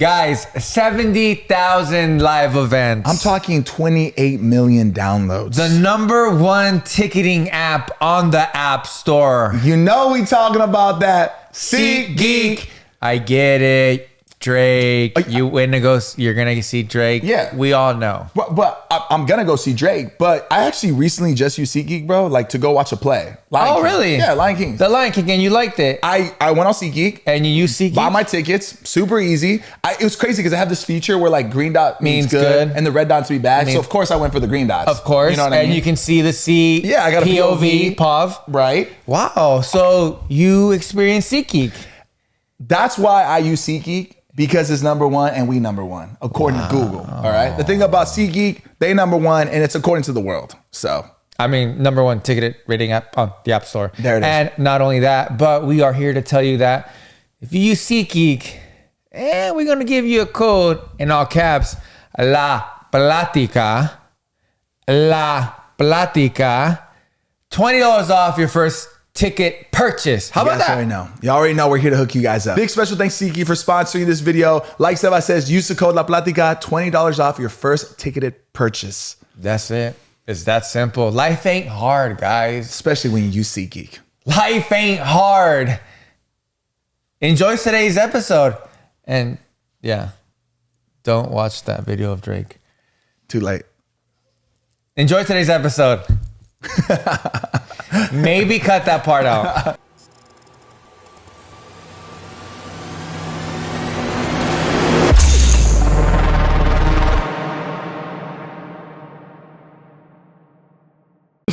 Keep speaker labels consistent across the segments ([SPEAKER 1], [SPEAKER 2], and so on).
[SPEAKER 1] Guys, 70,000 live events.
[SPEAKER 2] I'm talking 28 million downloads.
[SPEAKER 1] The #1 ticketing app on the App Store.
[SPEAKER 2] You know we talking about that.
[SPEAKER 1] Seatgeek. I get it. Drake. You're gonna see Drake.
[SPEAKER 2] Yeah.
[SPEAKER 1] We all know.
[SPEAKER 2] But I'm gonna go see Drake. But I actually recently just used SeatGeek, bro, like to go watch a play. Lion King.
[SPEAKER 1] Really?
[SPEAKER 2] Yeah, Lion King.
[SPEAKER 1] The Lion King, and you liked it.
[SPEAKER 2] I went on SeatGeek.
[SPEAKER 1] And you use SeatGeek?
[SPEAKER 2] Bought my tickets. Super easy. It was crazy because I have this feature where like green dot means good and the red dot to be bad. So of course I went for the green dots.
[SPEAKER 1] Of course.
[SPEAKER 2] You know what I mean?
[SPEAKER 1] You can see the C.
[SPEAKER 2] Yeah, I got a POV.
[SPEAKER 1] POV.
[SPEAKER 2] Right.
[SPEAKER 1] Wow. So you experienced SeatGeek.
[SPEAKER 2] That's why I use SeatGeek. Because it's #1 and we #1, according to Google. All right. The thing about SeatGeek, they #1 and it's according to the world. So,
[SPEAKER 1] I mean, #1 ticketed rating app on the App Store.
[SPEAKER 2] There it is.
[SPEAKER 1] And not only that, but we are here to tell you that if you use SeatGeek, we're going to give you a code in all caps, La Platica, $20 off your first ticket purchase. How about that?
[SPEAKER 2] You already know we're here to hook you guys up. Big special thanks to SeatGeek for sponsoring this video. Like Seba says, use the code La Platica, $20 off your first ticketed purchase.
[SPEAKER 1] That's it. It's that simple. Life ain't hard, guys.
[SPEAKER 2] Especially when you use SeatGeek.
[SPEAKER 1] Life ain't hard. Enjoy today's episode. And yeah, don't watch that video of Drake.
[SPEAKER 2] Too late.
[SPEAKER 1] Enjoy today's episode. Maybe cut that part out.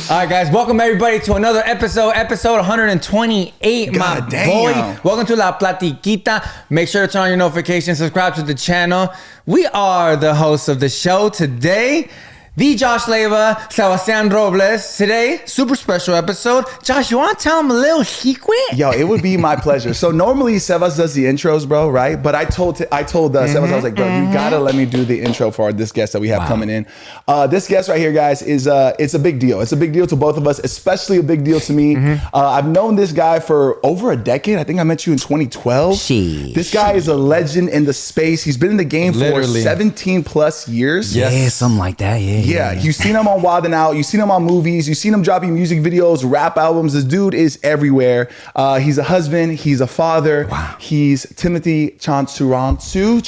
[SPEAKER 1] All right, guys, welcome everybody to another episode 128, my boy. Welcome to La Platiquita. Make sure to turn on your notifications, subscribe to the channel. We are the hosts of the show today. The Josh Leva, Sebastian Robles. Today, super special episode. Josh, you want to tell him a little secret?
[SPEAKER 2] Yo, it would be my pleasure. So normally Sebas does the intros, bro, right? But I told Sebas, I was like, bro, you gotta let me do the intro for this guest that we have coming in. This guest right here, guys, is it's a big deal. It's a big deal to both of us, especially a big deal to me. I've known this guy for over a decade. I think I met you in 2012. This guy is a legend in the space. He's been in the game for 17 plus years.
[SPEAKER 3] Yeah, something like that.
[SPEAKER 2] Yeah, you've seen him on Wild 'N Out. You've seen him on movies. You've seen him dropping music videos, rap albums. This dude is everywhere. He's a husband. He's a father.
[SPEAKER 3] Wow.
[SPEAKER 2] He's Timothy Chantarangsu.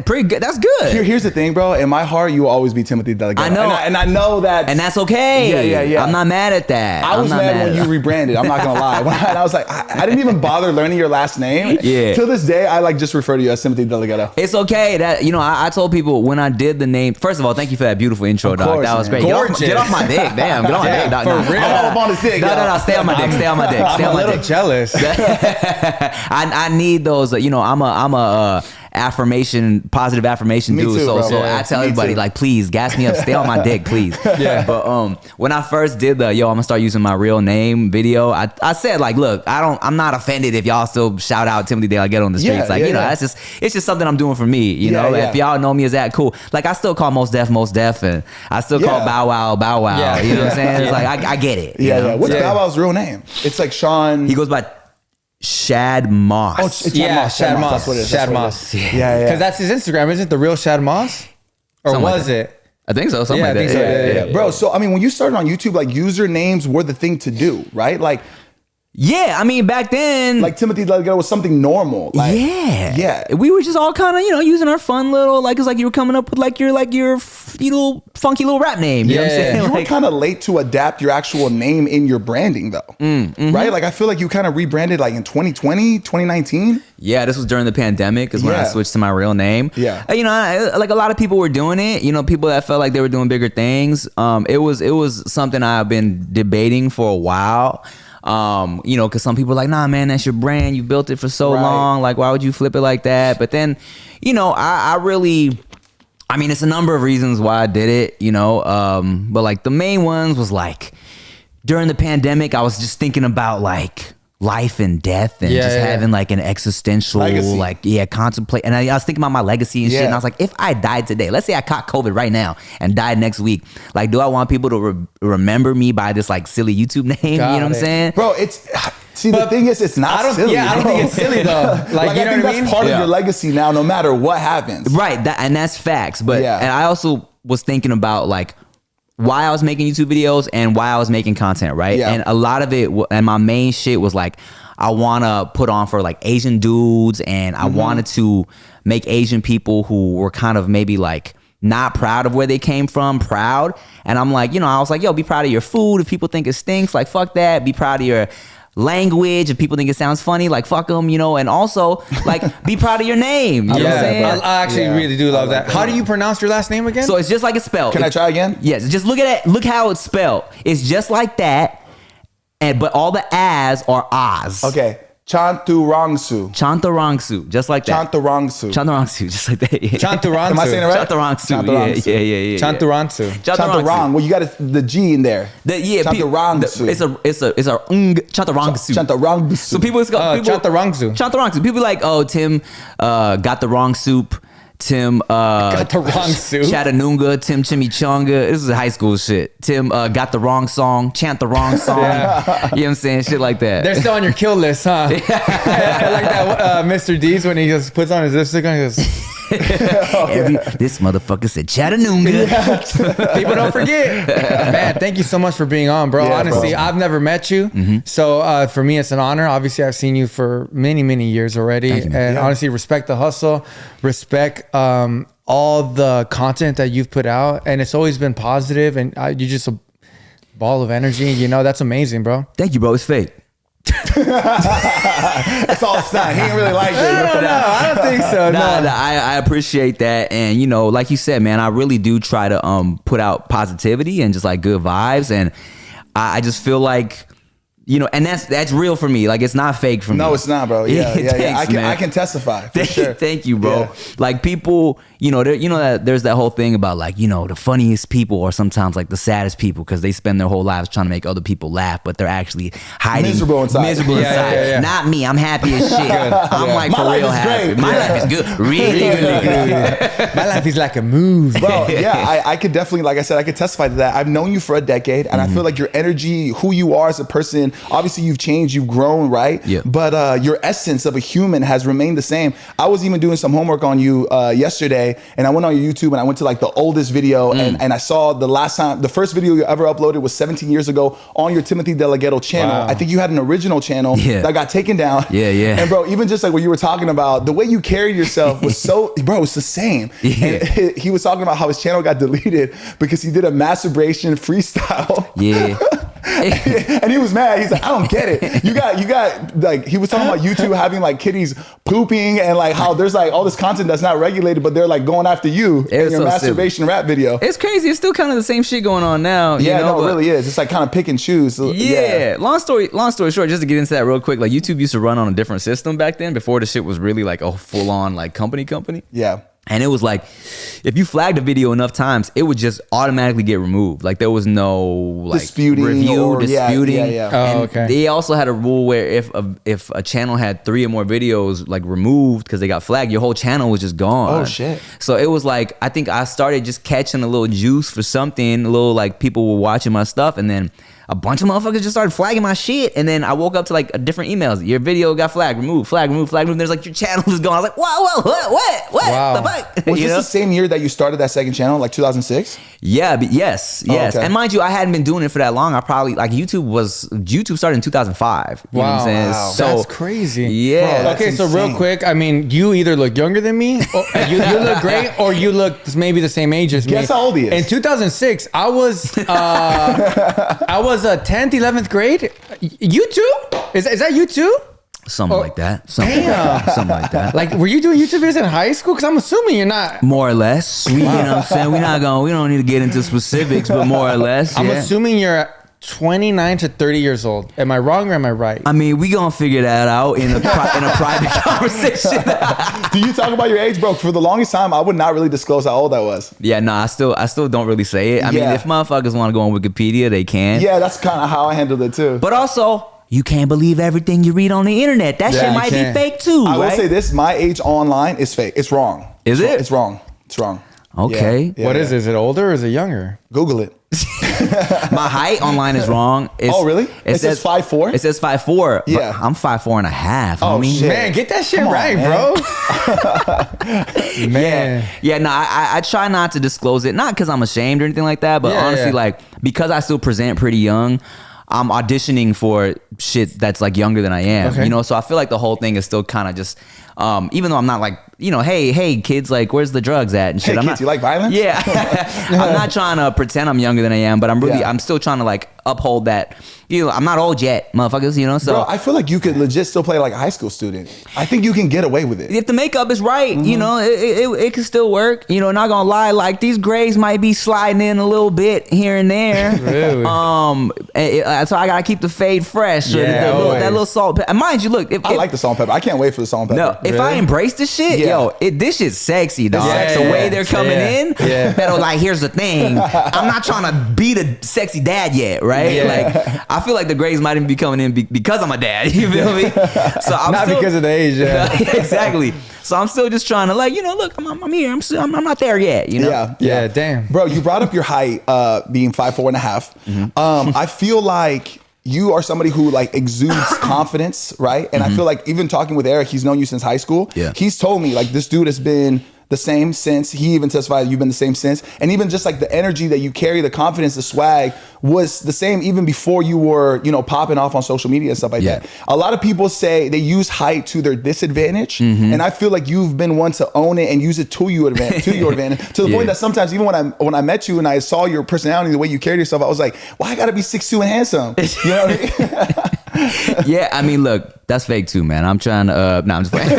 [SPEAKER 3] Pretty good. That's good.
[SPEAKER 2] Here's the thing, bro. In my heart, you will always be Timothy Delgado.
[SPEAKER 3] I know.
[SPEAKER 2] And I know that.
[SPEAKER 3] And that's okay.
[SPEAKER 2] Yeah.
[SPEAKER 3] I'm not mad at that.
[SPEAKER 2] I was mad when you rebranded. I'm not going to lie. And I was like, I didn't even bother learning your last name.
[SPEAKER 3] Yeah.
[SPEAKER 2] Till this day, I like just refer to you as Timothy Delgado.
[SPEAKER 3] It's okay. That I told people when I did the name. First of all, thank you for that beautiful intro, dog. That was great. Get off my dick. Damn, get on my dick, dog.
[SPEAKER 1] For real.
[SPEAKER 2] I'm on his dick.
[SPEAKER 3] No, stay on my dick. Stay on my dick. Stay on my dick.
[SPEAKER 1] I'm a little jealous.
[SPEAKER 3] I need those. I'm a positive affirmation
[SPEAKER 2] Me
[SPEAKER 3] dude.
[SPEAKER 2] too,
[SPEAKER 3] So
[SPEAKER 2] bro.
[SPEAKER 3] I tell
[SPEAKER 2] Me
[SPEAKER 3] everybody,
[SPEAKER 2] too.
[SPEAKER 3] like, please gas me up, stay on my dick, please.
[SPEAKER 1] Yeah.
[SPEAKER 3] But when I first did the I'm gonna start using my real name video, I said, like, look, I'm not offended if y'all still shout out Timothy Delgado on the streets. It's just something I'm doing for me. You know, if y'all know me as that, cool. Like, I still call Mos Def, and I still call Bow Wow.
[SPEAKER 1] Yeah.
[SPEAKER 3] You know what I'm saying? It's like I get it.
[SPEAKER 2] Yeah. What's Bow Wow's real name? It's like Sean.
[SPEAKER 3] He goes by Shad Moss.
[SPEAKER 2] Oh, it's Shad Moss.
[SPEAKER 1] Shad Moss.
[SPEAKER 2] That's what it is.
[SPEAKER 1] Shad Moss.
[SPEAKER 2] Yeah.
[SPEAKER 1] Because that's his Instagram, isn't it? The real Shad Moss? Or
[SPEAKER 3] Something
[SPEAKER 1] was it?
[SPEAKER 3] I think so. Something
[SPEAKER 1] Yeah,
[SPEAKER 3] like
[SPEAKER 1] I think
[SPEAKER 3] that.
[SPEAKER 1] so.
[SPEAKER 2] Yeah. Bro, so I mean, when you started on YouTube, like usernames were the thing to do, right? Like
[SPEAKER 3] I mean, back then,
[SPEAKER 2] Timothy Delgado was something normal. Like,
[SPEAKER 3] yeah. We were just all kind of, using our fun little, like, it's like you were coming up with like your little funky little rap name. You know what I'm saying?
[SPEAKER 2] You were kind of late to adapt your actual name in your branding though, right? Like I feel like you kind of rebranded like in 2020, 2019.
[SPEAKER 3] Yeah, this was during the pandemic is when I switched to my real name.
[SPEAKER 2] Yeah.
[SPEAKER 3] Like a lot of people were doing it, people that felt like they were doing bigger things. It was something I've been debating for a while. Because some people are like, nah, man, that's your brand. You built it for so long. Like, why would you flip it like that? But then, I really, it's a number of reasons why I did it, but like the main ones was like during the pandemic, I was just thinking about like life and death and having like an existential legacy. Contemplate. And I was thinking about my legacy and shit. And I was like, if I died today, let's say I caught COVID right now and died next week, like, do I want people to remember me by this like silly YouTube name? You know what I'm saying?
[SPEAKER 2] Bro, See, the thing is, it's not silly.
[SPEAKER 1] Yeah, I don't think it's silly though. Like you know what I mean?
[SPEAKER 2] That's part of your legacy now, no matter what happens.
[SPEAKER 3] Right, and that's facts. But and I also was thinking about like why I was making YouTube videos and why I was making content, right?
[SPEAKER 2] Yeah.
[SPEAKER 3] And a lot of it, and my main shit was like, I want to put on for like Asian dudes, and I wanted to make Asian people who were kind of maybe like not proud of where they came from proud. And I'm like, I was like, yo, be proud of your food. If people think it stinks, like fuck that. Be proud of your language. If people think it sounds funny, like fuck them, and also like be proud of your name. You know what I'm saying?
[SPEAKER 1] I actually really do love that. How do you pronounce your last name again?
[SPEAKER 3] So it's just like it's spelled.
[SPEAKER 2] Can I try again?
[SPEAKER 3] Yes. Just look at it. Look how it's spelled. It's just like that. But all the as are Oz.
[SPEAKER 2] Okay.
[SPEAKER 3] Chantarangsu, just like that. Chantarangsu, just like that. Yeah.
[SPEAKER 2] Am I saying it right?
[SPEAKER 3] Chantarangsu. Yeah.
[SPEAKER 2] Chantarang. Well, you got the G in there. Chantarangsu.
[SPEAKER 3] It's a Chantarangsu.
[SPEAKER 2] Chantarangsu.
[SPEAKER 3] So people
[SPEAKER 1] Chantarangsu.
[SPEAKER 3] Chantarangsu. People like, oh, Tim got the wrong soup. Tim
[SPEAKER 1] got the wrong soup.
[SPEAKER 3] Chattanooga, Tim Chimichanga. This is high school shit. Tim got the wrong song, chant the wrong song. You know what I'm saying? Shit like that.
[SPEAKER 1] They're still on your kill list, huh? I like that Mr. D's when he just puts on his lipstick on, he goes,
[SPEAKER 3] this motherfucker said Chattanooga.
[SPEAKER 1] People don't forget. Man, thank you so much for being on, bro. Honestly, I've never met you. So for me, it's an honor. Obviously, I've seen you for many, many years already. And honestly, respect the hustle. Respect all the content that you've put out. And it's always been positive. And you're just a ball of energy. That's amazing, bro.
[SPEAKER 3] Thank you, bro. It's fake.
[SPEAKER 2] It's all stunt. He ain't really like it.
[SPEAKER 1] No, I don't think so. No,
[SPEAKER 3] I appreciate that, and like you said, man, I really do try to put out positivity and just like good vibes, and I just feel like and that's real for me. Like it's not fake for me.
[SPEAKER 2] No, it's not, bro. Yeah.
[SPEAKER 3] Thanks,
[SPEAKER 2] I can testify. For sure.
[SPEAKER 3] Thank you, bro. Yeah. Like people, that there's that whole thing about like the funniest people or sometimes like the saddest people because they spend their whole lives trying to make other people laugh, but they're actually hiding
[SPEAKER 2] miserable inside.
[SPEAKER 1] Yeah.
[SPEAKER 3] Not me. I'm happy as shit. I'm like for real happy. My life is good. Really good.
[SPEAKER 1] My life is like a movie.
[SPEAKER 2] Bro, yeah, I could definitely, like I said, I could testify to that. I've known you for a decade, and I feel like your energy, who you are as a person, obviously you've changed, you've grown, right?
[SPEAKER 3] Yeah.
[SPEAKER 2] But your essence of a human has remained the same. I was even doing some homework on you yesterday, and I went on your YouTube and I went to like the oldest video, and I saw the first video you ever uploaded was 17 years ago on your Timothy Delgado channel. Wow. I think you had an original channel that got taken down.
[SPEAKER 3] Yeah.
[SPEAKER 2] And bro, even just like what you were talking about, the way you carried yourself was so, bro, it's the same.
[SPEAKER 3] Yeah.
[SPEAKER 2] And he was talking about how his channel got deleted because he did a masturbation freestyle.
[SPEAKER 3] Yeah.
[SPEAKER 2] And he was mad. He's like, I don't get it. You got like, he was talking about YouTube having like kitties pooping and like how there's like all this content that's not regulated, but they're like going after you in your masturbation rap video.
[SPEAKER 3] It's crazy. It's still kind of the same shit going on now.
[SPEAKER 2] Yeah, it really is. It's like kind of pick and choose. So,
[SPEAKER 3] yeah. Long story short, just to get into that real quick, like YouTube used to run on a different system back then before the shit was really like a full on like company.
[SPEAKER 2] Yeah.
[SPEAKER 3] And it was like, if you flagged a video enough times, it would just automatically get removed. Like there was no like disputing.
[SPEAKER 2] Yeah.
[SPEAKER 1] Oh, okay.
[SPEAKER 3] They also had a rule where if a channel had 3 or more videos like removed because they got flagged, your whole channel was just gone.
[SPEAKER 2] Oh shit.
[SPEAKER 3] So it was like, I think I started just catching a little juice for something, a little like people were watching my stuff, and then a bunch of motherfuckers just started flagging my shit, and then I woke up to like different emails. Your video got flagged, removed, flag removed. There's like your channel is gone. I was like, whoa, what?
[SPEAKER 1] Wow.
[SPEAKER 3] The fuck?
[SPEAKER 2] Was this the same year that you started that second channel, like 2006?
[SPEAKER 3] Yeah, yes.
[SPEAKER 2] Oh, okay.
[SPEAKER 3] And mind you, I hadn't been doing it for that long. I probably like YouTube started in 2005. You know what I'm saying?
[SPEAKER 2] Wow.
[SPEAKER 3] So,
[SPEAKER 1] that's crazy.
[SPEAKER 3] Yeah.
[SPEAKER 2] Bro,
[SPEAKER 1] Okay, so real
[SPEAKER 2] insane.
[SPEAKER 1] quick, I mean, you either look younger than me, or you look great, or you look maybe the same age as me.
[SPEAKER 2] Guess how old he is.
[SPEAKER 1] In 2006, I was 10th, 11th grade. You too? Is that you too?
[SPEAKER 3] Something like that. Something like that.
[SPEAKER 1] Like, were you doing YouTube videos in high school? Because I'm assuming you're not.
[SPEAKER 3] More or less. You know what I'm saying? We don't need to get into specifics, but more or less.
[SPEAKER 1] I'm
[SPEAKER 3] yeah.
[SPEAKER 1] assuming you're 29 to 30 years old. Am I wrong or am I right?
[SPEAKER 3] I mean, we gonna figure that out in a private conversation.
[SPEAKER 2] Do you talk about your age, bro? For the longest time, I would not really disclose how old I was.
[SPEAKER 3] Yeah, no, I still don't really say it. I mean, if motherfuckers want to go on Wikipedia, they can.
[SPEAKER 2] Yeah, that's kind of how I handled it too.
[SPEAKER 3] But also, you can't believe everything you read on the internet. That shit might be fake too.
[SPEAKER 2] I will
[SPEAKER 3] right?
[SPEAKER 2] say this: my age online is fake. It's wrong.
[SPEAKER 3] Is it?
[SPEAKER 2] It's wrong. It's wrong.
[SPEAKER 3] Okay.
[SPEAKER 2] Yeah,
[SPEAKER 1] What is it? Is it older or is it younger?
[SPEAKER 2] Google it.
[SPEAKER 3] My height online is wrong.
[SPEAKER 2] Oh, really? It says 5'4"?
[SPEAKER 3] It says 5'4".
[SPEAKER 2] Yeah.
[SPEAKER 3] I'm 5'4" and a half.
[SPEAKER 2] Oh,
[SPEAKER 3] homie.
[SPEAKER 2] shit.
[SPEAKER 1] Man, get that shit
[SPEAKER 2] Come on,
[SPEAKER 1] right,
[SPEAKER 2] man.
[SPEAKER 1] bro. Man.
[SPEAKER 3] Yeah, no, I try not to disclose it, not because I'm ashamed or anything like that, but honestly, like, because I still present pretty young, I'm auditioning for shit that's like younger than I am,
[SPEAKER 1] Okay.
[SPEAKER 3] you know? So I feel like the whole thing is still kind of just, even though I'm not like, you know, hey kids, like, where's the drugs at and shit.
[SPEAKER 2] Hey,
[SPEAKER 3] I'm
[SPEAKER 2] kids,
[SPEAKER 3] not,
[SPEAKER 2] you like violence?
[SPEAKER 3] Yeah. I'm not trying to pretend I'm younger than I am, but I'm still trying to like uphold that, you know, I'm not old yet, motherfuckers, you know? So
[SPEAKER 2] Bro, I feel like you could legit still play like a high school student. I think you can get away with it.
[SPEAKER 3] if the makeup is right, you know, it can still work. You know, not gonna lie, like these grays might be sliding in a little bit here and there.
[SPEAKER 1] Really?
[SPEAKER 3] So I gotta keep the fade fresh.
[SPEAKER 1] Yeah,
[SPEAKER 3] that little salt. And mind you, look,
[SPEAKER 2] I like the salt and pepper. I can't wait for the salt and
[SPEAKER 3] no,
[SPEAKER 2] pepper.
[SPEAKER 3] if I embrace this shit,
[SPEAKER 2] Yeah.
[SPEAKER 3] this shit's sexy, dog.
[SPEAKER 1] Yeah,
[SPEAKER 3] the way
[SPEAKER 1] yeah,
[SPEAKER 3] they're coming in.
[SPEAKER 1] Yeah.
[SPEAKER 3] But like, here's the thing. I'm not trying to be the sexy dad yet, right?
[SPEAKER 1] Yeah.
[SPEAKER 3] Like, I feel like the grays might even be coming in because I'm a dad. You feel me? So I'm
[SPEAKER 1] Not
[SPEAKER 3] still,
[SPEAKER 1] because of the age, yeah.
[SPEAKER 3] exactly. So I'm still just trying to, like, you know, look, I'm here. I'm not there yet. You know.
[SPEAKER 1] Yeah, damn.
[SPEAKER 2] Bro, you brought up your height being 5'4" and a half. I feel like you are somebody who like exudes confidence, right? And I feel like even talking with Eric, he's known you since high school.
[SPEAKER 3] Yeah.
[SPEAKER 2] He's told me like this dude has been the same since. He even testified you've been the same since. And even just like the energy that you carry, the confidence, the swag was the same even before you were, you know, popping off on social media and stuff like that. A lot of people say they use height to their disadvantage. And I feel like you've been one to own it and use it to your advantage, to the point that sometimes even when I met you and I saw your personality, the way you carried yourself, I was like, well, I gotta be 6'2" and handsome. You know what I mean?
[SPEAKER 3] Yeah, I mean, look, that's fake too, man. I'm trying to, no, I'm just playing.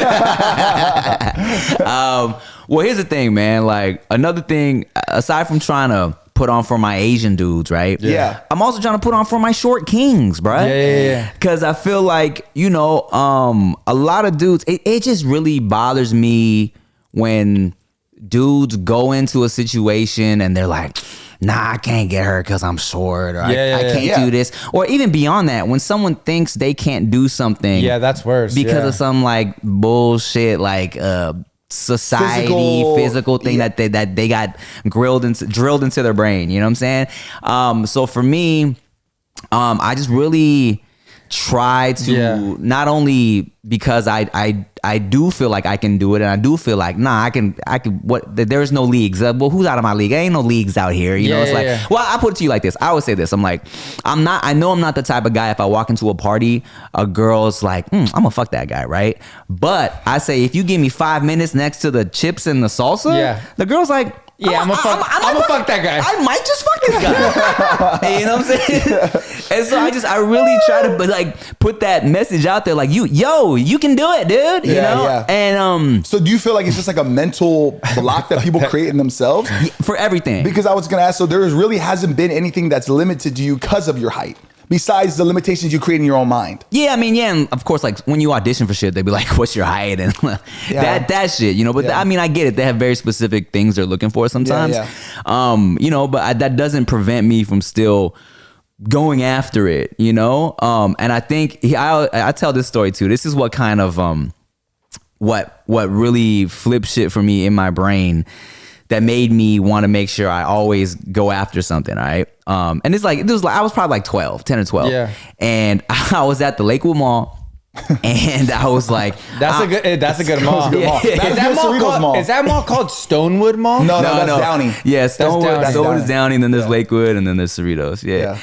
[SPEAKER 3] Well, here's the thing, man. Like, another thing, aside from trying to put on for my Asian dudes, right?
[SPEAKER 2] Yeah.
[SPEAKER 3] I'm also trying to put on for my short kings, bro.
[SPEAKER 1] Yeah.
[SPEAKER 3] Because I feel like, you know, a lot of dudes, it just really bothers me when dudes go into a situation and they're like, nah, I can't get her because I'm short, or I can't do this. Or even beyond that, when someone thinks they can't do something.
[SPEAKER 1] Yeah, that's worse.
[SPEAKER 3] Because of some like bullshit, like society physical thing that they got drilled into their brain. You know what I'm saying? So for me, I just really try to not only because I do feel like I can do it, and I do feel like I can there's no leagues. Well, who's out of my league? There ain't no leagues out here. You know, it's like, well, I put it to you like this. I always say this. I'm like, I know I'm not the type of guy, if I walk into a party, a girl's like, I'm gonna fuck that guy, right? But I say, if you give me 5 minutes next to the chips and the salsa, the girl's like,
[SPEAKER 1] I'm gonna fuck that guy.
[SPEAKER 3] I might just fuck this guy. You know what I'm saying? And so I really try to like put that message out there, like, you can do it, dude. You know?
[SPEAKER 2] Yeah.
[SPEAKER 3] And
[SPEAKER 2] so do you feel like it's just like a mental block that people create in themselves?
[SPEAKER 3] For everything.
[SPEAKER 2] Because I was gonna ask, so there really hasn't been anything that's limited to you because of your height, besides the limitations you create in your own mind.
[SPEAKER 3] Yeah, I mean, and of course, like when you audition for shit, they be like, "What's your height?" and that shit, you know. But I mean, I get it. They have very specific things they're looking for sometimes. You know, but that doesn't prevent me from still going after it. You know, and I think I tell this story too. This is what kind of what really flipped shit for me in my brain that made me want to make sure I always go after something, all right? And it's like, I was probably like 10 or 12.
[SPEAKER 1] Yeah.
[SPEAKER 3] And I was at the Lakewood Mall, and I was like,
[SPEAKER 1] that's a good mall.
[SPEAKER 2] That's
[SPEAKER 1] Is that mall called Stonewood Mall?
[SPEAKER 2] No, that's Downey.
[SPEAKER 3] Yeah, Stonewood is Downey, and then there's
[SPEAKER 2] Yeah.
[SPEAKER 3] Lakewood, and then there's Cerritos. Yeah.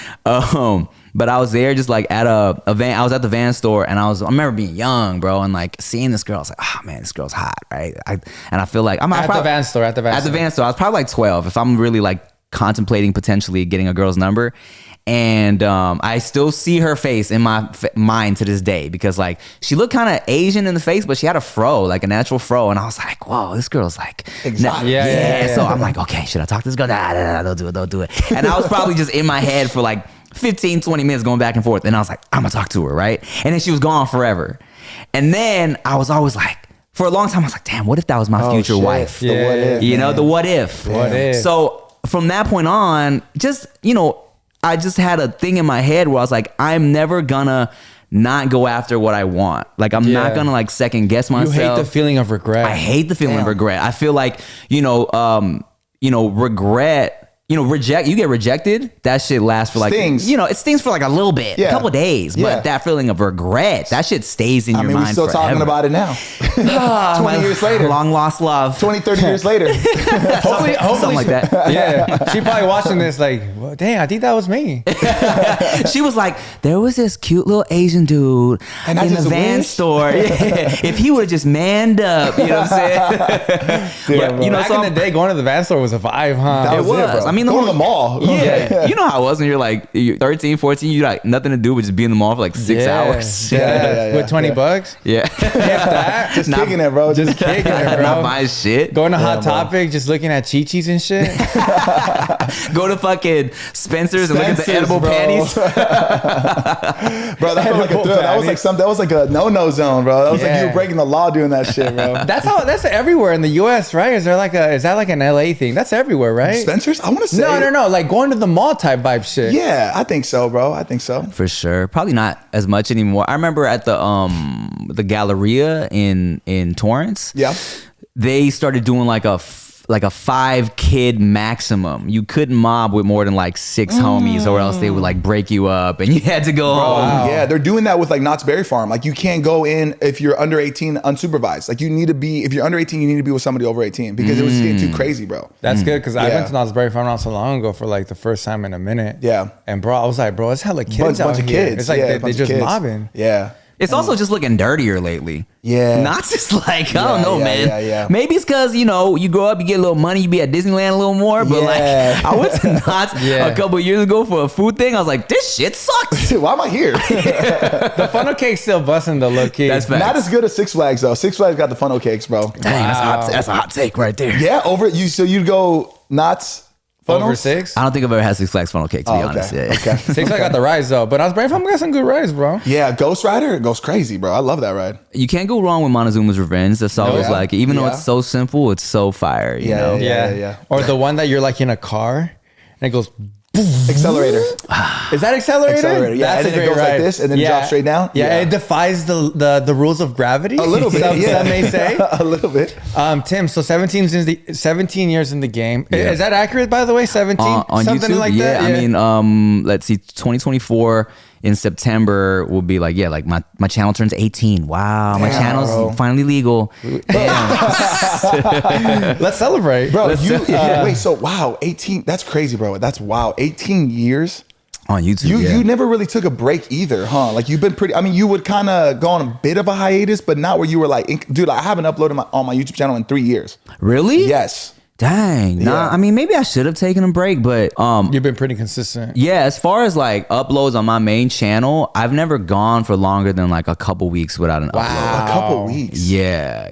[SPEAKER 3] But I was there just like at a van. I was at the van store, and I remember being young, bro, and like seeing this girl. I was like, oh man, this girl's hot, right? And I feel like I'm
[SPEAKER 1] At the van store.
[SPEAKER 3] At the van store. I was probably like 12. If I'm really like contemplating potentially getting a girl's number. And I still see her face in my mind to this day, because like she looked kind of Asian in the face, but she had a fro, like a natural fro. And I was like, whoa, this girl's like,
[SPEAKER 2] exotic.
[SPEAKER 3] Yeah. So I'm like, okay, should I talk to this girl? Nah, don't do it. And I was probably just in my head for like 15, 20 minutes going back and forth. And I was like, I'm gonna talk to her, right? And then she was gone forever. And then I was always like, for a long time, I was like, damn, what if that was my future wife?
[SPEAKER 2] The what if,
[SPEAKER 3] you know, the what if.
[SPEAKER 1] What if?
[SPEAKER 3] So from that point on, just, you know, I just had a thing in my head where I was like, I'm never gonna not go after what I want. Like, I'm not gonna like second guess myself.
[SPEAKER 1] You hate the feeling of regret.
[SPEAKER 3] I hate the feeling of regret. I feel like, regret you get rejected, that shit lasts for like,
[SPEAKER 2] stings.
[SPEAKER 3] it stings for like a little bit, a couple of days, but that feeling of regret, that shit stays in your mind
[SPEAKER 2] we're still
[SPEAKER 3] forever.
[SPEAKER 2] talking about it now. 20 years later.
[SPEAKER 3] Long lost love.
[SPEAKER 2] 20, 30 years later.
[SPEAKER 1] hopefully
[SPEAKER 3] Something like that.
[SPEAKER 1] Yeah. She probably watching this like, well, dang, I think that was me.
[SPEAKER 3] She was like, there was this cute little Asian dude in the van store. If he would have just manned up, you know what I'm saying?
[SPEAKER 1] But, back in the day, going to the van store was a vibe, huh?
[SPEAKER 2] That
[SPEAKER 3] It was.
[SPEAKER 2] bro.
[SPEAKER 3] I mean,
[SPEAKER 2] Go to the mall.
[SPEAKER 3] Yeah. You know how it was when you're like, you're 13, 14, you like nothing to do but just be in the mall for like 6 hours.
[SPEAKER 1] Yeah. With $20.
[SPEAKER 3] Yeah.
[SPEAKER 2] Just kicking it, bro.
[SPEAKER 1] Just kicking it, bro.
[SPEAKER 3] Not buying shit.
[SPEAKER 1] Going to Hot Topic, just looking at Chi-Chis and shit.
[SPEAKER 3] Go to fucking Spencer's and look at the edible panties.
[SPEAKER 2] Bro, that felt like a thrill. That was like a no-no zone, bro. That was like you were breaking the law doing that shit, bro.
[SPEAKER 1] That's everywhere in the US, right? Is that like an LA thing? That's everywhere, right?
[SPEAKER 2] Spencer's? I want to say
[SPEAKER 1] No. Like going to the mall type vibe shit.
[SPEAKER 2] Yeah, I think so, bro. I think so.
[SPEAKER 3] For sure. Probably not as much anymore. I remember at the Galleria in Torrance.
[SPEAKER 2] Yeah.
[SPEAKER 3] They started doing like a 5-kid maximum. You couldn't mob with more than like 6 homies, or else they would like break you up and you had to go home.
[SPEAKER 2] Wow. Yeah, they're doing that with like Knott's Berry Farm. Like you can't go in if you're under 18 unsupervised. Like you need to be, if you're under 18, you need to be with somebody over 18 because it was getting too crazy, bro.
[SPEAKER 1] That's good because I went to Knott's Berry Farm not so long ago for like the first time in a minute.
[SPEAKER 2] Yeah.
[SPEAKER 1] And bro, I was like, bro, it's hella kids out
[SPEAKER 2] bunch of
[SPEAKER 1] here.
[SPEAKER 2] kids.
[SPEAKER 1] It's like
[SPEAKER 2] Yeah,
[SPEAKER 1] they just
[SPEAKER 2] kids.
[SPEAKER 1] mobbing.
[SPEAKER 2] Yeah.
[SPEAKER 3] It's also just looking dirtier lately.
[SPEAKER 2] Yeah.
[SPEAKER 3] Not just like, I don't know, man.
[SPEAKER 2] Yeah.
[SPEAKER 3] Maybe it's because, you grow up, you get a little money, you be at Disneyland a little more. But like, I went to Knott's a couple of years ago for a food thing. I was like, this shit sucks.
[SPEAKER 2] Why am I here?
[SPEAKER 1] The funnel cake's still busting the low key.
[SPEAKER 3] That's facts.
[SPEAKER 2] Not as good as Six Flags, though. Six Flags got the funnel cakes, bro.
[SPEAKER 3] Dang, that's a hot take right there.
[SPEAKER 2] Yeah, so you'd go Knott's funnels?
[SPEAKER 1] Over 6?
[SPEAKER 3] I don't think I've ever had Six Flags funnel cake, to be
[SPEAKER 2] Okay.
[SPEAKER 3] honest. Yeah.
[SPEAKER 2] Okay.
[SPEAKER 1] 6 I got the rides though, but I was Berry Farm got some good rides, bro.
[SPEAKER 2] Yeah, Ghost Rider goes crazy, bro. I love that ride.
[SPEAKER 3] You can't go wrong with Montezuma's Revenge. That's always like, even though it's so simple, it's so fire, you know?
[SPEAKER 2] Yeah.
[SPEAKER 1] Or the one that you're like in a car and it goes
[SPEAKER 2] Accelerator.
[SPEAKER 1] Is that accelerator?
[SPEAKER 2] Yeah,
[SPEAKER 1] That's
[SPEAKER 2] and then
[SPEAKER 1] a great
[SPEAKER 2] it goes
[SPEAKER 1] ride.
[SPEAKER 2] like this and then drops straight down.
[SPEAKER 1] Yeah, it defies the rules of gravity.
[SPEAKER 2] A little bit,
[SPEAKER 1] some may say.
[SPEAKER 2] A little bit.
[SPEAKER 1] Tim, so 17 years in the game.
[SPEAKER 3] Yeah.
[SPEAKER 1] Is that accurate, by the way? 17?
[SPEAKER 3] On
[SPEAKER 1] Something
[SPEAKER 3] YouTube?
[SPEAKER 1] like that?
[SPEAKER 3] I mean, let's see, 2024 in September will be like, my channel turns 18. Wow, my channel's finally legal.
[SPEAKER 1] Let's celebrate.
[SPEAKER 2] Bro, wait, so wow, 18, that's crazy, bro. That's wow, 18 years?
[SPEAKER 3] On YouTube,
[SPEAKER 2] You never really took a break either, huh? Like you've been you would kind of go on a bit of a hiatus, but not where you were like, dude, I haven't uploaded on my YouTube channel in 3 years.
[SPEAKER 3] Really?
[SPEAKER 2] Yes.
[SPEAKER 3] Dang. Nah, I mean, maybe I should have taken a break, but
[SPEAKER 1] You've been pretty consistent.
[SPEAKER 3] yeah, as far as like uploads on my main channel, I've never gone for longer than like a couple weeks without an upload.
[SPEAKER 2] A couple weeks.
[SPEAKER 3] Yeah.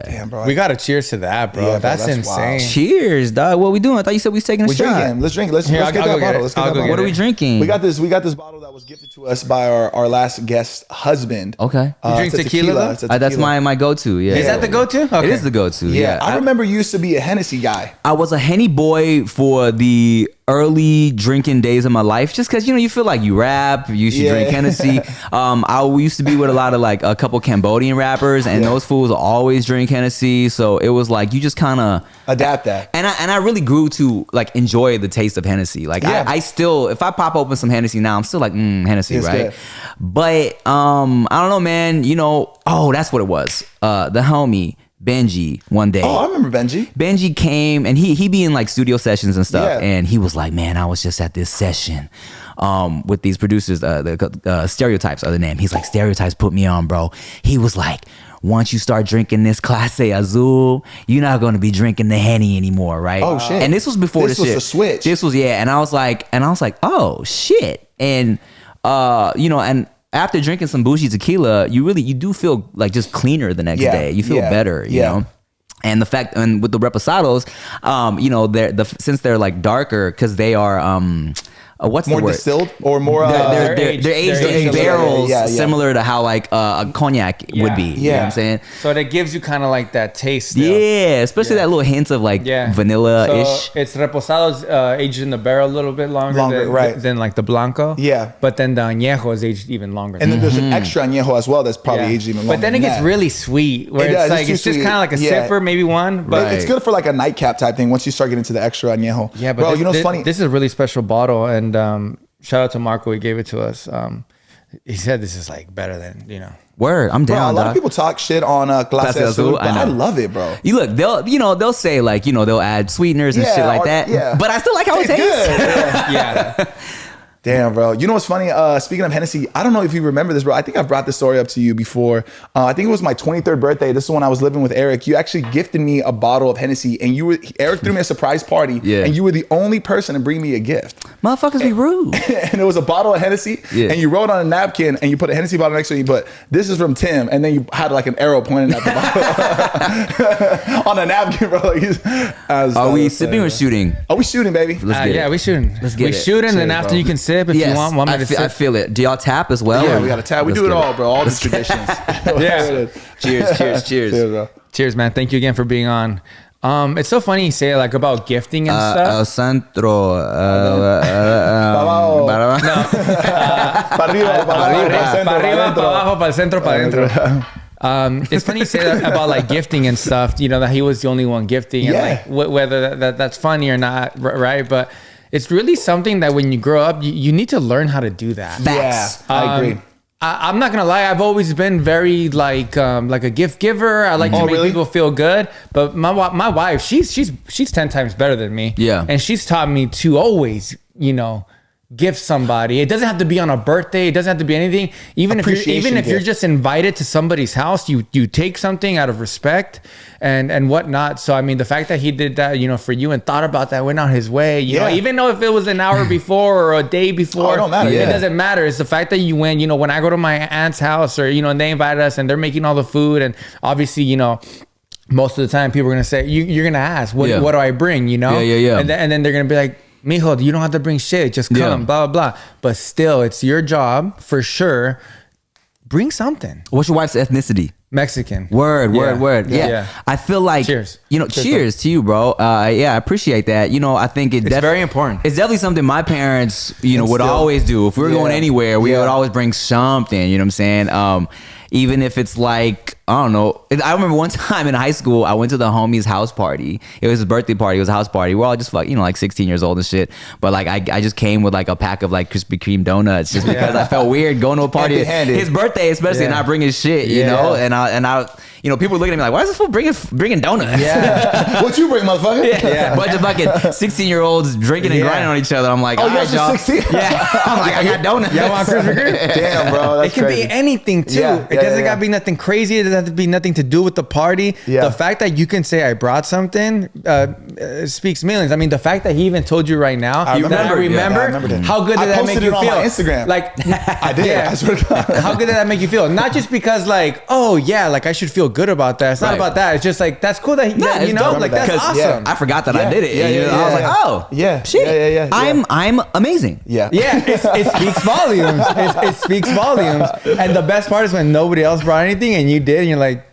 [SPEAKER 2] Damn, bro.
[SPEAKER 1] We got to cheers to that, bro.
[SPEAKER 2] Yeah, bro,
[SPEAKER 1] that's
[SPEAKER 2] that's
[SPEAKER 1] insane.
[SPEAKER 2] wild.
[SPEAKER 3] Cheers, dog. What we doing? I thought you said we was taking a
[SPEAKER 2] We're
[SPEAKER 3] shot.
[SPEAKER 2] drinking. Let's drink. Let's
[SPEAKER 1] Here,
[SPEAKER 2] get
[SPEAKER 1] I'll
[SPEAKER 2] that
[SPEAKER 1] go get
[SPEAKER 2] bottle.
[SPEAKER 1] it.
[SPEAKER 2] Let's get
[SPEAKER 1] I'll
[SPEAKER 2] that
[SPEAKER 1] go
[SPEAKER 2] bottle.
[SPEAKER 1] get
[SPEAKER 3] What are we drinking?
[SPEAKER 2] We got this bottle that was gifted to us by our last guest husband.
[SPEAKER 3] Okay.
[SPEAKER 1] You drink
[SPEAKER 2] it's a
[SPEAKER 1] tequila, though?
[SPEAKER 2] It's a
[SPEAKER 3] That's
[SPEAKER 2] tequila.
[SPEAKER 3] my go-to. Yeah.
[SPEAKER 1] Is that the go-to?
[SPEAKER 3] It
[SPEAKER 1] Okay.
[SPEAKER 3] is the go-to.
[SPEAKER 2] Yeah,
[SPEAKER 3] Yeah.
[SPEAKER 2] I remember you used to be a Hennessy guy.
[SPEAKER 3] I was a Henny boy for the early drinking days of my life, just because you feel like you rap, you should drink Hennessy. I used to be with a lot of like a couple Cambodian rappers, and those fools always drink Hennessy. So it was like you just kind of
[SPEAKER 2] Adapt that.
[SPEAKER 3] And I really grew to like enjoy the taste of Hennessy. Like I still, if I pop open some Hennessy now, I'm still like Hennessy,
[SPEAKER 2] It's
[SPEAKER 3] right?
[SPEAKER 2] good.
[SPEAKER 3] But I don't know, man. That's what it was. The homie Benji one day.
[SPEAKER 2] Oh, I remember Benji.
[SPEAKER 3] Benji came and he be in like studio sessions and stuff,
[SPEAKER 2] Yeah.
[SPEAKER 3] and he was like, man, I was just at this session with these producers, the Stereotypes are the name. He's like, Stereotypes put me on, bro. He was like, once you start drinking this Clase Azul, you're not going to be drinking the Henny anymore, right?
[SPEAKER 2] Oh, shit.
[SPEAKER 3] And this was before
[SPEAKER 2] This
[SPEAKER 3] the
[SPEAKER 2] was
[SPEAKER 3] shit.
[SPEAKER 2] a switch.
[SPEAKER 3] This was, and I was like, oh shit. And and after drinking some bougie tequila, you do feel like just cleaner the next day. You feel better, you know? And the fact, and with the reposados, since they're like darker, because they are what's
[SPEAKER 2] more
[SPEAKER 3] the word?
[SPEAKER 2] distilled or more
[SPEAKER 3] They're aged in barrels similar to how like a cognac would be. You know what I'm saying?
[SPEAKER 1] So that gives you kind of like that taste still.
[SPEAKER 3] Yeah, especially that little hints of like vanilla-ish.
[SPEAKER 1] So it's reposado's aged in the barrel a little bit longer than like the blanco.
[SPEAKER 2] Yeah.
[SPEAKER 1] But then the añejo is aged even longer.
[SPEAKER 2] And then there's an extra añejo as well that's probably aged even longer.
[SPEAKER 1] But then it gets really sweet where it's just kind of like a sipper, maybe one. But
[SPEAKER 2] it's good for like a nightcap type thing once you start getting into the extra añejo.
[SPEAKER 1] Yeah, but
[SPEAKER 2] bro, you know what's funny?
[SPEAKER 1] This is a really special bottle, and shout out to Marco, he gave it to us. He said this is like better than, you know.
[SPEAKER 3] Word, I'm down.
[SPEAKER 2] Bro, a lot of people talk shit on Clase Azul, but I love it, bro.
[SPEAKER 3] You look, they'll say like, they'll add sweeteners and shit like that. Yeah. But I still like how it tastes.
[SPEAKER 1] Yeah.
[SPEAKER 2] Damn, bro. You know what's funny? Speaking of Hennessy, I don't know if you remember this, bro. I think I've brought this story up to you before. I think it was my 23rd birthday. This is when I was living with Eric. You actually gifted me a bottle of Hennessy, and Eric threw me a surprise party, and you were the only person to bring me a gift.
[SPEAKER 3] Motherfuckers be rude.
[SPEAKER 2] And it was a bottle of Hennessy, and you wrote on a napkin, and you put a Hennessy bottle next to it, and you put, "This is from Tim," and then you had like an arrow pointing at the bottle on a napkin, bro.
[SPEAKER 3] Are we sipping or shooting?
[SPEAKER 2] Are we shooting, baby?
[SPEAKER 1] Yeah, we shooting.
[SPEAKER 2] Let's get it.
[SPEAKER 1] We shooting, and then after you can sip if you want me to sip.
[SPEAKER 3] I feel it. Do y'all tap as well?
[SPEAKER 2] Yeah, we got to tap. We do it all, bro. All these traditions.
[SPEAKER 1] Yeah.
[SPEAKER 3] Cheers.
[SPEAKER 2] Cheers, bro.
[SPEAKER 1] Cheers, man. Thank you again for being on. It's so funny you say like about gifting and stuff.
[SPEAKER 3] El centro.
[SPEAKER 2] Para arriba,
[SPEAKER 1] para el centro, para adentro. It's funny you say that about like gifting and stuff, that he was the only one gifting, and like whether that's funny or not, right? But it's really something that when you grow up, you need to learn how to do that.
[SPEAKER 3] Facts.
[SPEAKER 2] Yeah, I agree.
[SPEAKER 1] I'm not gonna lie, I've always been very like a gift giver. I like to make people feel good. But my wife, she's 10 times better than me.
[SPEAKER 3] Yeah.
[SPEAKER 1] And she's taught me to always, gift somebody. It doesn't have to be on a birthday. It doesn't have to be anything. Even if you're just invited to somebody's house, you take something out of respect and whatnot. So I mean, the fact that he did that, for you and thought about that, went out his way, even though if it was an hour before or a day before,
[SPEAKER 2] it don't matter.
[SPEAKER 1] It doesn't matter. It's the fact that you went, when I go to my aunt's house or, and they invited us and they're making all the food, and obviously, most of the time people are going to say, you're going to ask, what do I bring,
[SPEAKER 3] Yeah.
[SPEAKER 1] And then they're going to be like, mijo, you don't have to bring shit. Just come, blah, blah, blah. But still, it's your job for sure. Bring something.
[SPEAKER 3] What's your wife's ethnicity?
[SPEAKER 1] Mexican.
[SPEAKER 3] Word. Yeah. I feel like,
[SPEAKER 1] cheers.
[SPEAKER 3] Cheers to you, bro. I appreciate that. I think it's
[SPEAKER 1] very important.
[SPEAKER 3] It's definitely something my parents, would always do. If we were going anywhere, we would always bring something, you know what I'm saying? Even if it's like, I don't know. I remember one time in high school, I went to the homie's house party. It was his birthday party. It was a house party. We're all just like 16 years old and shit. But like, I just came with like a pack of like Krispy Kreme donuts just because I felt weird going to a party. His birthday, especially, and not bringing shit, And I people were looking at me like, why is this fool bringing donuts?
[SPEAKER 2] Yeah. What you bring, motherfucker?
[SPEAKER 3] Yeah. Bunch of fucking 16-year-olds drinking and grinding on each other. I'm like,
[SPEAKER 2] oh,
[SPEAKER 3] all right, y'all.
[SPEAKER 2] 16?
[SPEAKER 3] Yeah. I'm like, I got donuts.
[SPEAKER 1] Y'all want Krispy Kreme?
[SPEAKER 2] Damn, bro. That's
[SPEAKER 1] it can
[SPEAKER 2] crazy.
[SPEAKER 1] be anything too. It doesn't got to be nothing crazy. It doesn't have to be nothing to do with the party.
[SPEAKER 2] Yeah.
[SPEAKER 1] The fact that you can say I brought something speaks millions. I mean, the fact that he even told you right now.
[SPEAKER 2] I remember
[SPEAKER 1] how good did that make you feel?
[SPEAKER 2] I posted it on my Instagram.
[SPEAKER 1] Like
[SPEAKER 2] I did.
[SPEAKER 1] Yeah.
[SPEAKER 2] I swear to God.
[SPEAKER 1] How good did that make you feel? Not just because like, oh yeah, like I should feel good about that. It's not about that. It's just like that's cool that that's awesome.
[SPEAKER 3] I forgot that I did it. I was like, oh shit.
[SPEAKER 2] Yeah.
[SPEAKER 3] I'm amazing.
[SPEAKER 2] Yeah.
[SPEAKER 1] It speaks volumes. It speaks volumes. And the best part is when nobody else brought anything and you did, and you're like,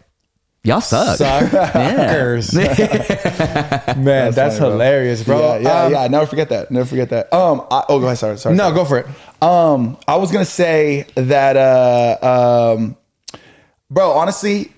[SPEAKER 3] y'all suck.
[SPEAKER 1] Suckers. Man, that's
[SPEAKER 2] funny,
[SPEAKER 1] hilarious, bro.
[SPEAKER 2] Yeah. Never forget that. Go ahead. Sorry.
[SPEAKER 1] No, go for it.
[SPEAKER 2] I was gonna say that, bro. Honestly,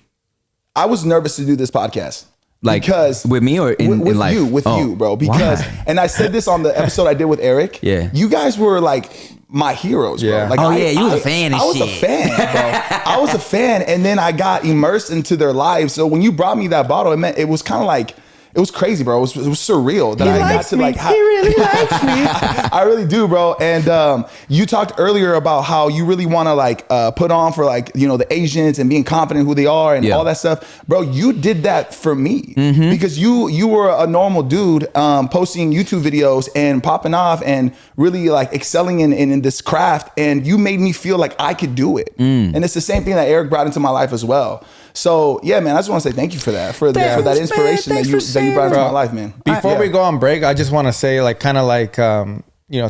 [SPEAKER 2] I was nervous to do this podcast.
[SPEAKER 3] Like, because with me or in life?
[SPEAKER 2] With you, bro. Because, and I said this on the episode I did with Eric.
[SPEAKER 3] Yeah.
[SPEAKER 2] You guys were like my heroes, bro.
[SPEAKER 1] Yeah.
[SPEAKER 2] Like,
[SPEAKER 3] you was a fan and shit.
[SPEAKER 2] I was a fan, bro. I was a fan, and then I got immersed into their lives. So when you brought me that bottle, it was kind of like, it was crazy, bro. It was surreal that I got to like.
[SPEAKER 1] He really likes me.
[SPEAKER 2] I really do, bro. And you talked earlier about how you really want to like put on for like the Asians and being confident who they are and all that stuff, bro. You did that for me because you were a normal dude posting YouTube videos and popping off and really like excelling in this craft, and you made me feel like I could do it. And it's the same thing that Eric brought into my life as well. So yeah, man, I just want to say thank you for that, for that inspiration that you brought into my life, man.
[SPEAKER 1] Before we go on break, I just want to say like kind of like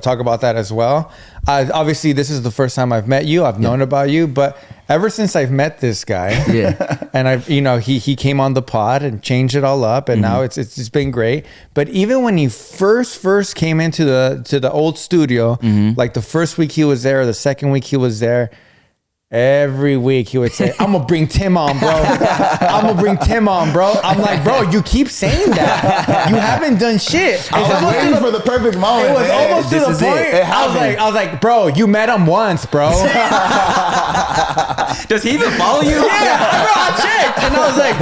[SPEAKER 1] talk about that as well. Obviously, this is the first time I've met you. I've known about you, but ever since I've met this guy, and I've, he came on the pod and changed it all up, and now it's been great. But even when he first came into the old studio, like the first week he was there, or the second week he was there, every week he would say, I'm gonna bring Tim on, bro. I'm gonna bring Tim on, bro. I'm like, bro, you keep saying that. You haven't done shit.
[SPEAKER 2] I was waiting for the perfect moment.
[SPEAKER 1] It was almost to the point. I was like, bro, you met him once, bro.
[SPEAKER 3] Does he even follow you?
[SPEAKER 1] Yeah, bro, I checked. And I was like,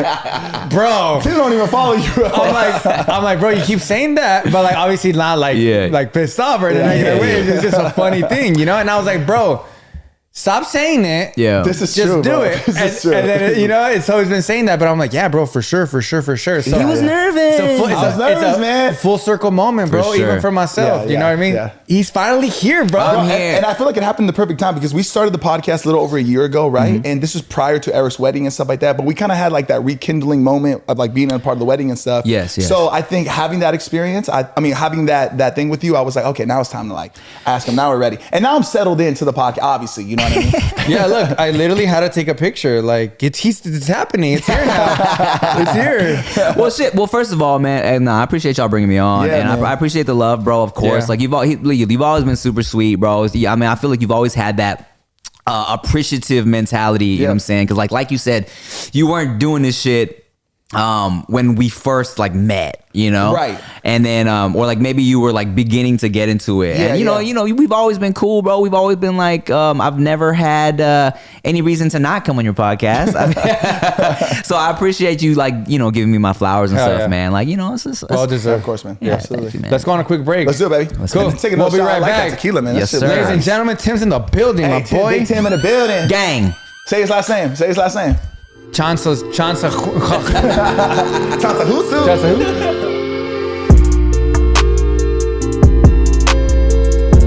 [SPEAKER 1] bro.
[SPEAKER 2] Tim don't even follow you.
[SPEAKER 1] I'm like, bro, you keep saying that, but like obviously not like pissed off or anything. It's just a funny thing, And I was like, bro, stop saying it.
[SPEAKER 2] Yeah. This is
[SPEAKER 1] just
[SPEAKER 2] true.
[SPEAKER 1] Do
[SPEAKER 2] bro.
[SPEAKER 1] it.
[SPEAKER 2] This is true.
[SPEAKER 1] And then, it's always been saying that, but I'm like, yeah, bro, for sure. So
[SPEAKER 3] he was nervous.
[SPEAKER 1] I was nervous, man. Full circle moment, bro,
[SPEAKER 3] For sure.
[SPEAKER 1] even for myself. You know what I mean?
[SPEAKER 2] Yeah.
[SPEAKER 1] He's finally here, bro.
[SPEAKER 2] And I feel like it happened the perfect time because we started the podcast a little over a year ago, right? And this was prior to Eric's wedding and stuff like that. But we kind of had like that rekindling moment of like being a part of the wedding and stuff.
[SPEAKER 3] Yes.
[SPEAKER 2] So I think having that experience, I mean, having that thing with you, I was like, okay, now it's time to like ask him. Now we're ready. And now I'm settled into the podcast, obviously. You know what I mean?
[SPEAKER 1] Yeah, look, I literally had to take a picture. Like, it's happening. It's here now. It's here.
[SPEAKER 3] Well, shit. Well, first of all, man, and I appreciate y'all bringing me on, and I appreciate the love, bro. Of course, like you've always been super sweet, bro. I mean, I feel like you've always had that appreciative mentality. You know what I'm saying? Because like you said, you weren't doing this shit when we first like met.
[SPEAKER 2] Right.
[SPEAKER 3] And then, or like maybe you were like beginning to get into it.
[SPEAKER 2] Yeah,
[SPEAKER 3] and you know, we've always been cool, bro. We've always been like, I've never had any reason to not come on your podcast. So I appreciate you, like, giving me my flowers and stuff, man. Like, it's just,
[SPEAKER 1] well deserved,
[SPEAKER 2] of course, man.
[SPEAKER 3] Yeah,
[SPEAKER 2] Absolutely.
[SPEAKER 3] thank you, man.
[SPEAKER 1] Let's go on a quick break.
[SPEAKER 2] Let's do it, baby.
[SPEAKER 1] Cool.
[SPEAKER 2] Take
[SPEAKER 1] We'll be right
[SPEAKER 2] like
[SPEAKER 1] back.
[SPEAKER 2] that tequila, man.
[SPEAKER 3] Yes,
[SPEAKER 2] That shit
[SPEAKER 3] sir.
[SPEAKER 1] Ladies
[SPEAKER 2] nice.
[SPEAKER 1] and gentlemen, Tim's in the building, my
[SPEAKER 2] Tim,
[SPEAKER 1] boy.
[SPEAKER 2] Big Tim in the building.
[SPEAKER 3] gang.
[SPEAKER 2] Say his last name.
[SPEAKER 1] Chansa.
[SPEAKER 2] Chantarangsu.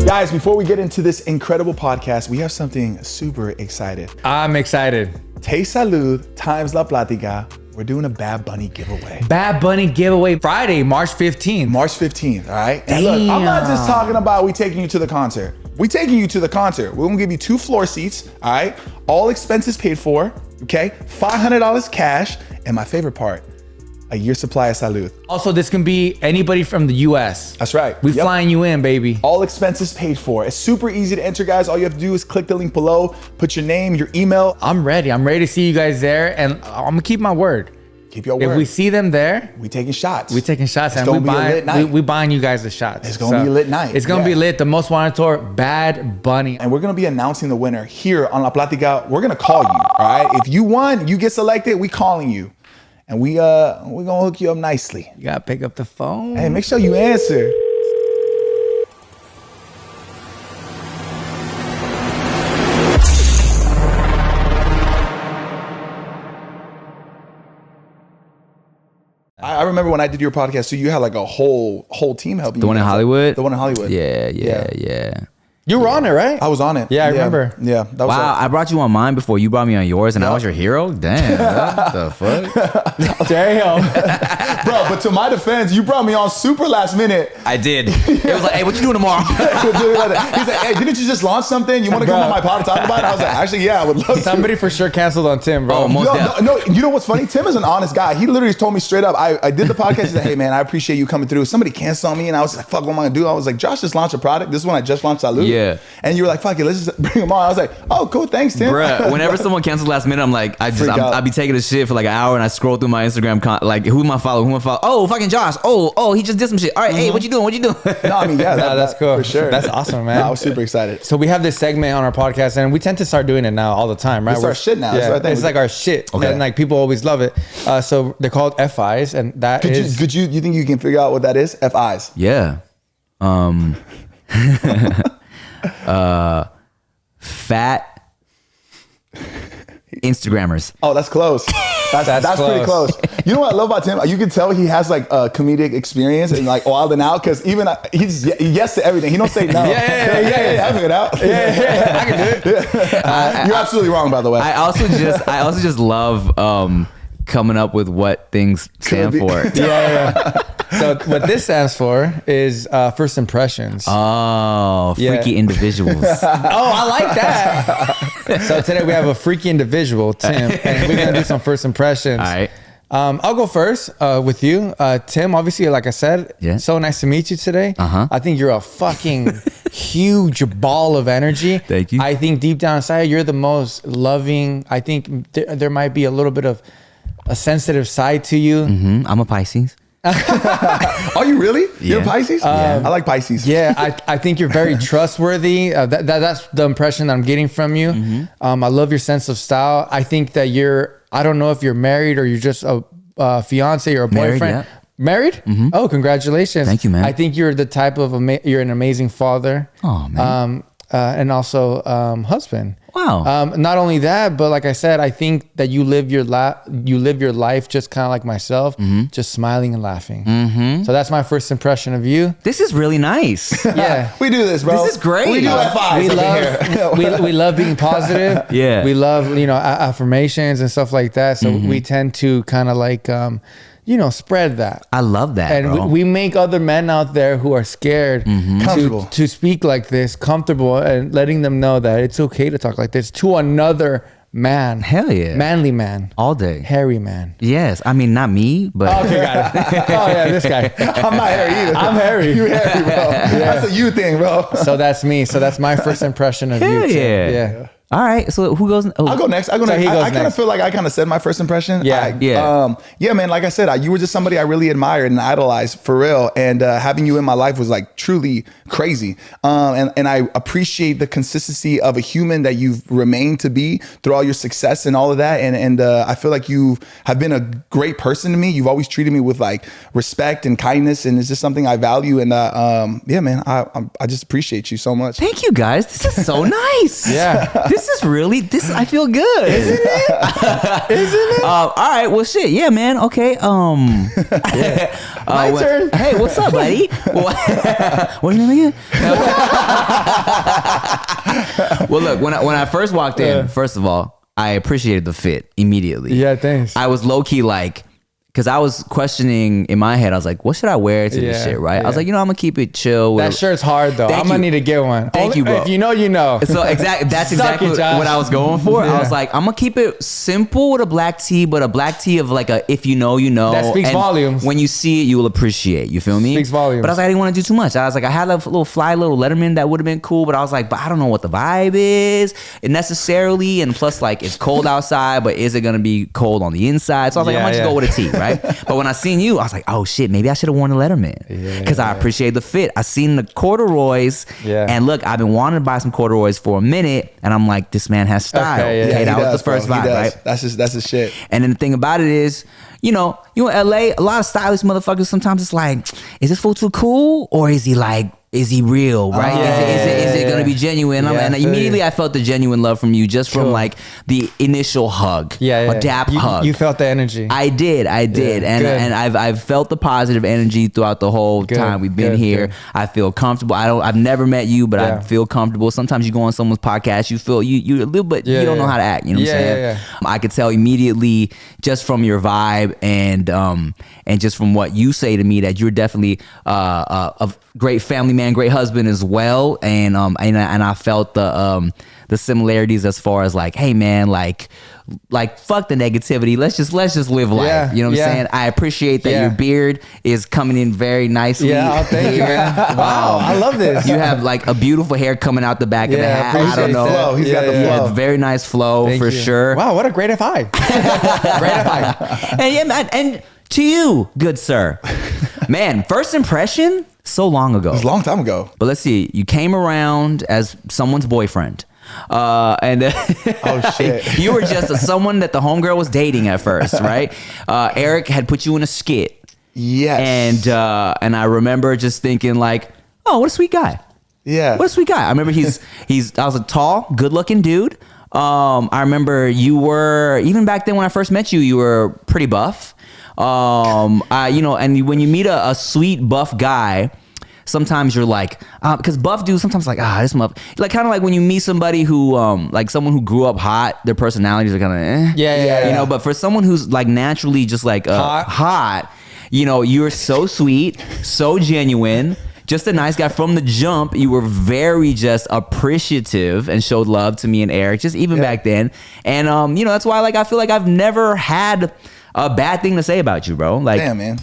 [SPEAKER 2] Guys, before we get into this incredible podcast, we have something super excited.
[SPEAKER 1] I'm excited.
[SPEAKER 2] Te Salud times La Platica. We're doing a Bad Bunny giveaway.
[SPEAKER 1] Bad Bunny giveaway Friday, March 15th.
[SPEAKER 2] March 15th, all right? And look, I'm not just talking about we taking you to the concert. We taking you to the concert. We're gonna give you 2 floor seats, all right? All expenses paid for, okay? $500 cash, and my favorite part, a year supply of Salud.
[SPEAKER 1] Also, this can be anybody from the U.S.
[SPEAKER 2] That's right.
[SPEAKER 1] We flying you in, baby.
[SPEAKER 2] All expenses paid for. It's super easy to enter, guys. All you have to do is click the link below, put your name, your email.
[SPEAKER 1] I'm ready. I'm ready to see you guys there, and I'm gonna keep my word.
[SPEAKER 2] Keep your word.
[SPEAKER 1] If we see them there,
[SPEAKER 2] we taking shots.
[SPEAKER 1] we taking shots,
[SPEAKER 2] It's
[SPEAKER 1] and
[SPEAKER 2] gonna be a lit night.
[SPEAKER 1] we buying you guys the shots.
[SPEAKER 2] It's gonna be a lit night.
[SPEAKER 1] It's gonna be lit. The most wanted tour, Bad Bunny.
[SPEAKER 2] And we're gonna be announcing the winner here on La Platica. We're gonna call you, all right? If you won, you get selected, we calling you. And we gonna hook you up nicely.
[SPEAKER 1] You gotta pick up the phone.
[SPEAKER 2] Hey, make sure you answer. I remember when I did your podcast, so you had like a whole team helping you.
[SPEAKER 3] The one in Hollywood?
[SPEAKER 2] The one in Hollywood.
[SPEAKER 3] Yeah.
[SPEAKER 1] You were on it, right?
[SPEAKER 2] I was on it.
[SPEAKER 1] Yeah, I remember.
[SPEAKER 2] Yeah. That was
[SPEAKER 3] Wow, I brought you on mine before you brought me on yours, and I was your hero? Damn, what the fuck?
[SPEAKER 1] Damn.
[SPEAKER 2] Bro, but to my defense, you brought me on super last minute.
[SPEAKER 3] I did. It was like, hey, what you doing tomorrow?
[SPEAKER 2] He's like, hey, didn't you just launch something? You want to come on my pod and talk about it? I was like, actually, yeah, I would love to.
[SPEAKER 1] Somebody for sure canceled on Tim, bro.
[SPEAKER 3] Oh, most
[SPEAKER 2] No, you know what's funny? Tim is an honest guy. He literally told me straight up, I did the podcast. He's like, hey, man, I appreciate you coming through. Somebody canceled on me, and I was like, fuck, what am I going to do? I was like, Josh just launched a product. This is when I just launched Salud.
[SPEAKER 3] Yeah.
[SPEAKER 2] And you were like, fuck it, let's just bring him on. I was like, oh, cool, thanks, Tim.
[SPEAKER 3] Bruh, whenever someone cancels last minute, I'm like,
[SPEAKER 2] Freak out.
[SPEAKER 3] I'll be taking a shit for like an hour, and I scroll through my Instagram, like, who am I following? Oh, fucking Josh. Oh, he just did some shit. All right, hey, what you doing?
[SPEAKER 2] No, I mean, yeah,
[SPEAKER 1] that's cool.
[SPEAKER 2] For sure.
[SPEAKER 1] That's awesome, man.
[SPEAKER 2] I was super excited.
[SPEAKER 1] So we have this segment on our podcast, and we tend to start doing it now all the time, right?
[SPEAKER 2] It's our shit now.
[SPEAKER 1] Yeah,
[SPEAKER 2] That's what I think.
[SPEAKER 1] it's like our shit.
[SPEAKER 2] Okay.
[SPEAKER 1] And like people always love it. So they're called FIs, and that is.
[SPEAKER 2] You think you can figure out what that is? FIs.
[SPEAKER 3] Yeah. Fat Instagrammers.
[SPEAKER 2] Oh, that's close. That's pretty close. You know what I love about Tim? You can tell he has like a comedic experience and like wilding out because even he's yes to everything. He don't say no. Yeah. I figured it out.
[SPEAKER 1] Yeah. I can do it.
[SPEAKER 2] You're absolutely wrong, by the way.
[SPEAKER 3] I also just love coming up with what things stand for.
[SPEAKER 1] Yeah. So what this stands for is first impressions.
[SPEAKER 3] Oh, freaky individuals.
[SPEAKER 1] I like that. So today we have a freaky individual, Tim, and we're gonna do some first impressions.
[SPEAKER 3] All right.
[SPEAKER 1] I'll go first with you, Tim. Obviously, like I said, so nice to meet you today. I think you're a fucking huge ball of energy.
[SPEAKER 3] Thank you.
[SPEAKER 1] I think deep down inside, you're the most loving. I think there might be a little bit of a sensitive side to you.
[SPEAKER 3] I'm a Pisces.
[SPEAKER 2] Are you really? You're a Pisces? I like Pisces.
[SPEAKER 1] Yeah, I think you're very trustworthy. That's the impression that I'm getting from you. I love your sense of style. I think that I don't know if you're married or you're just a fiance or a boyfriend. Married? Oh, congratulations.
[SPEAKER 3] Thank you, man.
[SPEAKER 1] I think you're the type of, you're an amazing father.
[SPEAKER 3] Oh, man.
[SPEAKER 1] And also husband.
[SPEAKER 3] Wow.
[SPEAKER 1] Not only that, but like I said, I think that you live your life just kind of like myself, just smiling and laughing. So that's my first impression of you.
[SPEAKER 3] This is really nice.
[SPEAKER 1] Yeah.
[SPEAKER 2] We do this, bro.
[SPEAKER 3] This is great.
[SPEAKER 2] We do F5s.
[SPEAKER 1] We love being positive.
[SPEAKER 3] Yeah.
[SPEAKER 1] We love, affirmations and stuff like that. So we tend to kind of like, spread that.
[SPEAKER 3] I love that,
[SPEAKER 1] and
[SPEAKER 3] bro.
[SPEAKER 1] we make other men out there who are scared to speak like this comfortable, and letting them know that it's okay to talk like this to another man.
[SPEAKER 3] Hell yeah.
[SPEAKER 1] Manly man.
[SPEAKER 3] All day.
[SPEAKER 1] Hairy man.
[SPEAKER 3] Yes. I mean, not me, but.
[SPEAKER 1] Okay, got it. Oh, yeah, this guy.
[SPEAKER 2] I'm not hairy either.
[SPEAKER 1] I'm hairy.
[SPEAKER 2] You hairy, bro. That's a you thing, bro.
[SPEAKER 1] So that's me. So that's my first impression of you, Tim.
[SPEAKER 3] Yeah. All right. So who goes?
[SPEAKER 2] I'll go next. I kind of feel like I kind of said my first impression.
[SPEAKER 1] Yeah.
[SPEAKER 2] Yeah, man. Like I said, you were just somebody I really admired and idolized for real. And having you in my life was like truly crazy. And I appreciate the consistency of a human that you've remained to be through all your success and all of that. And I feel like you have been a great person to me. You've always treated me with like respect and kindness, and it's just something I value. And yeah, man, I just appreciate you so much.
[SPEAKER 3] Thank you, guys. This is so nice.
[SPEAKER 1] Yeah.
[SPEAKER 3] This is really, I feel good. Isn't it? Isn't it? All right. Well, shit. Yeah, man. Okay.
[SPEAKER 1] My turn.
[SPEAKER 3] Hey, what's up, buddy? What's your name again? Well, look, when I first walked in, first of all, I appreciated the fit immediately.
[SPEAKER 1] Yeah, thanks.
[SPEAKER 3] I was low key like, because I was questioning in my head, I was like, what should I wear to this shit, right? I was like, I'm going to keep it chill.
[SPEAKER 1] That shirt's hard, though. I'm going to need to get one.
[SPEAKER 3] Thank you, bro.
[SPEAKER 1] If you know, you know.
[SPEAKER 3] So that's exactly what I was going for. I was like, I'm going to keep it simple with a black tee, but a black tee of like if you know, you know.
[SPEAKER 1] That speaks volumes.
[SPEAKER 3] When you see it, you will appreciate. You feel me?
[SPEAKER 1] Speaks volumes.
[SPEAKER 3] But I was like, I didn't want to do too much. I was like, I had a little fly little Letterman that would have been cool, but I was like, but I don't know what the vibe is necessarily. And plus, like, it's cold outside, but is it going to be cold on the inside? So I was like, I'm going to just go with a tee, right? But when I seen you, I was like, oh shit, maybe I should have worn a Letterman because I appreciate the fit. I seen the corduroys, and look, I've been wanting to buy some corduroys for a minute, and I'm like, this man has style. Okay, that was the first vibe, right?
[SPEAKER 2] That's his shit.
[SPEAKER 3] And then the thing about it is, you in LA, a lot of stylish motherfuckers. Sometimes it's like, is this fool too cool, or is he real, right? Is it going to be genuine? And immediately I felt the genuine love from you just from like the initial hug, a dap hug.
[SPEAKER 1] You felt the energy.
[SPEAKER 3] I did, and I've felt the positive energy throughout the whole time we've been here. I feel comfortable. I've never met you, but I feel comfortable. Sometimes you go on someone's podcast, you feel you a little bit, you don't know how to act. You know what I'm saying? I could tell immediately just from your vibe and just from what you say to me that you're definitely a great family man, great husband as well, and I felt the similarities as far as like, hey man, like fuck the negativity. Let's just live life. You know what I'm saying? I appreciate that your beard is coming in very nicely.
[SPEAKER 1] Yeah, thank you. Wow, I love this.
[SPEAKER 3] You have like a beautiful hair coming out the back of the hat. I don't know.
[SPEAKER 2] Flow. He's got the flow.
[SPEAKER 3] Very nice flow. Thank you. Sure.
[SPEAKER 1] Wow, what a great FI. Great FI.
[SPEAKER 3] And yeah, man, and to you, good sir. Man, first impression, so long ago.
[SPEAKER 2] It was a long time ago.
[SPEAKER 3] But let's see. You came around as someone's boyfriend. And
[SPEAKER 2] oh shit.
[SPEAKER 3] You were just someone that the homegirl was dating at first, right? Eric had put you in a skit.
[SPEAKER 2] Yes.
[SPEAKER 3] And I remember just thinking like, oh, what a sweet guy.
[SPEAKER 2] Yeah.
[SPEAKER 3] What a sweet guy. I remember I was a tall, good looking dude. I remember you were, even back then when I first met you, you were pretty buff. And when you meet a sweet buff guy, sometimes you're like, because buff dudes sometimes like, this muff, like kind of like when you meet somebody who, like someone who grew up hot, their personalities are kind of,
[SPEAKER 1] Yeah.
[SPEAKER 3] But for someone who's like naturally just like hot, you're so sweet, so genuine. Just a nice guy from the jump. You were very just appreciative and showed love to me and Eric, just even back then. And that's why I feel like I've never had a bad thing to say about you, bro. Like,
[SPEAKER 2] damn, man.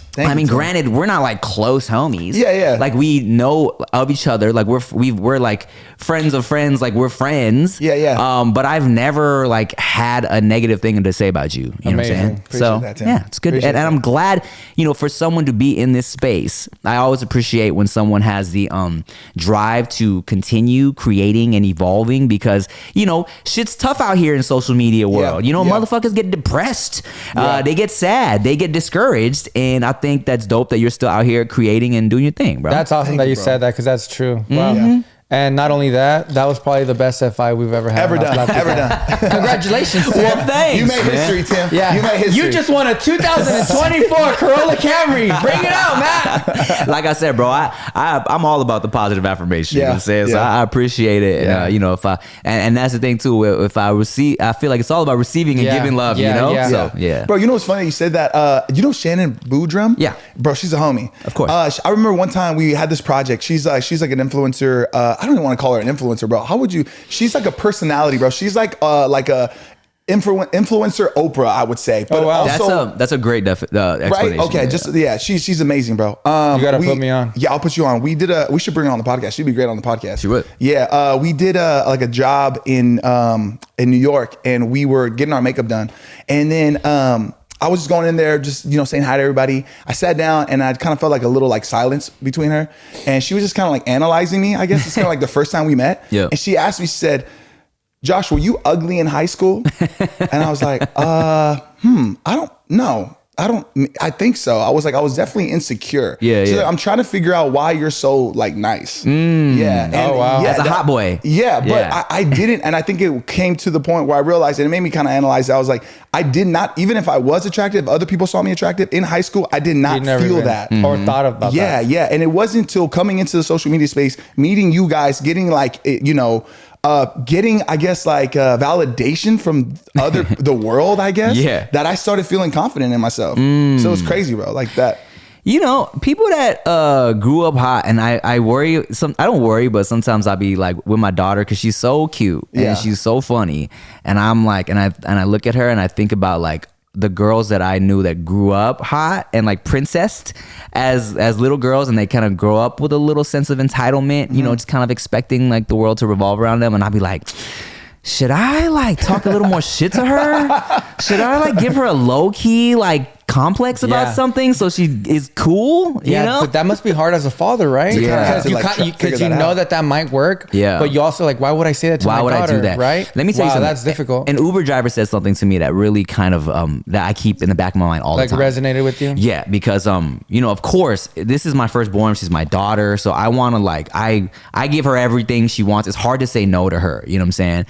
[SPEAKER 3] Granted, we're not like close homies.
[SPEAKER 2] Yeah.
[SPEAKER 3] Like we know of each other. Like we're like friends of friends. Like we're friends.
[SPEAKER 2] Yeah.
[SPEAKER 3] But I've never like had a negative thing to say about you. You know what I'm saying?
[SPEAKER 2] Appreciate that, Tim.
[SPEAKER 3] Yeah, it's good. And I'm glad, for someone to be in this space. I always appreciate when someone has the drive to continue creating and evolving, because shit's tough out here in social media world. Motherfuckers get depressed. They get sad, they get discouraged, and I think that's dope that you're still out here creating and doing your thing, bro.
[SPEAKER 1] That's awesome that you said that, because that's true. Wow.
[SPEAKER 2] Yeah.
[SPEAKER 1] And not only that was probably the best F5 we've ever had.
[SPEAKER 2] Ever done.
[SPEAKER 1] Congratulations, Tim.
[SPEAKER 3] Well, thanks.
[SPEAKER 2] You made history, Tim.
[SPEAKER 1] Yeah.
[SPEAKER 2] You made history.
[SPEAKER 1] You just won a 2024 Corolla Camry. Bring it out, man.
[SPEAKER 3] Like I said, bro, I'm all about the positive affirmation. You know what I'm saying? So I appreciate it.
[SPEAKER 1] Yeah.
[SPEAKER 3] And, if I and that's the thing too. If I receive, I feel like it's all about receiving and giving love.
[SPEAKER 1] Yeah.
[SPEAKER 3] So yeah.
[SPEAKER 2] Bro, what's funny? You said that. Shannon Boodrum?
[SPEAKER 3] Yeah.
[SPEAKER 2] Bro, she's a homie.
[SPEAKER 3] Of course.
[SPEAKER 2] I remember one time we had this project. She's like an influencer. I don't even want to call her an influencer, bro. How would you? She's like a personality, bro. She's like a influencer Oprah, I would say. But also,
[SPEAKER 3] that's a great explanation.
[SPEAKER 2] right? Okay, she's amazing, bro.
[SPEAKER 1] You gotta put me on.
[SPEAKER 2] Yeah, I'll put you on. We should bring her on the podcast. She'd be great on the podcast.
[SPEAKER 3] She would.
[SPEAKER 2] Yeah, we did a job in New York, and we were getting our makeup done, and then I was just going in there, just saying hi to everybody. I sat down, and I kind of felt like a little like silence between her, and she was just kind of like analyzing me. I guess it's kind of like the first time we met.
[SPEAKER 3] Yeah.
[SPEAKER 2] And she asked me, she said, "Josh, were you ugly in high school?" And I was like, I don't know. I think so. I was definitely insecure.
[SPEAKER 3] Yeah,
[SPEAKER 2] She's like, I'm trying to figure out why you're so like nice. Yeah. And
[SPEAKER 1] wow.
[SPEAKER 3] As a hot boy.
[SPEAKER 2] Yeah, but I didn't. And I think it came to the point where I realized, and it made me kind of analyze it. I was like, I did not, even if I was attractive, other people saw me attractive in high school, I did not feel that.
[SPEAKER 1] Or thought about that.
[SPEAKER 2] Yeah. And it wasn't until coming into the social media space, meeting you guys, getting like, getting, I guess, like validation from the world, I guess, that I started feeling confident in myself. So it's crazy, bro, like that.
[SPEAKER 3] People that grew up hot, and I worry. I don't worry, but sometimes I'll be like with my daughter, because she's so cute and she's so funny, and I'm like, and I look at her and I think about like the girls that I knew that grew up hot and like princessed as little girls, and they kind of grow up with a little sense of entitlement, just kind of expecting like the world to revolve around them, and I'll be like, should I like talk a little more shit to her? Should I like give her a low key like complex about something so she is cool? You know?
[SPEAKER 1] But that must be hard as a father, right?
[SPEAKER 3] Yeah.
[SPEAKER 1] Because you know that might work.
[SPEAKER 3] Yeah.
[SPEAKER 1] But you also like, why would I say that to my daughter? Why would I do that? Right?
[SPEAKER 3] Let me tell you something.
[SPEAKER 1] That's difficult.
[SPEAKER 3] An Uber driver said something to me that really kind of that I keep in the back of my mind all the time.
[SPEAKER 1] Like resonated with you?
[SPEAKER 3] Yeah, because of course, this is my firstborn. She's my daughter, so I want to like I give her everything she wants. It's hard to say no to her. You know what I'm saying?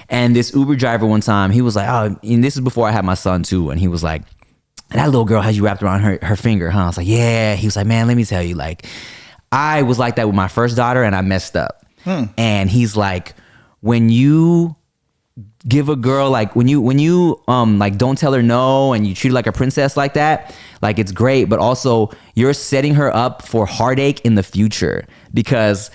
[SPEAKER 3] And this Uber driver one time, he was like, oh, and this is before I had my son too, and he was like, that little girl had you wrapped around her finger, huh? I was like, yeah. He was like, man, let me tell you, like, I was like that with my first daughter, and I messed up. And he's like, when you give a girl, like, when you like don't tell her no, and you treat her like a princess like that, like, it's great, but also you're setting her up for heartache in the future, because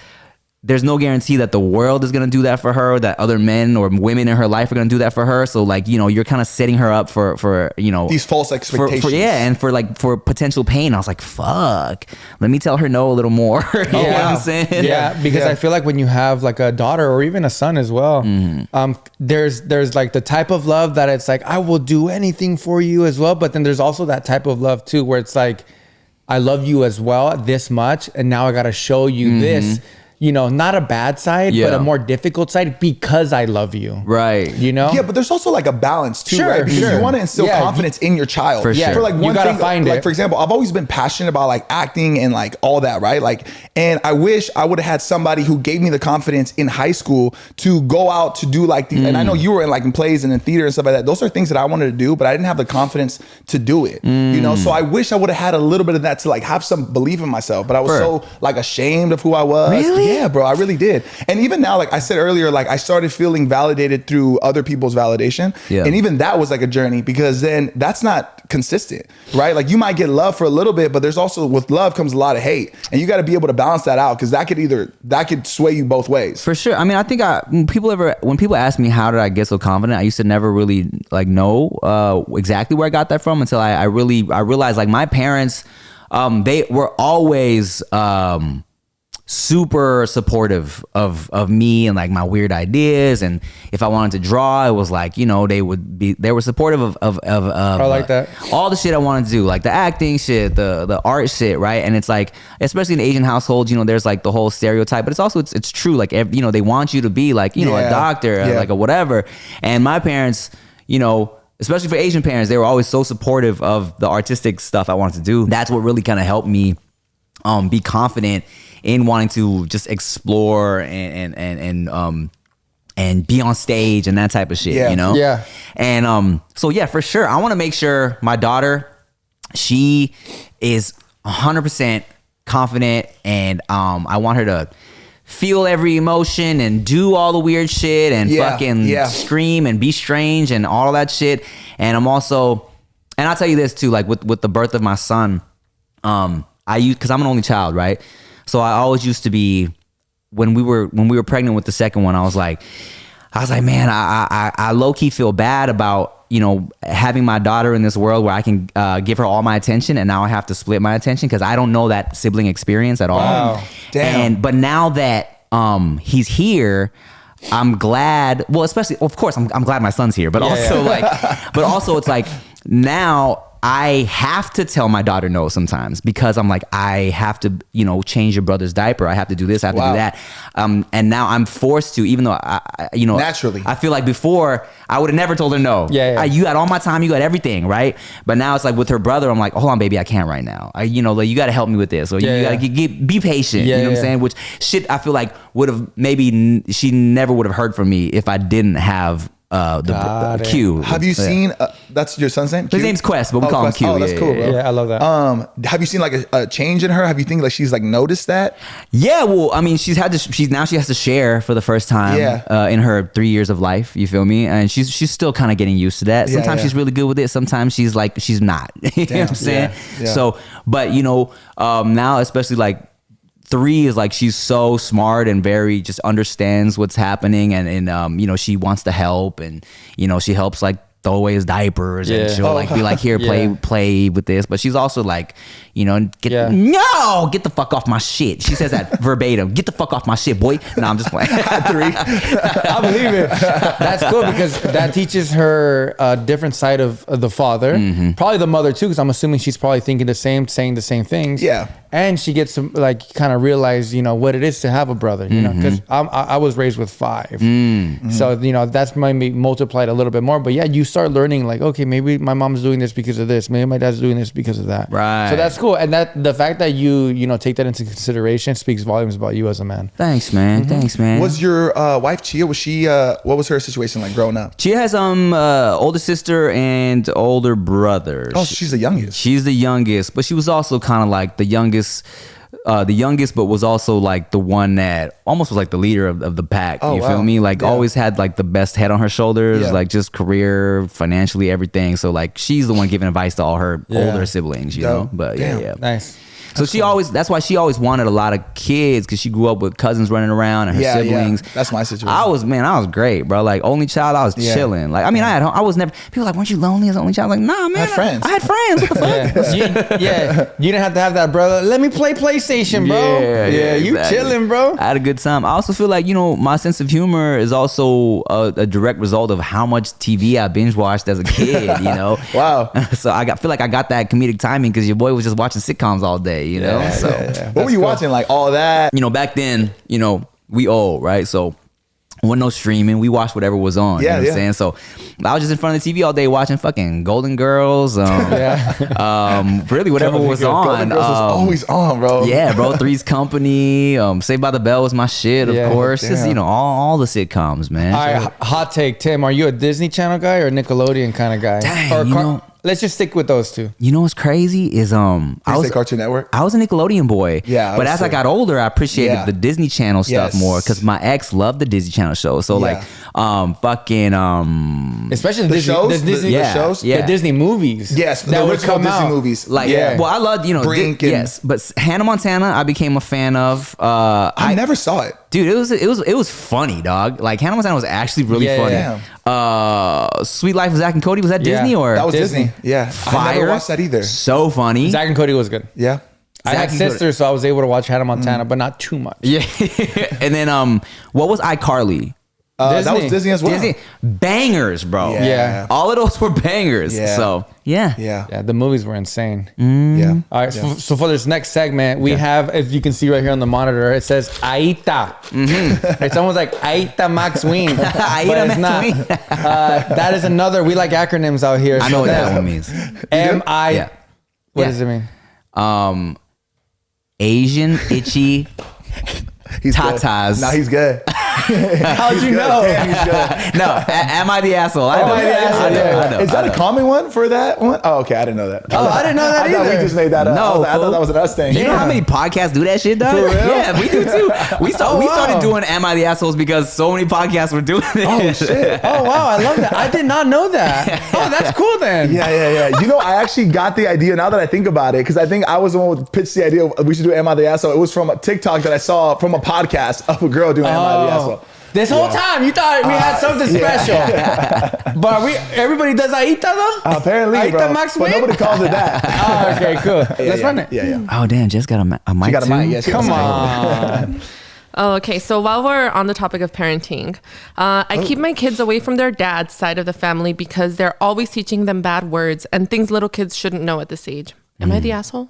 [SPEAKER 3] there's no guarantee that the world is going to do that for her, that other men or women in her life are going to do that for her. So like, you're kind of setting her up for these
[SPEAKER 2] false expectations.
[SPEAKER 3] And for potential pain. I was like, fuck, let me tell her no a little more. You know what I'm saying?
[SPEAKER 1] Yeah, because I feel like when you have like a daughter or even a son as well, there's like the type of love that it's like, I will do anything for you as well. But then there's also that type of love too, where it's like, I love you as well this much, and now I got to show you this. Not a bad side, but a more difficult side, because I love you.
[SPEAKER 3] Right.
[SPEAKER 2] Yeah, but there's also like a balance too, right? Because you want to instill confidence in your child.
[SPEAKER 3] For sure.
[SPEAKER 2] For like one
[SPEAKER 1] gotta
[SPEAKER 2] thing,
[SPEAKER 1] find
[SPEAKER 2] like
[SPEAKER 1] it.
[SPEAKER 2] for example, I've always been passionate about like acting and like all that, right? Like, and I wish I would have had somebody who gave me the confidence in high school to go out to do like the, and I know you were in plays and in theater and stuff like that. Those are things that I wanted to do, but I didn't have the confidence to do it. So I wish I would have had a little bit of that to like have some belief in myself, but I was so like ashamed of who I was.
[SPEAKER 3] Really?
[SPEAKER 2] Yeah, bro, I really did. And even now, like I said earlier, like I started feeling validated through other people's validation.
[SPEAKER 3] Yeah.
[SPEAKER 2] And even that was like a journey, because then that's not consistent, right? Like you might get love for a little bit, but there's also, with love comes a lot of hate. And you got to be able to balance that out, because that could sway you both ways.
[SPEAKER 3] For sure. I mean, I think when people ask me how did I get so confident, I used to never really like know exactly where I got that from until I realized, like, my parents, they were always super supportive of me and like my weird ideas, and if I wanted to draw, it was like, you know, they were supportive of
[SPEAKER 1] I like that.
[SPEAKER 3] All the shit I wanted to do, like the acting shit, the art shit, right? And it's like, especially in Asian households, you know, there's like the whole stereotype, but it's also it's true, like, you know, they want you to be like, you know, a doctor, like a whatever. And my parents, you know, especially for Asian parents, they were always so supportive of the artistic stuff I wanted to do. That's what really kind of helped me be confident in wanting to just explore and be on stage and that type of shit, you know?
[SPEAKER 1] Yeah.
[SPEAKER 3] And so yeah, for sure, I want to make sure my daughter, she is 100% confident, and I want her to feel every emotion and do all the weird shit and fucking scream and be strange and all that shit. And I'm also, and I'll tell you this too, like with the birth of my son, because I'm an only child, right? So I always used to be, when we were pregnant with the second one, I was like, man, I low key feel bad about, you know, having my daughter in this world where I can give her all my attention, and now I have to split my attention because I don't know that sibling experience at all.
[SPEAKER 2] Wow. Damn.
[SPEAKER 3] But now that he's here, I'm glad. Well, especially, of course, I'm glad my son's here, but but also it's like now I have to tell my daughter no sometimes, because I'm like, I have to, you know, change your brother's diaper. I have to do this. I have to do that. And now I'm forced to, even though you know, naturally, I feel like before I would have never told her no. You got all my time. You got everything, right? But now it's like with her brother, I'm like, hold on, baby, I can't right now. You know, like, you got to help me with this, or you got to be patient. You know what I'm saying? Which shit I feel like would have, maybe she never would have heard from me if I didn't have the Q.
[SPEAKER 2] Have you seen that's your son's name?
[SPEAKER 3] His name's Quest, but we call him Q.
[SPEAKER 2] Oh, that's cool, bro.
[SPEAKER 1] Yeah, I love that.
[SPEAKER 2] Have you seen like a change in her? Have you think like she's like noticed that?
[SPEAKER 3] Yeah, well, I mean, she now has to share for the first time in her 3 years of life. You feel me? And she's still kind of getting used to that. Sometimes she's really good with it. Sometimes she's not. You know what I'm saying? Yeah. So, but you know, now especially like 3 is like, she's so smart and very just understands what's happening, and you know, she wants to help, and you know, she helps like throw away his diapers, and she'll like be like, here, play with this. But she's also like, you know, get the fuck off my shit. She says that verbatim. Get the fuck off my shit, boy. No, I'm just playing. 3.
[SPEAKER 1] I believe it. That's cool, because that teaches her a different side of the father. Probably the mother too, because I'm assuming she's probably thinking saying the same things. Yeah. And she gets to like kind of realize, you know, what it is to have a brother, you know, because I was raised with 5. So, you know, that's maybe multiplied a little bit more. But yeah, you start learning like, okay, maybe my mom's doing this because of this. Maybe my dad's doing this because of that. Right. So that's cool. And that the fact that you know, take that into consideration speaks volumes about you as a man.
[SPEAKER 3] Thanks, man. Thanks, man.
[SPEAKER 2] Was your wife Chia, was she, what was her situation like growing up?
[SPEAKER 3] Chia has older sister and older brothers.
[SPEAKER 2] Oh, she's the youngest.
[SPEAKER 3] She's the youngest, but she was also kind of like the youngest, but was also like the one that almost was like the leader of the pack. You feel me? Like always had like the best head on her shoulders, like just career, financially, everything. So like she's the one giving advice to all her older siblings, you know? But yeah.
[SPEAKER 1] Nice.
[SPEAKER 3] So that's why she always wanted a lot of kids, because she grew up with cousins running around and her siblings.
[SPEAKER 2] Yeah. That's my situation.
[SPEAKER 3] I was great, bro. Like only child, I was chilling. Like, I mean, I was never, people were like, weren't you lonely as an only child? Like, nah, man.
[SPEAKER 2] I
[SPEAKER 3] had friends. What the fuck?
[SPEAKER 1] You didn't have to have that, brother. Let me play PlayStation, bro. Yeah, you chilling, bro.
[SPEAKER 3] I had a good time. I also feel like, you know, my sense of humor is also a direct result of how much TV I binge watched as a kid, you know?
[SPEAKER 2] Wow.
[SPEAKER 3] So feel like I got that comedic timing because your boy was just watching sitcoms all day, you know?
[SPEAKER 2] What were you watching? Like all that?
[SPEAKER 3] You know, back then, you know, we old, right? So wasn't no streaming. We watched whatever was on. You know what I'm saying? So I was just in front of the TV all day watching fucking Golden Girls. Really whatever was on.
[SPEAKER 2] Golden Girls was always on, bro.
[SPEAKER 3] Yeah, bro. Three's Company. Saved by the Bell was my shit, of course. Just, you know, all the sitcoms, man.
[SPEAKER 1] All right, hot take, Tim. Are you a Disney Channel guy or a Nickelodeon kind of guy?
[SPEAKER 3] Dang,
[SPEAKER 1] let's just stick with those two.
[SPEAKER 3] You know what's crazy is I was
[SPEAKER 2] Cartoon Network.
[SPEAKER 3] I was a Nickelodeon boy.
[SPEAKER 2] Yeah,
[SPEAKER 3] but as I got older, I appreciated the Disney Channel stuff more because my ex loved the Disney Channel shows. So like fucking
[SPEAKER 1] especially
[SPEAKER 2] the
[SPEAKER 1] Disney,
[SPEAKER 2] shows,
[SPEAKER 1] the Disney,
[SPEAKER 2] the shows,
[SPEAKER 1] the Disney movies.
[SPEAKER 2] Yes,
[SPEAKER 1] that
[SPEAKER 2] the
[SPEAKER 1] would come
[SPEAKER 2] Disney
[SPEAKER 1] out.
[SPEAKER 2] movies.
[SPEAKER 3] Like, well, I loved
[SPEAKER 2] Brink
[SPEAKER 3] yes, but Hannah Montana, I became a fan of.
[SPEAKER 2] I never saw it.
[SPEAKER 3] Dude, it was funny, dog. Like Hannah Montana was actually really funny. Sweet Life of Zack and Cody, was that Disney or
[SPEAKER 2] that was Disney? Yeah,
[SPEAKER 3] Fire.
[SPEAKER 2] I never watched that either.
[SPEAKER 3] So funny.
[SPEAKER 1] Zack and Cody was good.
[SPEAKER 2] Yeah,
[SPEAKER 1] I had sisters, so I was able to watch Hannah Montana, but not too much.
[SPEAKER 3] Yeah, and then what was iCarly?
[SPEAKER 2] That was Disney as well.
[SPEAKER 3] Disney bangers, bro.
[SPEAKER 2] Yeah.
[SPEAKER 3] All of those were bangers.
[SPEAKER 2] Yeah.
[SPEAKER 3] So
[SPEAKER 1] Yeah, the movies were insane.
[SPEAKER 2] Yeah.
[SPEAKER 1] All right, so for this next segment, we have, as you can see right here on the monitor, it says Aita. It's almost like Aita Max Ween, but it's not. That is another. We like acronyms out here.
[SPEAKER 3] I know what that one means.
[SPEAKER 1] M-I.
[SPEAKER 3] Yeah.
[SPEAKER 1] What does it mean?
[SPEAKER 3] Asian itchy
[SPEAKER 2] He's
[SPEAKER 3] tatas.
[SPEAKER 2] Good. No, he's good.
[SPEAKER 1] How'd you know?
[SPEAKER 2] Damn, he's good.
[SPEAKER 3] No, am I the asshole? I know.
[SPEAKER 1] Am I the asshole?
[SPEAKER 3] I know.
[SPEAKER 2] Is that a common one for that one? Oh, okay. I didn't know that.
[SPEAKER 1] Oh, I didn't know that
[SPEAKER 2] I thought
[SPEAKER 1] either.
[SPEAKER 2] we just made that up.
[SPEAKER 3] No,
[SPEAKER 2] I thought that was an us thing.
[SPEAKER 3] You know how many podcasts do that shit, dog?
[SPEAKER 2] For real?
[SPEAKER 3] Yeah, we do too. We
[SPEAKER 1] wow.
[SPEAKER 3] started doing Am I the Assholes because so many podcasts were doing it.
[SPEAKER 2] Oh shit.
[SPEAKER 1] Oh wow, I love that. I did not know that. Oh, that's cool then.
[SPEAKER 2] Yeah. You know, I actually got the idea now that I think about it, because I think I was the one who pitched the idea of we should do Am I the Asshole. It was from a TikTok that I saw from a podcast of a girl doing Am I the Asshole.
[SPEAKER 1] This whole time you thought we had something special, but everybody does Aita though.
[SPEAKER 2] Apparently,
[SPEAKER 1] Aita
[SPEAKER 2] bro.
[SPEAKER 1] Max
[SPEAKER 2] But
[SPEAKER 1] Ween?
[SPEAKER 2] nobody calls it that.
[SPEAKER 1] Oh, okay, cool. Let's run it.
[SPEAKER 2] Yeah.
[SPEAKER 3] Oh damn, Jess got a mic.
[SPEAKER 2] She got a
[SPEAKER 3] too?
[SPEAKER 2] mic. Yeah, she got
[SPEAKER 1] Come
[SPEAKER 2] a mic.
[SPEAKER 1] on.
[SPEAKER 4] Oh, okay. So while we're on the topic of parenting, I keep my kids away from their dad's side of the family because they're always teaching them bad words and things little kids shouldn't know at this age. Am I the asshole?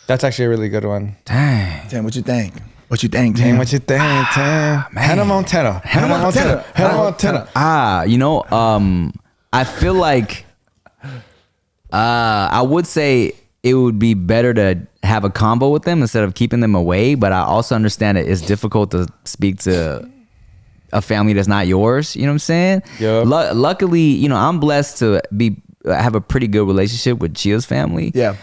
[SPEAKER 1] That's actually a really good one.
[SPEAKER 3] Dang.
[SPEAKER 2] Tim, what you think? What you think,
[SPEAKER 1] Tim,
[SPEAKER 2] Tim?
[SPEAKER 1] what you think, Tim? Hannah Montana.
[SPEAKER 3] You know, I feel like I would say it would be better to have a combo with them instead of keeping them away, but I also understand that it's difficult to speak to a family that's not yours. You know what I'm saying?
[SPEAKER 1] Yep.
[SPEAKER 3] Luckily, you know, I'm blessed to have a pretty good relationship with Chia's family.
[SPEAKER 2] Yeah.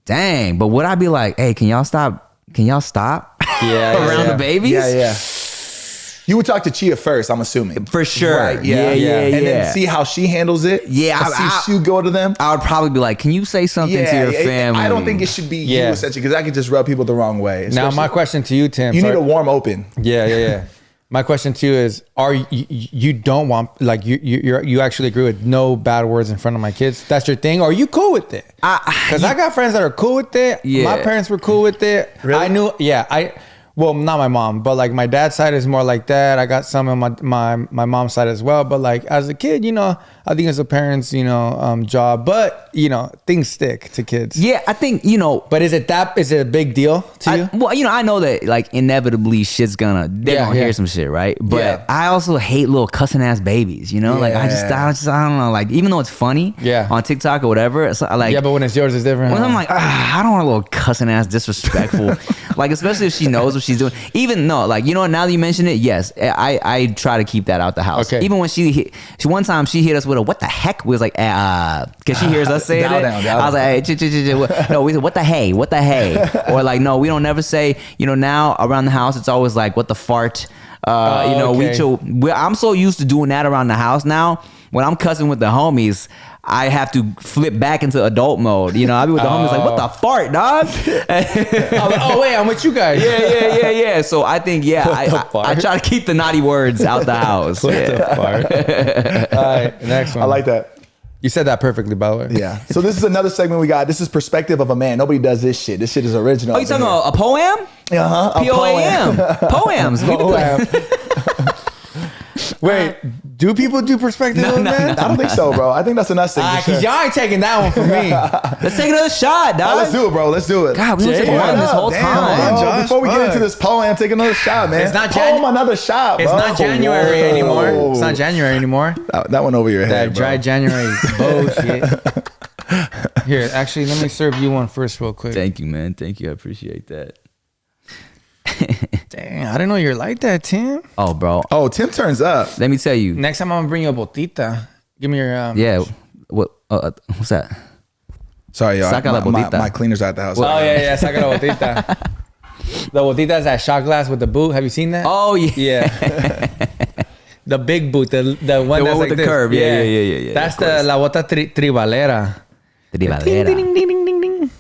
[SPEAKER 3] Dang, but would I be like, hey, can y'all stop
[SPEAKER 1] Yeah,
[SPEAKER 3] around the babies?
[SPEAKER 2] Yeah. You would talk to Chia first, I'm assuming.
[SPEAKER 3] For sure.
[SPEAKER 2] Right,
[SPEAKER 3] Yeah.
[SPEAKER 2] And then see how she handles it.
[SPEAKER 3] Yeah,
[SPEAKER 2] See if she go to them.
[SPEAKER 3] I would probably be like, can you say something to your family?
[SPEAKER 2] I don't think it should be you, essentially, because that could just rub people the wrong way.
[SPEAKER 1] Now, my question to you, Tim.
[SPEAKER 2] You need a warm open.
[SPEAKER 1] Yeah. My question to you is: are you don't want, like, you actually agree with no bad words in front of my kids? That's your thing, or are you cool with it? Because I got friends that are cool with it.
[SPEAKER 3] Yeah.
[SPEAKER 1] My parents were cool with it.
[SPEAKER 2] Really?
[SPEAKER 1] I knew. Yeah, well, not my mom, but like my dad's side is more like that. I got some of my mom's side as well. But like as a kid, you know, I think it's a parent's, you know, job. But you know, things stick to kids.
[SPEAKER 3] Yeah, I think, you know.
[SPEAKER 1] But is it a big deal to you?
[SPEAKER 3] Well, you know, I know that like inevitably they're gonna hear some shit, right? But I also hate little cussing ass babies, you know? Like I don't know, like even though it's funny on TikTok or whatever, so, like,
[SPEAKER 1] but when it's yours, it's different.
[SPEAKER 3] When I'm like, I don't want a little cussing ass disrespectful. Like, especially if she knows what she's doing. Even no, like, you know what, now that you mention it, yes, I try to keep that out the house.
[SPEAKER 1] Okay.
[SPEAKER 3] Even when she one time she hit us with a what the heck? We was like, because she hears us saying it. I was like, hey, no, we said, what the hey? Or like, no, we don't never say, you know, now around the house, it's always like, what the fart? You know, I'm so used to doing that around the house now. When I'm cussing with the homies, I have to flip back into adult mode. You know, I'll be with the homies like, what the fart, dog?
[SPEAKER 1] Wait, I'm with you guys.
[SPEAKER 3] Yeah. So I think, I try to keep the naughty words out the house.
[SPEAKER 1] What the fart? All right, next one.
[SPEAKER 2] I like that.
[SPEAKER 1] You said that perfectly, by the way.
[SPEAKER 2] Yeah. So this is another segment we got. This is perspective of a man. Nobody does this shit. This shit is original.
[SPEAKER 3] Oh, you talking about a poem?
[SPEAKER 2] Uh-huh.
[SPEAKER 3] P-O-A-M. Poems.
[SPEAKER 1] Wait, do people do perspective of man?
[SPEAKER 2] I don't think so, bro. I think that's a us thing.
[SPEAKER 1] Because y'all ain't taking that one from me.
[SPEAKER 3] Let's take another shot, dog.
[SPEAKER 2] Let's do it, bro. Let's do it.
[SPEAKER 3] God, we didn't take one this whole time.
[SPEAKER 1] Josh,
[SPEAKER 2] before we get into this poem, take another shot, man.
[SPEAKER 1] It's not
[SPEAKER 2] another shot, bro.
[SPEAKER 1] It's not January anymore. It's not January anymore.
[SPEAKER 2] That one over your head,
[SPEAKER 1] That dry January bullshit. Here, actually, let me serve you one first real quick.
[SPEAKER 3] Thank you, man. Thank you. I appreciate that.
[SPEAKER 1] Dang, I didn't know you're like that, Tim.
[SPEAKER 3] Oh, bro.
[SPEAKER 2] Oh, Tim turns up.
[SPEAKER 3] Let me tell you.
[SPEAKER 1] Next time I'm gonna bring you a botita. Give me your
[SPEAKER 3] Yeah. What's that?
[SPEAKER 2] Sorry, y'all.
[SPEAKER 3] Saca la botita.
[SPEAKER 2] My cleaner's at the house.
[SPEAKER 1] Oh yeah, saca la botita. The botita is that shot glass with the boot. Have you seen that?
[SPEAKER 3] Oh yeah.
[SPEAKER 1] Yeah. The big boot, the one
[SPEAKER 3] The
[SPEAKER 1] that's
[SPEAKER 3] one with
[SPEAKER 1] like
[SPEAKER 3] the
[SPEAKER 1] this.
[SPEAKER 3] curve. Yeah.
[SPEAKER 1] That's the la bota tribalera.
[SPEAKER 3] Tribalera.
[SPEAKER 1] Ding, ding, ding, ding, ding.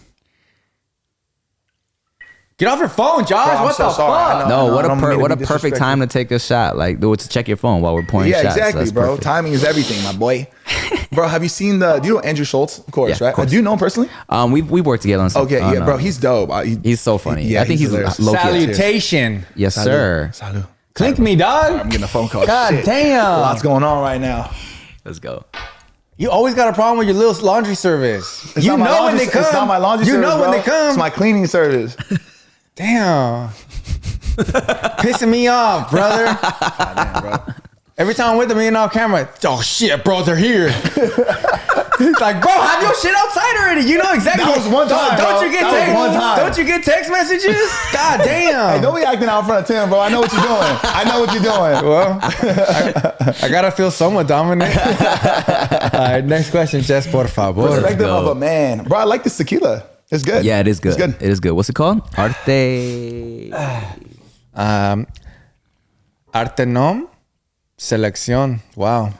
[SPEAKER 1] Get off your phone, Josh.
[SPEAKER 2] Bro, I'm
[SPEAKER 1] what
[SPEAKER 2] so
[SPEAKER 1] the
[SPEAKER 2] sorry.
[SPEAKER 1] fuck?
[SPEAKER 2] I know,
[SPEAKER 3] What
[SPEAKER 2] I don't mean to
[SPEAKER 3] a
[SPEAKER 2] be
[SPEAKER 3] perfect
[SPEAKER 2] disrespectful.
[SPEAKER 3] time to take a shot. Like to check your phone while we're pouring
[SPEAKER 2] Yeah,
[SPEAKER 3] shots.
[SPEAKER 2] exactly,
[SPEAKER 3] That's
[SPEAKER 2] bro.
[SPEAKER 3] perfect.
[SPEAKER 2] Timing is everything, my boy. Bro, have you seen do you know Andrew Schultz? Of course,
[SPEAKER 3] Yeah,
[SPEAKER 2] right?
[SPEAKER 3] of course.
[SPEAKER 2] Do you know him personally?
[SPEAKER 3] We worked together on some.
[SPEAKER 2] Okay, yeah, bro, he's dope.
[SPEAKER 3] He's so funny.
[SPEAKER 2] Yeah,
[SPEAKER 3] I think he's
[SPEAKER 2] hilarious.
[SPEAKER 3] low key.
[SPEAKER 1] Salutation.
[SPEAKER 3] Yes, sir.
[SPEAKER 2] Salud.
[SPEAKER 1] Clink me, dog.
[SPEAKER 2] I'm getting a phone call.
[SPEAKER 1] God
[SPEAKER 2] Shit.
[SPEAKER 1] damn.
[SPEAKER 2] Lots going on right now.
[SPEAKER 3] Let's go.
[SPEAKER 1] You always got a problem with your little laundry service.
[SPEAKER 2] It's
[SPEAKER 1] You
[SPEAKER 2] not my
[SPEAKER 1] know when
[SPEAKER 2] laundry-
[SPEAKER 1] they come.
[SPEAKER 2] It's not my laundry
[SPEAKER 1] You
[SPEAKER 2] service,
[SPEAKER 1] know when
[SPEAKER 2] bro.
[SPEAKER 1] they come.
[SPEAKER 2] It's my cleaning service.
[SPEAKER 1] Damn. Pissing me off, brother.
[SPEAKER 2] God damn, bro.
[SPEAKER 1] Every time I'm with them in off camera, oh shit, bro, they're here. Like, bro, have your shit outside already. You know exactly.
[SPEAKER 2] That was one time,
[SPEAKER 1] Don't
[SPEAKER 2] bro.
[SPEAKER 1] you get
[SPEAKER 2] That was
[SPEAKER 1] text?
[SPEAKER 2] one time.
[SPEAKER 1] Don't you get text messages? God damn.
[SPEAKER 2] Hey, don't be acting out in front of Tim, bro. I know what you're doing. I know what you're doing.
[SPEAKER 1] Well, I gotta feel somewhat dominant. All right, next question, Jess, por favor.
[SPEAKER 2] Perspective
[SPEAKER 3] go.
[SPEAKER 2] of a man. Bro, I like this tequila. It's good.
[SPEAKER 3] Yeah, it is good.
[SPEAKER 2] It's good.
[SPEAKER 3] It is good. What's it called? Arte.
[SPEAKER 1] Arte nom selección. Wow.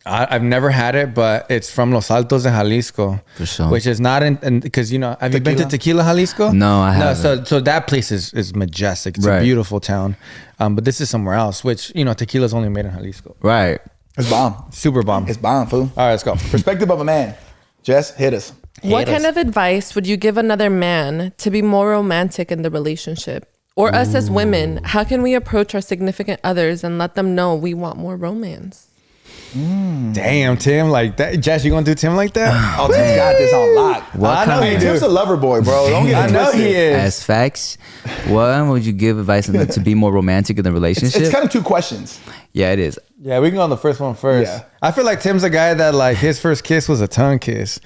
[SPEAKER 1] I've never had it, but it's from Los Altos de Jalisco,
[SPEAKER 3] For sure.
[SPEAKER 1] which is not in because you know. Have you been to Tequila, Jalisco?
[SPEAKER 3] No, I haven't.
[SPEAKER 1] So that place is majestic. It's a
[SPEAKER 3] Right.
[SPEAKER 1] beautiful town, but this is somewhere else. Which you know, tequila is only made in Jalisco.
[SPEAKER 3] Right.
[SPEAKER 2] It's bomb.
[SPEAKER 1] Super bomb.
[SPEAKER 2] It's bomb, fool.
[SPEAKER 1] All right, let's go.
[SPEAKER 2] Perspective of a man. Jess, hit us.
[SPEAKER 4] What kind of advice would you give another man to be more romantic in the relationship? Or us as women, how can we approach our significant others and let them know we want more romance?
[SPEAKER 1] Damn, Tim, like that. Jess, you gonna do Tim like that?
[SPEAKER 2] Oh, Tim's got this on lock.
[SPEAKER 1] I know
[SPEAKER 2] Hey,
[SPEAKER 1] he
[SPEAKER 2] Tim's
[SPEAKER 1] do.
[SPEAKER 2] a lover boy, bro. Don't get
[SPEAKER 1] I
[SPEAKER 2] it
[SPEAKER 1] know
[SPEAKER 2] twisted.
[SPEAKER 1] he is.
[SPEAKER 3] As facts, what would you give advice to be more romantic in the relationship?
[SPEAKER 2] It's kind of two questions.
[SPEAKER 3] Yeah, it is.
[SPEAKER 1] Yeah, we can go on the first one first.
[SPEAKER 2] Yeah.
[SPEAKER 1] I feel like Tim's a guy that like his first kiss was a tongue kiss.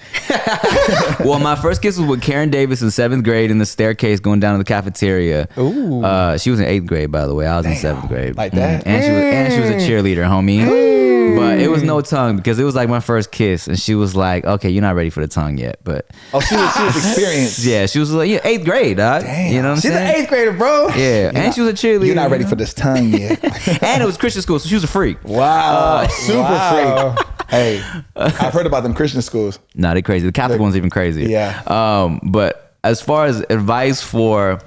[SPEAKER 3] Well, my first kiss was with Karen Davis in 7th grade in the staircase going down to the cafeteria.
[SPEAKER 1] Ooh.
[SPEAKER 3] She was in 8th grade, by the way. I was in 7th grade.
[SPEAKER 2] Like that?
[SPEAKER 3] And she was a cheerleader, homie. But it was no tongue because it was like my first kiss, and she was like, "Okay, you're not ready for the tongue yet." But
[SPEAKER 2] Oh, she was experienced.
[SPEAKER 3] yeah, she was like, 8th grade, dog.
[SPEAKER 2] Damn.
[SPEAKER 3] You know what I'm
[SPEAKER 1] She's an
[SPEAKER 3] saying?
[SPEAKER 1] 8th grader, bro.
[SPEAKER 3] Yeah, and she was a cheerleader.
[SPEAKER 2] You're not ready for this tongue yet.
[SPEAKER 3] And it was Christian school, so she was a freak.
[SPEAKER 2] Wow. Super
[SPEAKER 1] Wow.
[SPEAKER 2] freak. Hey, I've heard about them Christian schools.
[SPEAKER 3] Nah, they crazy. The Catholic one's even crazier.
[SPEAKER 2] Yeah.
[SPEAKER 3] But as far as advice for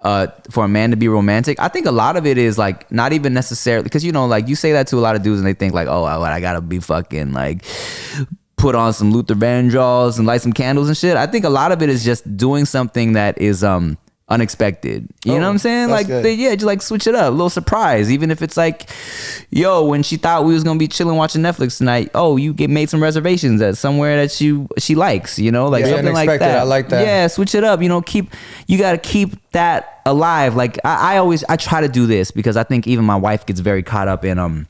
[SPEAKER 3] a man to be romantic, I think a lot of it is like not even necessarily because you know, like you say that to a lot of dudes and they think like, oh, I gotta be fucking like put on some Luther Vandross and light some candles and shit. I think a lot of it is just doing something that is unexpected. You know what I'm saying?
[SPEAKER 2] that's
[SPEAKER 3] Like
[SPEAKER 2] good.
[SPEAKER 3] just like switch it up, a little surprise. Even if it's like, yo, when she thought we was gonna be chilling watching Netflix tonight, oh, you made some reservations at somewhere that she likes, you know, like
[SPEAKER 1] Yeah,
[SPEAKER 3] something like
[SPEAKER 1] unexpected.
[SPEAKER 3] that.
[SPEAKER 1] I like that.
[SPEAKER 3] Yeah, switch it up. You know, you gotta keep that alive. Like I try to do this because I think even my wife gets very caught up in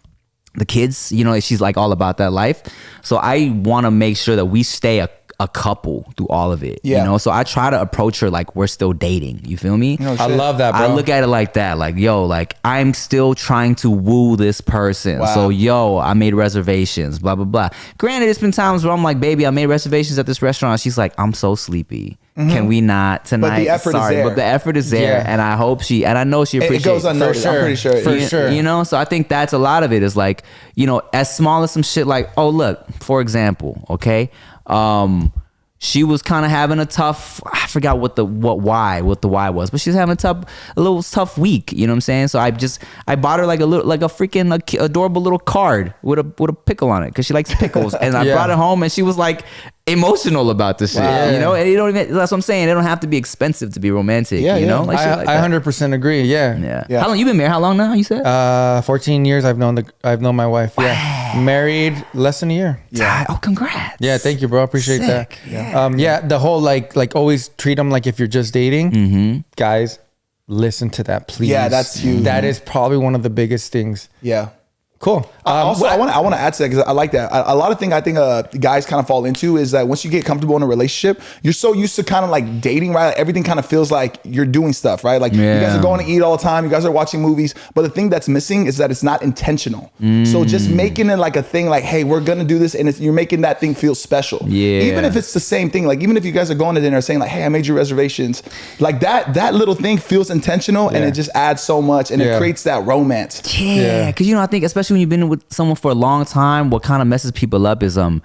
[SPEAKER 3] the kids. You know, she's like all about that life. So I want to make sure that we stay a couple through all of it.
[SPEAKER 2] Yeah.
[SPEAKER 3] You know, so I try to approach her like we're still dating. You feel me?
[SPEAKER 2] No
[SPEAKER 1] I
[SPEAKER 2] shit.
[SPEAKER 1] love that, bro.
[SPEAKER 3] I look at it like that, like, yo, like I'm still trying to woo this person.
[SPEAKER 2] Wow.
[SPEAKER 3] So, yo, I made reservations, blah, blah, blah. Granted, it's been times where I'm like, baby, I made reservations at this restaurant. She's like, I'm so sleepy. Can we not tonight?
[SPEAKER 2] effort is
[SPEAKER 3] Sorry,
[SPEAKER 2] there.
[SPEAKER 3] but the effort is there.
[SPEAKER 1] Yeah.
[SPEAKER 3] And I hope and I know she
[SPEAKER 2] It
[SPEAKER 3] appreciates
[SPEAKER 2] goes unnoticed.
[SPEAKER 1] For
[SPEAKER 2] I'm
[SPEAKER 1] sure.
[SPEAKER 2] pretty sure.
[SPEAKER 1] For
[SPEAKER 2] Yeah.
[SPEAKER 1] sure.
[SPEAKER 3] You know, so I think that's a lot of it is like, you know, as small as some shit like, oh, look, for example, okay, she was kind of having a tough, I forgot what the why was, but she was having a little tough week, you know what I'm saying? So I bought her like a freaking adorable little card with a pickle on it because she likes pickles, and I
[SPEAKER 1] Yeah.
[SPEAKER 3] brought it home and she was like emotional about this shit,
[SPEAKER 1] Wow.
[SPEAKER 3] you know? And you don't even, that's what I'm saying, it don't have to be expensive to be romantic,
[SPEAKER 2] Yeah,
[SPEAKER 3] you
[SPEAKER 2] yeah.
[SPEAKER 3] know? Like shit like
[SPEAKER 1] I
[SPEAKER 3] that.
[SPEAKER 1] 100% agree. Yeah.
[SPEAKER 3] Yeah. How long you been married? How long now? You said?
[SPEAKER 1] 14 years I've known my wife. Yeah. Married less than a year.
[SPEAKER 3] Yeah. Oh, congrats.
[SPEAKER 1] Yeah, thank you, bro. Appreciate
[SPEAKER 3] Sick.
[SPEAKER 1] that. Yeah, the whole like always treat them like if you're just dating. Guys, listen to that, please.
[SPEAKER 2] Yeah, that's huge.
[SPEAKER 1] That is probably one of the biggest things.
[SPEAKER 2] Yeah.
[SPEAKER 1] Cool.
[SPEAKER 2] Also, I want to add to that because I like that. A lot of things I think guys kind of fall into is that once you get comfortable in a relationship, you're so used to kind of like dating, right? Like everything kind of feels like you're doing stuff, right? Like you guys are going to eat all the time. You guys are watching movies. But the thing that's missing is that it's not intentional. So just making it like a thing like, hey, we're going to do this. And you're making that thing feel special. Yeah. Even if it's the same thing, like even if you guys are going to dinner saying like, hey, I made you reservations, like that little thing feels intentional and it just adds so much and it creates that romance.
[SPEAKER 3] Yeah. Because, I think especially when you've been with someone for a long time, what kind of messes people up is and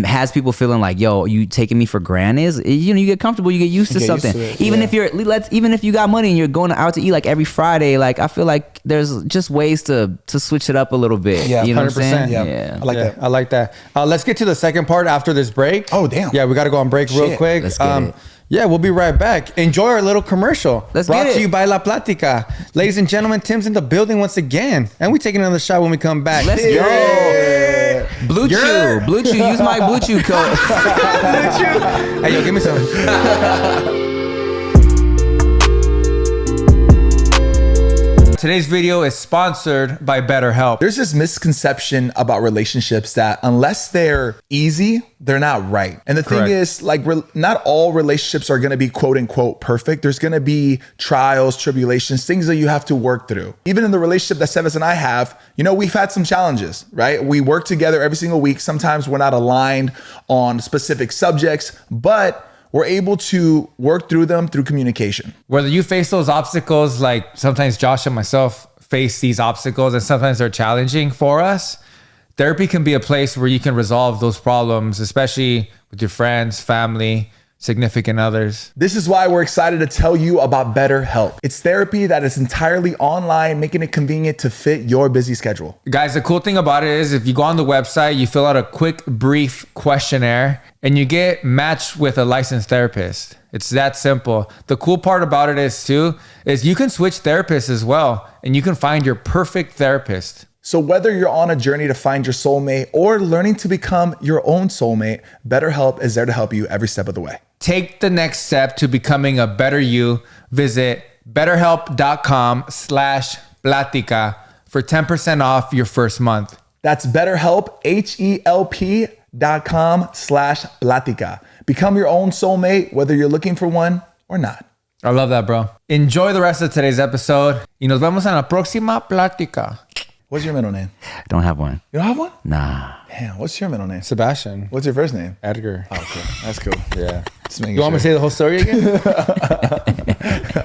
[SPEAKER 3] has people feeling like, yo, you taking me for granted. You get comfortable, you get used to something. Even if you got money and you're going out to eat like every Friday, like I feel like there's just ways to switch it up a little bit.
[SPEAKER 2] Yeah,
[SPEAKER 3] you know
[SPEAKER 2] 100%.
[SPEAKER 3] what I'm saying?
[SPEAKER 2] Yeah. I
[SPEAKER 1] like that. Let's get to the second part after this break.
[SPEAKER 2] Oh damn.
[SPEAKER 1] Yeah, we got to go on break real quick.
[SPEAKER 3] Let's get it.
[SPEAKER 1] Yeah, we'll be right back. Enjoy our little commercial.
[SPEAKER 3] Let's
[SPEAKER 1] Brought
[SPEAKER 3] get
[SPEAKER 1] to
[SPEAKER 3] it.
[SPEAKER 1] you by La Platica. Ladies and gentlemen, Tim's in the building once again. And we taking another shot when we come back.
[SPEAKER 3] Let's go. Blue Chew. Use my Blue Chew code.
[SPEAKER 1] Blue Chew. Hey, yo, give me some. Today's video is sponsored by BetterHelp.
[SPEAKER 2] There's this misconception about relationships that unless they're easy, they're not right. And the thing is, like, not all relationships are going to be quote unquote perfect. There's going to be trials, tribulations, things that you have to work through. Even in the relationship that Sebas and I have, we've had some challenges, right? We work together every single week. Sometimes we're not aligned on specific subjects, but we're able to work through them through communication.
[SPEAKER 1] Whether you face those obstacles, like sometimes Josh and myself face these obstacles and sometimes they're challenging for us, therapy can be a place where you can resolve those problems, especially with your friends, family, significant others.
[SPEAKER 2] This is why we're excited to tell you about BetterHelp. It's therapy that is entirely online, making it convenient to fit your busy schedule.
[SPEAKER 1] Guys, the cool thing about it is if you go on the website, you fill out a quick, brief questionnaire and you get matched with a licensed therapist. It's that simple. The cool part about it is you can switch therapists as well and you can find your perfect therapist.
[SPEAKER 2] So whether you're on a journey to find your soulmate or learning to become your own soulmate, BetterHelp is there to help you every step of the way.
[SPEAKER 1] Take the next step to becoming a better you. Visit betterhelp.com/platica for 10% off your first month.
[SPEAKER 2] That's BetterHelp, HELP.com/platica. Become your own soulmate, whether you're looking for one or not.
[SPEAKER 1] I love that, bro. Enjoy the rest of today's episode. Y nos vemos en la próxima plática.
[SPEAKER 2] What's your middle name?
[SPEAKER 3] I don't have one.
[SPEAKER 2] You don't have one?
[SPEAKER 3] Nah.
[SPEAKER 2] Damn, what's your middle name?
[SPEAKER 1] Sebastian.
[SPEAKER 2] What's your first name?
[SPEAKER 1] Edgar.
[SPEAKER 2] Oh, cool. That's cool.
[SPEAKER 1] Yeah.
[SPEAKER 2] You
[SPEAKER 1] want me to say the whole story again?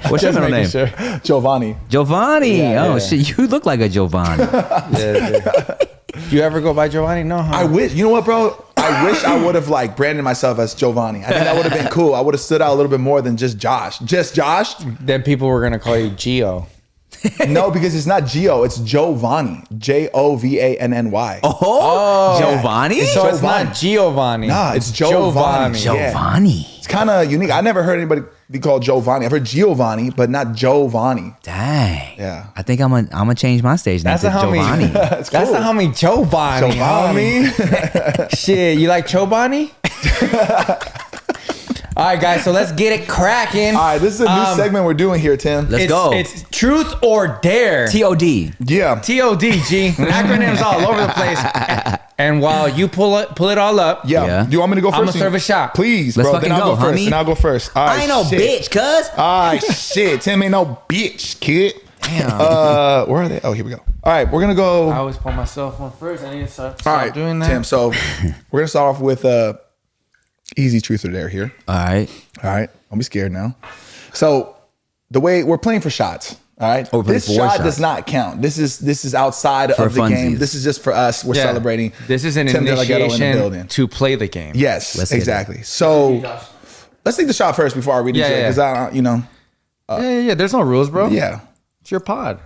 [SPEAKER 3] What's your middle name?
[SPEAKER 1] Sure.
[SPEAKER 2] Giovanni.
[SPEAKER 3] Giovanni. Shit, you look like a Giovanni.
[SPEAKER 1] Do you ever go by Giovanni? No, huh?
[SPEAKER 2] I wish. You know what, bro? I wish I would have like branded myself as Giovanni. I think that would have been cool. I would have stood out a little bit more than just Josh. Just Josh?
[SPEAKER 1] Then people were going to call you Gio.
[SPEAKER 2] No, because it's not Gio. It's Giovanni. Jovanny.
[SPEAKER 3] Oh, Giovanni?
[SPEAKER 1] So it's not Giovanni.
[SPEAKER 2] Nah, it's Giovanni.
[SPEAKER 3] Giovanni.
[SPEAKER 2] It's kind of unique. I never heard anybody be called Giovanni. I've heard Giovanni, but not Giovanni.
[SPEAKER 3] Dang.
[SPEAKER 2] Yeah.
[SPEAKER 3] I think I'm gonna change my stage name
[SPEAKER 1] That's
[SPEAKER 3] to
[SPEAKER 1] the homie.
[SPEAKER 3] Giovanni.
[SPEAKER 2] That's cool.
[SPEAKER 1] That's the homie Giovanni. Homie. Shit, you like Chobani? All right, guys, so let's get it cracking.
[SPEAKER 2] All right, this is a new segment we're doing here, Tim.
[SPEAKER 3] Let's go.
[SPEAKER 1] It's truth or dare.
[SPEAKER 3] TOD.
[SPEAKER 2] Yeah.
[SPEAKER 1] TOD, G. Acronyms all over the place. And while you pull it all up,
[SPEAKER 2] Yeah. Do you want me to go first?
[SPEAKER 1] I'm gonna serve a shot.
[SPEAKER 2] Please,
[SPEAKER 3] Let's
[SPEAKER 2] bro.
[SPEAKER 3] fucking
[SPEAKER 2] Then I'll
[SPEAKER 3] go,
[SPEAKER 2] go first.
[SPEAKER 3] homie.
[SPEAKER 2] And I'll go first. All right,
[SPEAKER 3] I ain't no bitch, cuz.
[SPEAKER 2] All right, shit. Tim ain't no bitch, kid.
[SPEAKER 3] Damn.
[SPEAKER 2] Where are they? Oh, here we go. All right, we're gonna go.
[SPEAKER 1] I always pull myself on first. I need to start
[SPEAKER 2] All right,
[SPEAKER 1] doing that.
[SPEAKER 2] Tim. So we're gonna start off with easy truth or dare here.
[SPEAKER 3] All right.
[SPEAKER 2] All right, don't be scared now. So the way we're playing for shots. All right,
[SPEAKER 3] Oh, we're playing
[SPEAKER 2] this
[SPEAKER 3] for
[SPEAKER 2] shot
[SPEAKER 3] shots.
[SPEAKER 2] does not count. This is outside
[SPEAKER 3] For
[SPEAKER 2] of the game.
[SPEAKER 3] funsies.
[SPEAKER 2] This is just for us. We're
[SPEAKER 1] Yeah.
[SPEAKER 2] celebrating.
[SPEAKER 1] This is an
[SPEAKER 2] Tim Delgado in the
[SPEAKER 1] initiation
[SPEAKER 2] building.
[SPEAKER 1] to play the game.
[SPEAKER 2] Yes,
[SPEAKER 3] Let's get
[SPEAKER 2] exactly. So let's take the shot first before I read it
[SPEAKER 1] Yeah,
[SPEAKER 2] because I, you know,
[SPEAKER 1] Yeah. There's no rules, bro.
[SPEAKER 2] yeah.
[SPEAKER 1] It's your pod.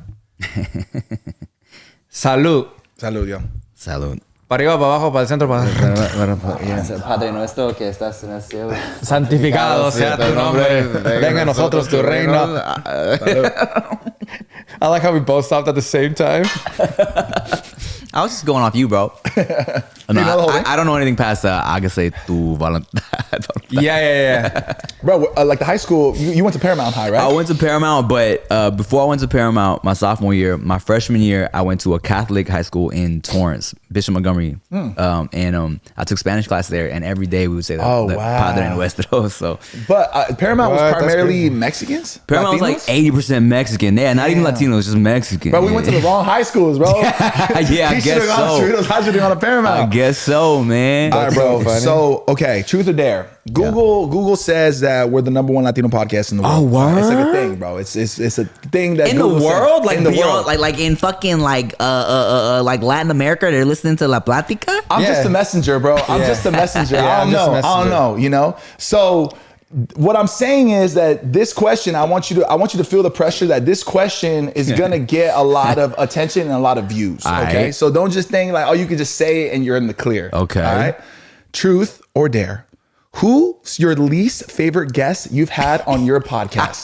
[SPEAKER 1] Salud.
[SPEAKER 2] Salud, yo.
[SPEAKER 3] Salud.
[SPEAKER 1] Para arriba, para abajo, para el centro, para
[SPEAKER 3] Padre nuestro que estás en el cielo.
[SPEAKER 1] santificado sea tu nombre. Venga a nosotros tu reino. I like how we both stopped at the same time.
[SPEAKER 3] I was just going off you, bro. No, I don't know anything past hágase tu voluntad.
[SPEAKER 1] Yeah.
[SPEAKER 2] Bro, like the high school, you went to Paramount High, right?
[SPEAKER 3] I went to Paramount, but before I went to Paramount, my sophomore year, my freshman year, I went to a Catholic high school in Torrance, Bishop Montgomery. And I took Spanish class there, and every day we would say the Padre Nuestro. So,
[SPEAKER 2] but Paramount was primarily Mexicans?
[SPEAKER 3] Paramount was like 80% Mexican. Yeah, not even Latinos, just Mexican.
[SPEAKER 2] Bro, we went to the wrong high schools, bro.
[SPEAKER 3] Yeah, I guess so.
[SPEAKER 2] Those high schools on a Paramount.
[SPEAKER 3] I guess so, man.
[SPEAKER 2] All right, bro. So, okay, truth or dare? Google says that we're the #1 Latino podcast in the world.
[SPEAKER 3] Oh, word?
[SPEAKER 2] It's like a thing, bro. It's a thing that
[SPEAKER 3] in
[SPEAKER 2] Google
[SPEAKER 3] the world,
[SPEAKER 2] said.
[SPEAKER 3] like
[SPEAKER 2] in the
[SPEAKER 3] beyond,
[SPEAKER 2] world.
[SPEAKER 3] like in fucking like Latin America, they're listening to La Platica.
[SPEAKER 2] I'm just a messenger, bro. I'm just a messenger. I don't know. You know. So what I'm saying is that this question, I want you to feel the pressure that this question is gonna get a lot of attention and a lot of views. Okay, so don't just think like, oh, you can just say it and you're in the clear.
[SPEAKER 3] Okay,
[SPEAKER 2] all right. Truth or dare? Who's your least favorite guest you've had on your podcast?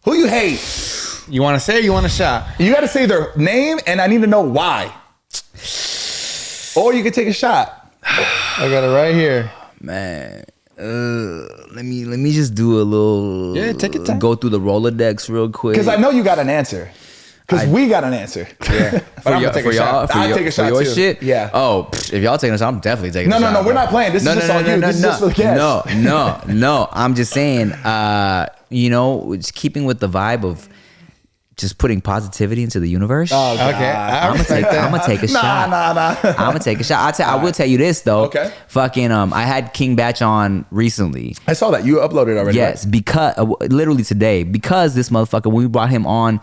[SPEAKER 2] Who you hate?
[SPEAKER 1] You want to say or you want a shot?
[SPEAKER 2] You got to say their name, and I need to know why. Or you can take a shot.
[SPEAKER 1] I got it right here.
[SPEAKER 3] Man, let me just do a little.
[SPEAKER 1] Yeah, take your time.
[SPEAKER 3] Go through the Rolodex real quick.
[SPEAKER 2] Because I know you got an answer. Because we got an answer.
[SPEAKER 1] Yeah.
[SPEAKER 2] But I'm gonna take a shot. I'll take a shot
[SPEAKER 3] your
[SPEAKER 2] too.
[SPEAKER 3] shit.
[SPEAKER 2] Yeah.
[SPEAKER 3] Oh, if y'all taking a shot, I'm definitely taking a shot.
[SPEAKER 2] No, we're not playing. This is just on you. This is just for the guests.
[SPEAKER 3] No. I'm just saying. It's keeping with the vibe of just putting positivity into the universe.
[SPEAKER 2] Oh, God.
[SPEAKER 1] Okay.
[SPEAKER 3] I'm gonna take a shot.
[SPEAKER 2] Nah.
[SPEAKER 3] I'm gonna take a shot. I will tell you this though.
[SPEAKER 2] Okay.
[SPEAKER 3] Fucking I had King Batch on recently.
[SPEAKER 2] I saw that. You uploaded already.
[SPEAKER 3] Yes,
[SPEAKER 2] right?
[SPEAKER 3] because literally today, because this motherfucker, when we brought him on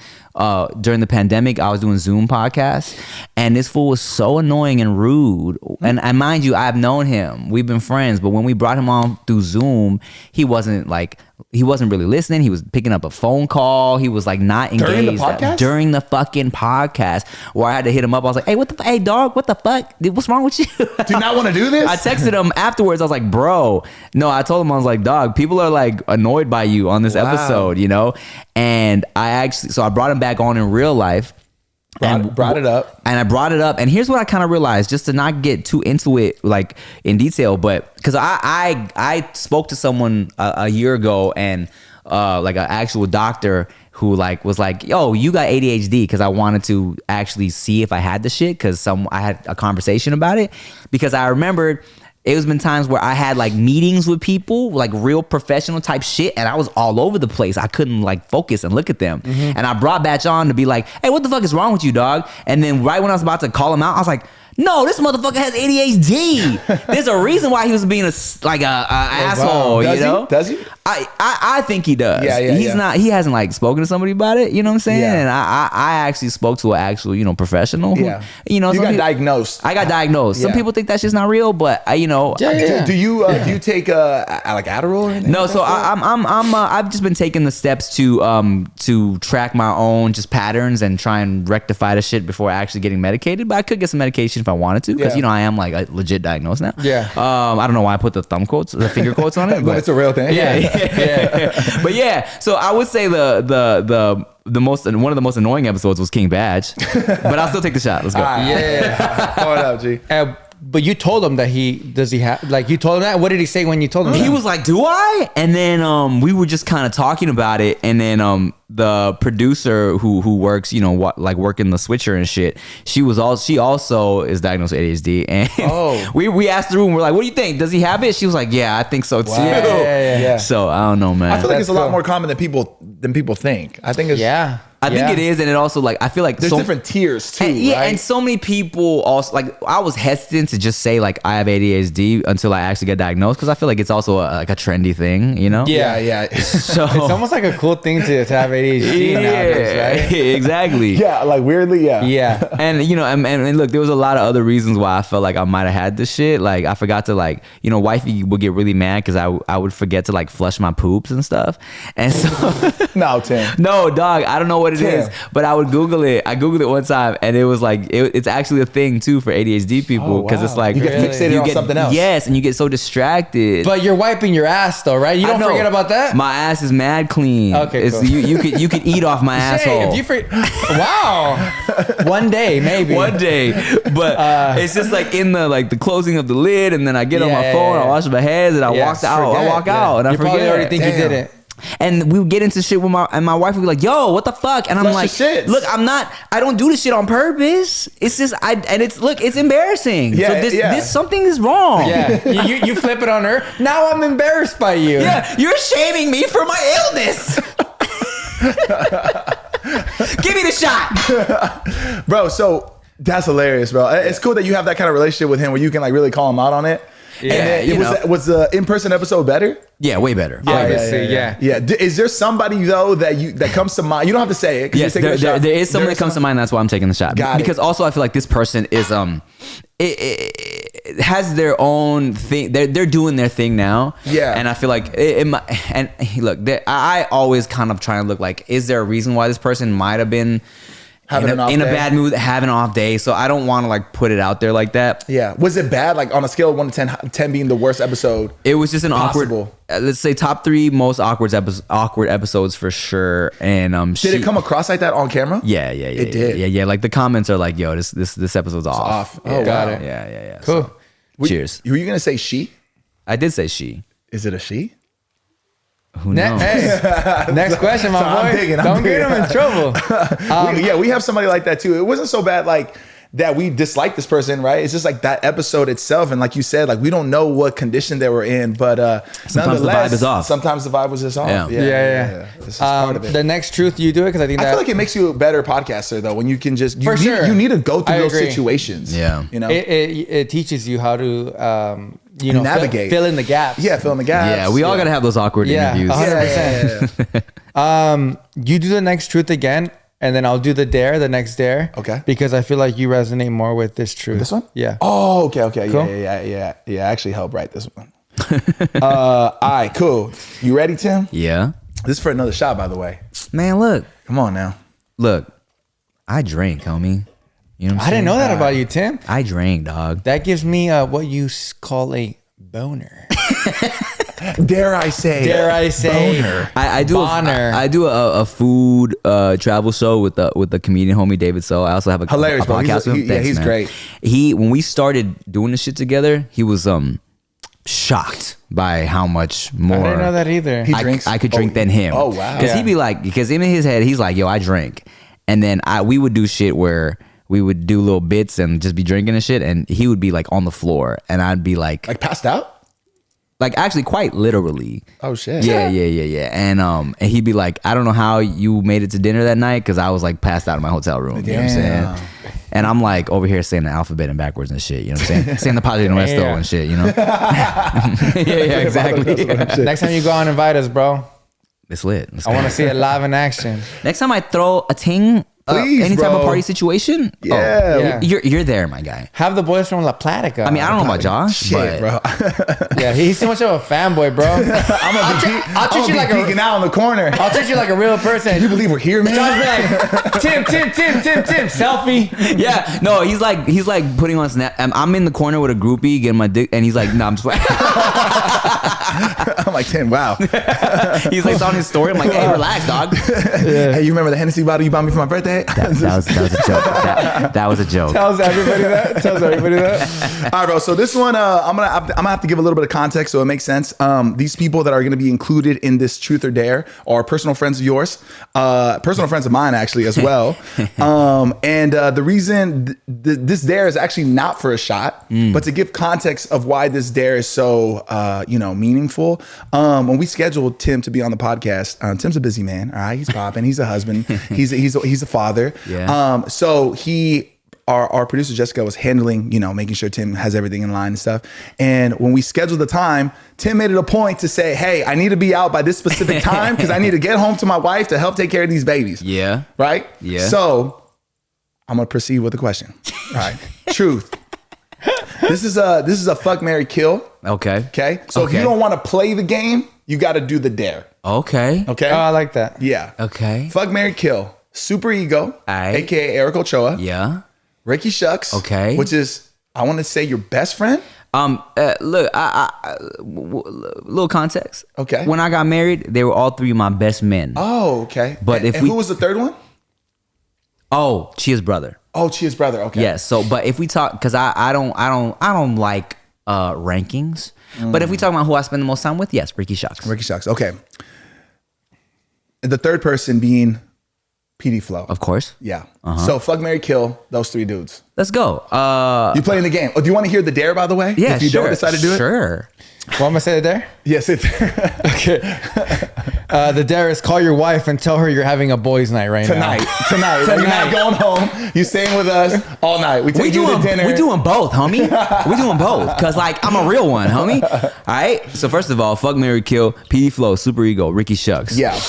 [SPEAKER 3] during the pandemic, I was doing Zoom podcasts, and this fool was so annoying and rude. And mind you, I've known him. We've been friends, but when we brought him on through Zoom, he wasn't really listening. He was picking up a phone call. He was like not engaged during the fucking podcast, where I had to hit him up. I was like, hey dog, what the fuck? What's wrong with you?
[SPEAKER 2] Do you not want to do this?
[SPEAKER 3] I texted him afterwards. I was like, bro, no, I told him, I was like, dog, people are like annoyed by you on this episode, you know? And I brought him back on in real life.
[SPEAKER 2] Brought it up.
[SPEAKER 3] And I brought it up. And here's what I kind of realized, just to not get too into it like in detail, but because I spoke to someone a year ago, and like an actual doctor who like was like, yo, you got ADHD, because I wanted to actually see if I had the shit, because I had a conversation about it, because I remembered it was been times where I had like meetings with people, like real professional type shit, and I was all over the place. I couldn't like focus and look at them. And I brought Batch on to be like, hey, what the fuck is wrong with you, dog? And then right when I was about to call him out, I was like, no, this motherfucker has ADHD. There's a reason why he was being a asshole.
[SPEAKER 2] Does
[SPEAKER 3] you know?
[SPEAKER 2] Does he?
[SPEAKER 3] I think he does.
[SPEAKER 2] Yeah.
[SPEAKER 3] He's not. He hasn't like spoken to somebody about it. You know what I'm saying?
[SPEAKER 2] Yeah.
[SPEAKER 3] And I actually spoke to an actual professional. Who,
[SPEAKER 2] You got diagnosed.
[SPEAKER 3] I got diagnosed. Some people think that shit's not real, but
[SPEAKER 2] Do you take like Adderall or anything?
[SPEAKER 3] No, so I've just been taking the steps to track my own just patterns and try and rectify the shit before actually getting medicated. But I could get some medication if I wanted to, because I am like a legit diagnosed now.
[SPEAKER 2] Yeah.
[SPEAKER 3] I don't know why I put the finger quotes on it,
[SPEAKER 2] but it's a real thing.
[SPEAKER 3] Yeah. But yeah, so I would say the most, one of the most annoying episodes was King Badge, but I'll still take the shot. Let's go.
[SPEAKER 2] Yeah. Pour it up, G.
[SPEAKER 1] But you told him that you told him that? What did he say when you told him that?
[SPEAKER 3] He was like, do I? And then we were just kind of talking about it, and then the producer who works, working the switcher and shit, she also is diagnosed with ADHD, and we asked the room, we're like, what do you think? Does he have it? She was like, yeah, I think so too.
[SPEAKER 2] Wow. Yeah.
[SPEAKER 3] So I don't know, man.
[SPEAKER 2] I feel like it's a lot more common than people think. I think it's
[SPEAKER 3] I think it is, and it also I feel like
[SPEAKER 2] there's different tiers too.
[SPEAKER 3] And, right? And so many people also I was hesitant to just say I have ADHD until I actually get diagnosed, because I feel like it's also a trendy thing, you know?
[SPEAKER 2] Yeah.
[SPEAKER 1] So it's almost like a cool thing to have ADHD nowadays, right?
[SPEAKER 3] Exactly.
[SPEAKER 2] Yeah, weirdly, yeah.
[SPEAKER 1] Yeah.
[SPEAKER 3] And and look, there was a lot of other reasons why I felt like I might have had this shit. Like I forgot to wifey would get really mad because I would forget to flush my poops and stuff. And so
[SPEAKER 2] No, Tim.
[SPEAKER 3] No, dog, I don't know what it is, but I would Google it. I Googled it one time, and it was like it's actually a thing too for ADHD people because it's like
[SPEAKER 2] you get fixated on something else.
[SPEAKER 3] Yes, and you get so distracted.
[SPEAKER 1] But you're wiping your ass though, right? You don't forget about that.
[SPEAKER 3] My ass is mad clean.
[SPEAKER 1] Okay, cool.
[SPEAKER 3] You could eat off my asshole.
[SPEAKER 1] If you wow, one day maybe.
[SPEAKER 3] One day, but it's just like in the closing of the lid, and then I get on my phone, I wash my hands, and I walk out, and I forget.
[SPEAKER 1] Probably already think you did it.
[SPEAKER 3] And we would get into shit with my wife would be like, yo, what the fuck? And I'm like, look, I don't do this shit on purpose. It's just, it's embarrassing.
[SPEAKER 2] Yeah,
[SPEAKER 3] so this something is wrong.
[SPEAKER 1] Yeah, you flip it on her. Now I'm embarrassed by you.
[SPEAKER 3] Yeah, you're shaming me for my illness. Give me the shot.
[SPEAKER 2] Bro, so that's hilarious, bro. It's cool that you have that kind of relationship with him where you can like really call him out on it.
[SPEAKER 3] Yeah,
[SPEAKER 2] was the in-person episode better?
[SPEAKER 3] Yeah, way better.
[SPEAKER 1] Obviously, yeah.
[SPEAKER 2] Is there somebody though that comes to mind? You don't have to say it.
[SPEAKER 3] Yes, there is someone that comes to mind. That's why I'm taking the shot. Because also I feel like this person is it has their own thing. They're doing their thing now.
[SPEAKER 2] Yeah,
[SPEAKER 3] and I feel like I always kind of try and look like, is there a reason why this person might have been in a bad mood, having an off day? So I don't want to like put it out there like that.
[SPEAKER 2] Yeah. Was it bad? Like on a scale of 1 to 10 being the worst episode?
[SPEAKER 3] It was just an awkward. Let's say top 3 most awkward episodes for sure. And
[SPEAKER 2] did it come across like that on camera?
[SPEAKER 3] Yeah.
[SPEAKER 2] It did.
[SPEAKER 3] Yeah. Like the comments are like, yo, this episode's off.
[SPEAKER 2] Oh,
[SPEAKER 1] got it.
[SPEAKER 3] Yeah.
[SPEAKER 1] Cool.
[SPEAKER 3] So, cheers.
[SPEAKER 2] Were you gonna say she?
[SPEAKER 3] I did say she.
[SPEAKER 2] Is it a she?
[SPEAKER 3] Who knows?
[SPEAKER 1] Hey, next question, my boy. Don't get him in trouble.
[SPEAKER 2] We have somebody like that too. It wasn't so bad like that we dislike this person, right? It's just like that episode itself. And like you said, like we don't know what condition they were in, but
[SPEAKER 3] sometimes the vibe is off.
[SPEAKER 2] Sometimes the vibe was just off.
[SPEAKER 1] Yeah.
[SPEAKER 2] This is part of it.
[SPEAKER 1] The next truth you do it because I feel
[SPEAKER 2] like it makes you a better podcaster though when you can just
[SPEAKER 1] For sure.
[SPEAKER 2] You need to go through those situations.
[SPEAKER 3] Yeah,
[SPEAKER 2] you know,
[SPEAKER 1] it teaches you how to
[SPEAKER 2] navigate,
[SPEAKER 1] fill in the gaps.
[SPEAKER 2] Yeah, fill in the gaps.
[SPEAKER 3] Yeah, we all gotta have those awkward interviews.
[SPEAKER 1] 100%. You do the next truth again. And then I'll do the dare, the next dare.
[SPEAKER 2] Okay.
[SPEAKER 1] Because I feel like you resonate more with this truth.
[SPEAKER 2] This one?
[SPEAKER 1] Yeah.
[SPEAKER 2] Oh, okay.
[SPEAKER 1] Cool.
[SPEAKER 2] Yeah. I actually helped write this one. All right, cool. You ready, Tim?
[SPEAKER 3] Yeah.
[SPEAKER 2] This is for another shot, by the way.
[SPEAKER 3] Man, look.
[SPEAKER 2] Come on now.
[SPEAKER 3] Look, I drink, homie. You know what I'm saying?
[SPEAKER 1] I didn't know that about you, Tim.
[SPEAKER 3] I drank, dog.
[SPEAKER 1] That gives me what you call a boner.
[SPEAKER 2] Dare I say boner.
[SPEAKER 3] I do a food travel show with the comedian homie David. So I also have a
[SPEAKER 2] hilarious
[SPEAKER 3] podcast with him. Thanks,
[SPEAKER 2] he's
[SPEAKER 3] man.
[SPEAKER 2] great.
[SPEAKER 3] When we started doing this shit together, he was shocked by how much more.
[SPEAKER 1] I didn't know that either.
[SPEAKER 3] I could drink than him.
[SPEAKER 2] Oh wow.
[SPEAKER 3] Because he'd be like, because in his head he's like, yo, I drink, and then we would do shit where we would do little bits and just be drinking and shit, and he would be like on the floor, and I'd be like
[SPEAKER 2] passed out.
[SPEAKER 3] Like actually quite literally.
[SPEAKER 2] Oh shit.
[SPEAKER 3] Yeah. And he'd be like, I don't know how you made it to dinner that night because I was like passed out in my hotel room. You know what I'm saying? And I'm like over here saying the alphabet and backwards and shit. You know what I'm saying? Saying the Padre Nuestro and shit, you know? yeah, exactly.
[SPEAKER 1] Next time you go on, invite us, bro.
[SPEAKER 3] It's lit.
[SPEAKER 1] I want to see it live in action.
[SPEAKER 3] Next time I throw a ting, any type of party situation, you're there, my guy.
[SPEAKER 1] Have the boys from La Platica.
[SPEAKER 3] I mean, I don't know about Josh,
[SPEAKER 2] but
[SPEAKER 3] bro.
[SPEAKER 1] Yeah, he's too much of a fanboy, bro.
[SPEAKER 2] I'll treat you like peeking out in the corner.
[SPEAKER 1] I'll treat you like a real person.
[SPEAKER 2] Can you believe we're here, man?
[SPEAKER 1] Josh be like, Tim, selfie.
[SPEAKER 3] Yeah, no, he's like putting on Snap. I'm in the corner with a groupie getting my dick, and he's like, no, I'm just.
[SPEAKER 2] I'm like, Tim, wow.
[SPEAKER 3] He's like, it's on his story. I'm like, hey, relax, dog.
[SPEAKER 2] Hey, you remember the Hennessy bottle you bought me for my birthday?
[SPEAKER 3] That was a joke. That was a joke.
[SPEAKER 1] Tells everybody that.
[SPEAKER 2] All right, bro. So this one, I'm gonna have to give a little bit of context so it makes sense. These people that are gonna be included in this truth or dare are personal friends of yours, personal friends of mine actually as well. And the reason this dare is actually not for a shot, but to give context of why this dare is so meaningful. When we scheduled Tim to be on the podcast, Tim's a busy man. All right, he's popping. He's a husband. He's a father.
[SPEAKER 3] Yeah.
[SPEAKER 2] So our producer Jessica was handling, making sure Tim has everything in line and stuff. And when we scheduled the time, Tim made it a point to say, hey, I need to be out by this specific time because I need to get home to my wife to help take care of these babies.
[SPEAKER 3] Yeah.
[SPEAKER 2] Right?
[SPEAKER 3] Yeah.
[SPEAKER 2] So I'm gonna proceed with the question. All right. Truth. This is a fuck, marry, kill.
[SPEAKER 3] Okay.
[SPEAKER 2] Okay. So if you don't want to play the game, you got to do the dare.
[SPEAKER 3] Okay.
[SPEAKER 2] Okay.
[SPEAKER 1] Oh, I like that.
[SPEAKER 2] Yeah.
[SPEAKER 3] Okay.
[SPEAKER 2] Fuck, marry, kill. Super Ego,
[SPEAKER 3] Aight.
[SPEAKER 2] aka Eric Ochoa.
[SPEAKER 3] Yeah.
[SPEAKER 2] Ricky Shucks.
[SPEAKER 3] Okay.
[SPEAKER 2] Which is, I want to say, your best friend.
[SPEAKER 3] Look, little context.
[SPEAKER 2] Okay.
[SPEAKER 3] When I got married, they were all three my best men.
[SPEAKER 2] Oh, okay.
[SPEAKER 3] But
[SPEAKER 2] and who was the third one?
[SPEAKER 3] Oh, Chia's brother.
[SPEAKER 2] Oh, Chia's brother. Okay.
[SPEAKER 3] Yes. So, but if we talk, because I don't like rankings. But if we talk about who I spend the most time with, yes, Ricky Shucks.
[SPEAKER 2] Ricky Shucks. Okay. And the third person being PD Flow.
[SPEAKER 3] Of course.
[SPEAKER 2] Yeah. So fuck, marry, kill those three dudes.
[SPEAKER 3] Let's go.
[SPEAKER 2] You playing the game? Oh, do you want to hear the dare, by the way?
[SPEAKER 3] Yeah,
[SPEAKER 2] If you don't decide to do it?
[SPEAKER 3] Sure.
[SPEAKER 1] Well, I'm gonna say it there.
[SPEAKER 2] Yes, it's
[SPEAKER 1] Okay. The dare is call your wife and tell her you're having a boys' night right
[SPEAKER 2] tonight.
[SPEAKER 1] now.
[SPEAKER 2] Tonight. You're not going home. You staying with us all night. We take you to dinner.
[SPEAKER 3] We doing both, homie. We doing both. Cause like I'm a real one, homie. All right. So first of all, fuck, marry, kill, PD Flow, Super Ego, Ricky Shucks.
[SPEAKER 2] Yeah.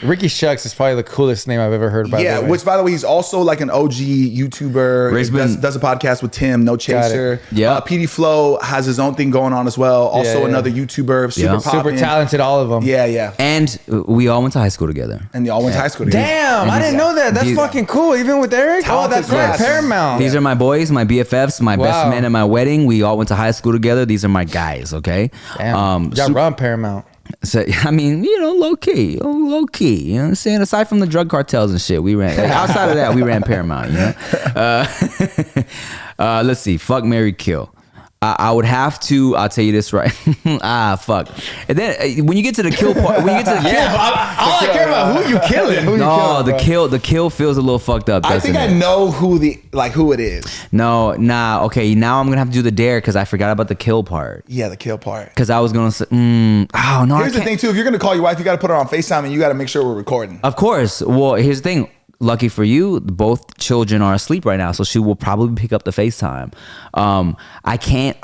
[SPEAKER 1] Ricky Shucks is probably the coolest name I've ever heard. By the way.
[SPEAKER 2] Which, by the way, he's also like an OG YouTuber.
[SPEAKER 3] Rick's been-
[SPEAKER 2] Does a podcast with Tim, No Chaser.
[SPEAKER 3] Yeah.
[SPEAKER 2] PD Flow has his own thing going on as well. Also
[SPEAKER 1] Yeah.
[SPEAKER 2] another YouTuber, super
[SPEAKER 3] Yeah.
[SPEAKER 1] super
[SPEAKER 2] poppin'.
[SPEAKER 1] talented, all of them.
[SPEAKER 2] Yeah.
[SPEAKER 3] And we all went to high school together.
[SPEAKER 2] And y'all went to high school together.
[SPEAKER 1] Damn, I didn't know that. That's
[SPEAKER 3] Dude.
[SPEAKER 1] fucking cool. Even with Eric. Oh,
[SPEAKER 2] Talented
[SPEAKER 1] that's right.
[SPEAKER 2] class.
[SPEAKER 1] Paramount.
[SPEAKER 3] These are my boys, my BFFs, my best
[SPEAKER 1] Wow.
[SPEAKER 3] men at my wedding. We all went to high school together. These are my guys, okay?
[SPEAKER 1] Damn. Y'all run Paramount.
[SPEAKER 3] So I mean, low key. You know what I'm saying? Aside from the drug cartels and shit, we ran. Outside of that, we ran Paramount. Let's see. Fuck, marry, kill. I would have to. I'll tell you this right. Fuck. And then when you get to the kill part, when you get to the kill,
[SPEAKER 1] All I care about who you killing.
[SPEAKER 3] no, the kill feels a little fucked up.
[SPEAKER 2] I think
[SPEAKER 3] doesn't
[SPEAKER 2] I
[SPEAKER 3] it?
[SPEAKER 2] know who it is.
[SPEAKER 3] No, nah. Okay, now I'm gonna have to do the dare because I forgot about the kill part.
[SPEAKER 2] Yeah, the kill part.
[SPEAKER 3] Because I was gonna say, oh no.
[SPEAKER 2] Here's the thing too, if you're gonna call your wife, you gotta put her on FaceTime and you gotta make sure we're recording.
[SPEAKER 3] Of course. Well, here's the thing. Lucky for you, both children are asleep right now, so she will probably pick up the FaceTime. I can't.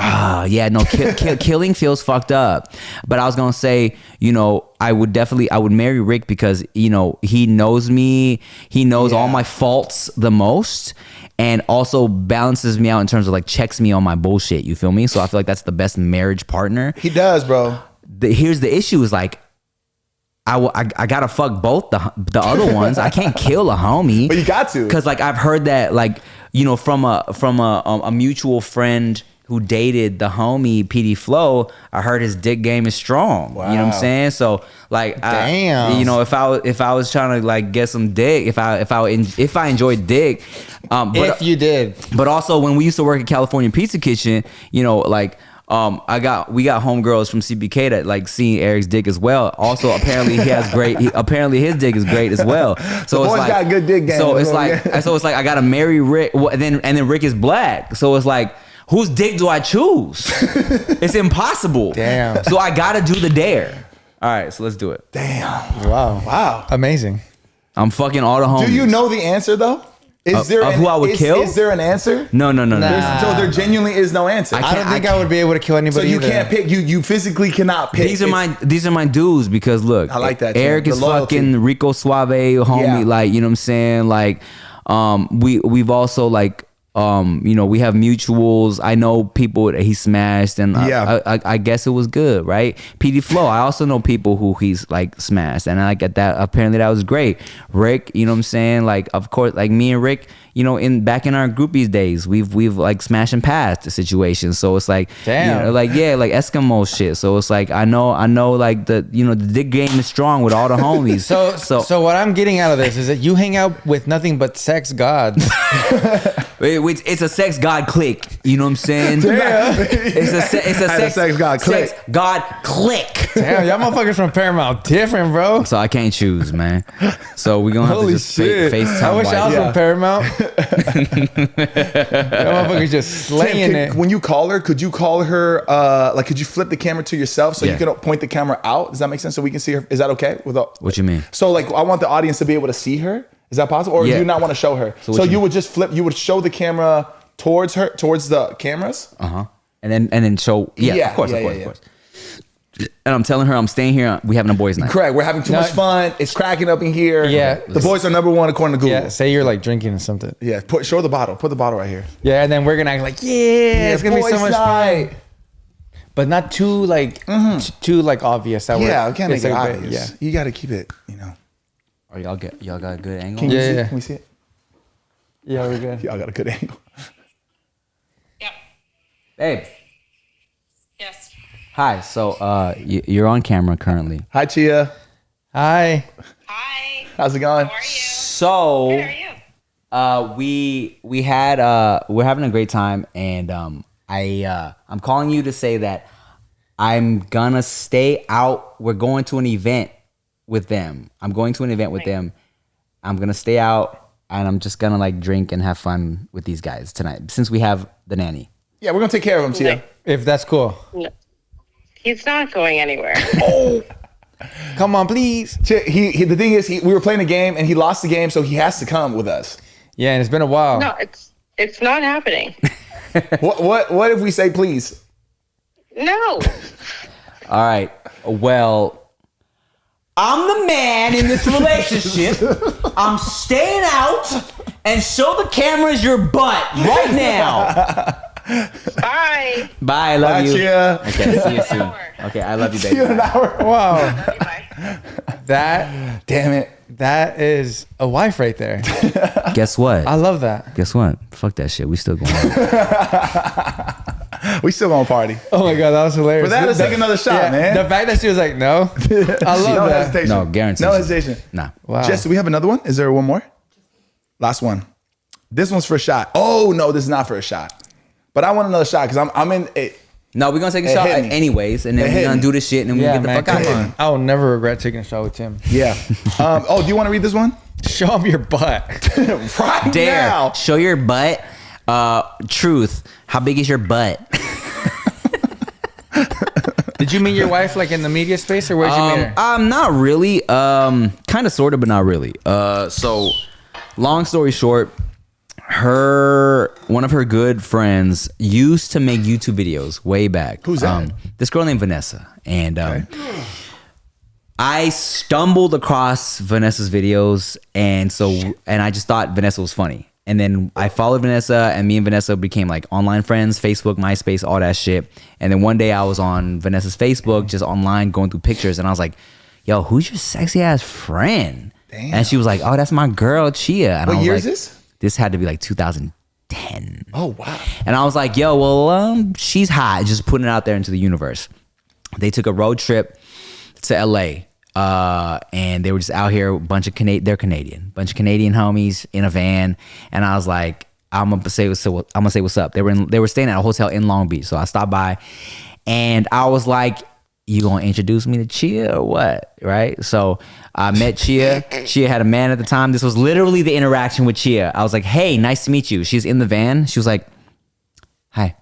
[SPEAKER 3] Killing feels fucked up. But I was gonna say, I would marry Rick because he knows me, he knows all my faults the most, and also balances me out in terms of like checks me on my bullshit. You feel me? So I feel like that's the best marriage partner.
[SPEAKER 2] He does, bro.
[SPEAKER 3] Here's the issue: is like. I gotta fuck both the other ones. I can't kill a homie.
[SPEAKER 2] But you got to.
[SPEAKER 3] Cause like I've heard that from a mutual friend who dated the homie PD Flow. I heard his dick game is strong.
[SPEAKER 2] Wow.
[SPEAKER 3] You know what I'm saying? So like,
[SPEAKER 1] damn.
[SPEAKER 3] if I was trying to like get some dick, if I enjoyed dick,
[SPEAKER 1] If you did.
[SPEAKER 3] but also when we used to work at California Pizza Kitchen, we got homegirls from CBK that like seeing Eric's dick as well. Also, apparently apparently his dick is great as well. So
[SPEAKER 2] The boy's got good dick game.
[SPEAKER 3] So it's like I gotta marry Rick, and then Rick is black. So it's like, whose dick do I choose? It's impossible.
[SPEAKER 1] Damn.
[SPEAKER 3] So I gotta do the dare. All right, so let's do it.
[SPEAKER 2] Damn.
[SPEAKER 1] Wow. Amazing.
[SPEAKER 3] I'm fucking all the homies.
[SPEAKER 2] Do you know the answer though? Is there
[SPEAKER 3] who I would kill?
[SPEAKER 2] Is there an answer?
[SPEAKER 3] No.
[SPEAKER 2] So there genuinely is no answer.
[SPEAKER 1] I don't think I would be able to kill anybody.
[SPEAKER 2] So you
[SPEAKER 1] either.
[SPEAKER 2] can't pick. You physically cannot pick.
[SPEAKER 3] These are my dudes because look,
[SPEAKER 2] I like that, too.
[SPEAKER 3] Eric
[SPEAKER 2] The
[SPEAKER 3] is
[SPEAKER 2] loyalty.
[SPEAKER 3] fucking Rico Suave homie,
[SPEAKER 2] Yeah.
[SPEAKER 3] like, you know what I'm saying? Like, we've also like, we have mutuals. I know people that he smashed, and
[SPEAKER 2] Yeah.
[SPEAKER 3] I guess it was good, right? PD Flow. I also know people who he's like smashed, and I get that. Apparently that was great. Rick, you know what I'm saying? Like, of course, like me and Rick. Back in our groupies days, we've like smashed and passed the situation. So it's like,
[SPEAKER 1] damn,
[SPEAKER 3] like Eskimo shit. So it's like I know like the dick game is strong with all the homies.
[SPEAKER 1] So what I'm getting out of this is that you hang out with nothing but sex gods.
[SPEAKER 3] It's a sex god clique. You know what I'm saying?
[SPEAKER 2] Yeah.
[SPEAKER 3] It's a sex
[SPEAKER 2] god clique.
[SPEAKER 3] Sex god clique.
[SPEAKER 1] Damn, y'all motherfuckers from Paramount different, bro.
[SPEAKER 3] So I can't choose, man. So we're gonna have
[SPEAKER 1] Holy
[SPEAKER 3] to just
[SPEAKER 1] shit.
[SPEAKER 3] FaceTime.
[SPEAKER 1] I wish I was
[SPEAKER 2] Yeah.
[SPEAKER 1] from Paramount. That motherfucker's just slaying
[SPEAKER 2] Tim,
[SPEAKER 1] it.
[SPEAKER 2] when you call her, could you call her? Could you flip the camera to yourself so you can point the camera out? Does that make sense? So we can see her. Is that okay?
[SPEAKER 3] What you mean?
[SPEAKER 2] So like, I want the audience to be able to see her. Is that possible, or do you not want to show her? So you would just flip. You would show the camera towards her, towards the cameras.
[SPEAKER 3] And then show. Yeah, of course. And I'm telling her I'm staying here. We having a boys' night.
[SPEAKER 2] Correct. We're having too much fun. It's cracking up in here.
[SPEAKER 1] Yeah.
[SPEAKER 2] The boys are number one according to Google.
[SPEAKER 1] Yeah, say you're like drinking or something.
[SPEAKER 2] Yeah. Show the bottle. Put the bottle right here.
[SPEAKER 1] Yeah, and then we're gonna act like, it's gonna be so
[SPEAKER 2] boys'
[SPEAKER 1] much
[SPEAKER 2] night.
[SPEAKER 1] fun. But not too like too like obvious. That
[SPEAKER 2] Yeah,
[SPEAKER 1] we're-
[SPEAKER 2] we can't make
[SPEAKER 1] it's
[SPEAKER 2] it
[SPEAKER 1] like,
[SPEAKER 2] obvious.
[SPEAKER 1] Yeah.
[SPEAKER 2] You got to keep it.
[SPEAKER 3] Or y'all got a good angle?
[SPEAKER 2] Can you see?
[SPEAKER 1] Yeah.
[SPEAKER 2] Can we see it?
[SPEAKER 1] Yeah, we're good.
[SPEAKER 2] Y'all got a good angle.
[SPEAKER 5] Yep.
[SPEAKER 3] Babe.
[SPEAKER 5] Yes.
[SPEAKER 3] Hi. So you're on camera currently.
[SPEAKER 2] Hi, Chia.
[SPEAKER 1] Hi.
[SPEAKER 5] Hi.
[SPEAKER 2] How's it going?
[SPEAKER 5] How are you?
[SPEAKER 3] So
[SPEAKER 5] Good, how are you?
[SPEAKER 3] we're having a great time, and I'm calling you to say that I'm gonna stay out. We're going to an event with them. I'm going to an event with them. I'm gonna stay out, and I'm just gonna like drink and have fun with these guys tonight since we have the nanny.
[SPEAKER 2] Yeah, we're gonna take care of him, Chia.
[SPEAKER 1] If that's cool.
[SPEAKER 5] No. He's not going anywhere.
[SPEAKER 1] Come on, please.
[SPEAKER 2] Chia, he the thing is, we were playing a game and he lost the game, so he has to come with us.
[SPEAKER 1] Yeah, and it's been a while.
[SPEAKER 5] No, it's not happening.
[SPEAKER 2] What if we say please?
[SPEAKER 5] No.
[SPEAKER 3] All right. Well, I'm the man in this relationship. I'm staying out, and show the cameras your butt right now.
[SPEAKER 5] Bye.
[SPEAKER 3] Bye. I love
[SPEAKER 2] Bye,
[SPEAKER 3] you.
[SPEAKER 2] Chia.
[SPEAKER 3] Okay. See you soon.
[SPEAKER 5] Hour.
[SPEAKER 3] Okay. I love you,
[SPEAKER 2] See you in
[SPEAKER 3] baby.
[SPEAKER 2] an hour.
[SPEAKER 1] Wow.
[SPEAKER 5] Love you, bye.
[SPEAKER 1] Damn
[SPEAKER 2] it.
[SPEAKER 1] That is a wife right there.
[SPEAKER 3] Guess what?
[SPEAKER 1] I love that.
[SPEAKER 3] Guess what? Fuck that shit. We still going.
[SPEAKER 2] We still gonna party.
[SPEAKER 1] Oh my god, that was hilarious.
[SPEAKER 2] For that, let's take another shot, man.
[SPEAKER 1] The fact that she was like, no. I love
[SPEAKER 2] No
[SPEAKER 1] that.
[SPEAKER 2] hesitation.
[SPEAKER 3] No, guarantee.
[SPEAKER 2] No hesitation.
[SPEAKER 3] Nah.
[SPEAKER 1] Wow.
[SPEAKER 2] Jess, do we have another one? Is there one more? Last one. This one's for a shot. Oh no, this is not for a shot. But I want another shot because I'm in it.
[SPEAKER 3] No, we're gonna take a
[SPEAKER 2] It
[SPEAKER 3] shot
[SPEAKER 2] hit me.
[SPEAKER 3] anyways, and then
[SPEAKER 2] It
[SPEAKER 3] we're
[SPEAKER 2] hit
[SPEAKER 3] gonna
[SPEAKER 2] me.
[SPEAKER 3] do this shit, and then we
[SPEAKER 1] Yeah,
[SPEAKER 3] get the
[SPEAKER 1] man,
[SPEAKER 3] fuck out
[SPEAKER 1] come
[SPEAKER 3] of here.
[SPEAKER 1] on. I will never regret taking a shot with Tim.
[SPEAKER 2] Yeah. Oh, do you want to read this one?
[SPEAKER 1] Show him your butt.
[SPEAKER 2] Right
[SPEAKER 3] Dare
[SPEAKER 2] now.
[SPEAKER 3] show your butt. Truth. How big is your butt?
[SPEAKER 1] Did you meet your wife like in the media space, or where'd you meet her?
[SPEAKER 3] Not really. Kind of, sort of, but not really. So, long story short, one of her good friends used to make YouTube videos way back.
[SPEAKER 2] Who's that?
[SPEAKER 3] This girl named Vanessa, and I stumbled across Vanessa's videos, and I just thought Vanessa was funny. And then I followed Vanessa, and me and Vanessa became like online friends, Facebook, MySpace, all that shit. And then one day I was on Vanessa's Facebook, just online going through pictures, and I was like, yo, who's your sexy ass friend?
[SPEAKER 2] Damn.
[SPEAKER 3] And she was like, oh, that's my girl, Chia. And I
[SPEAKER 2] What
[SPEAKER 3] was
[SPEAKER 2] year
[SPEAKER 3] like,
[SPEAKER 2] is this?
[SPEAKER 3] This had to be like 2010.
[SPEAKER 2] Oh wow.
[SPEAKER 3] And I was like, yo, well, she's hot. Just putting it out there into the universe. They took a road trip to LA. And they were just out here, they're Canadian, bunch of Canadian homies in a van. And I was like, I'm gonna say what's up. They were staying at a hotel in Long Beach. So I stopped by and I was like, you gonna introduce me to Chia or what? Right? So I met Chia. Chia had a man at the time. This was literally the interaction with Chia. I was like, hey, nice to meet you. She's in the van. She was like, hi.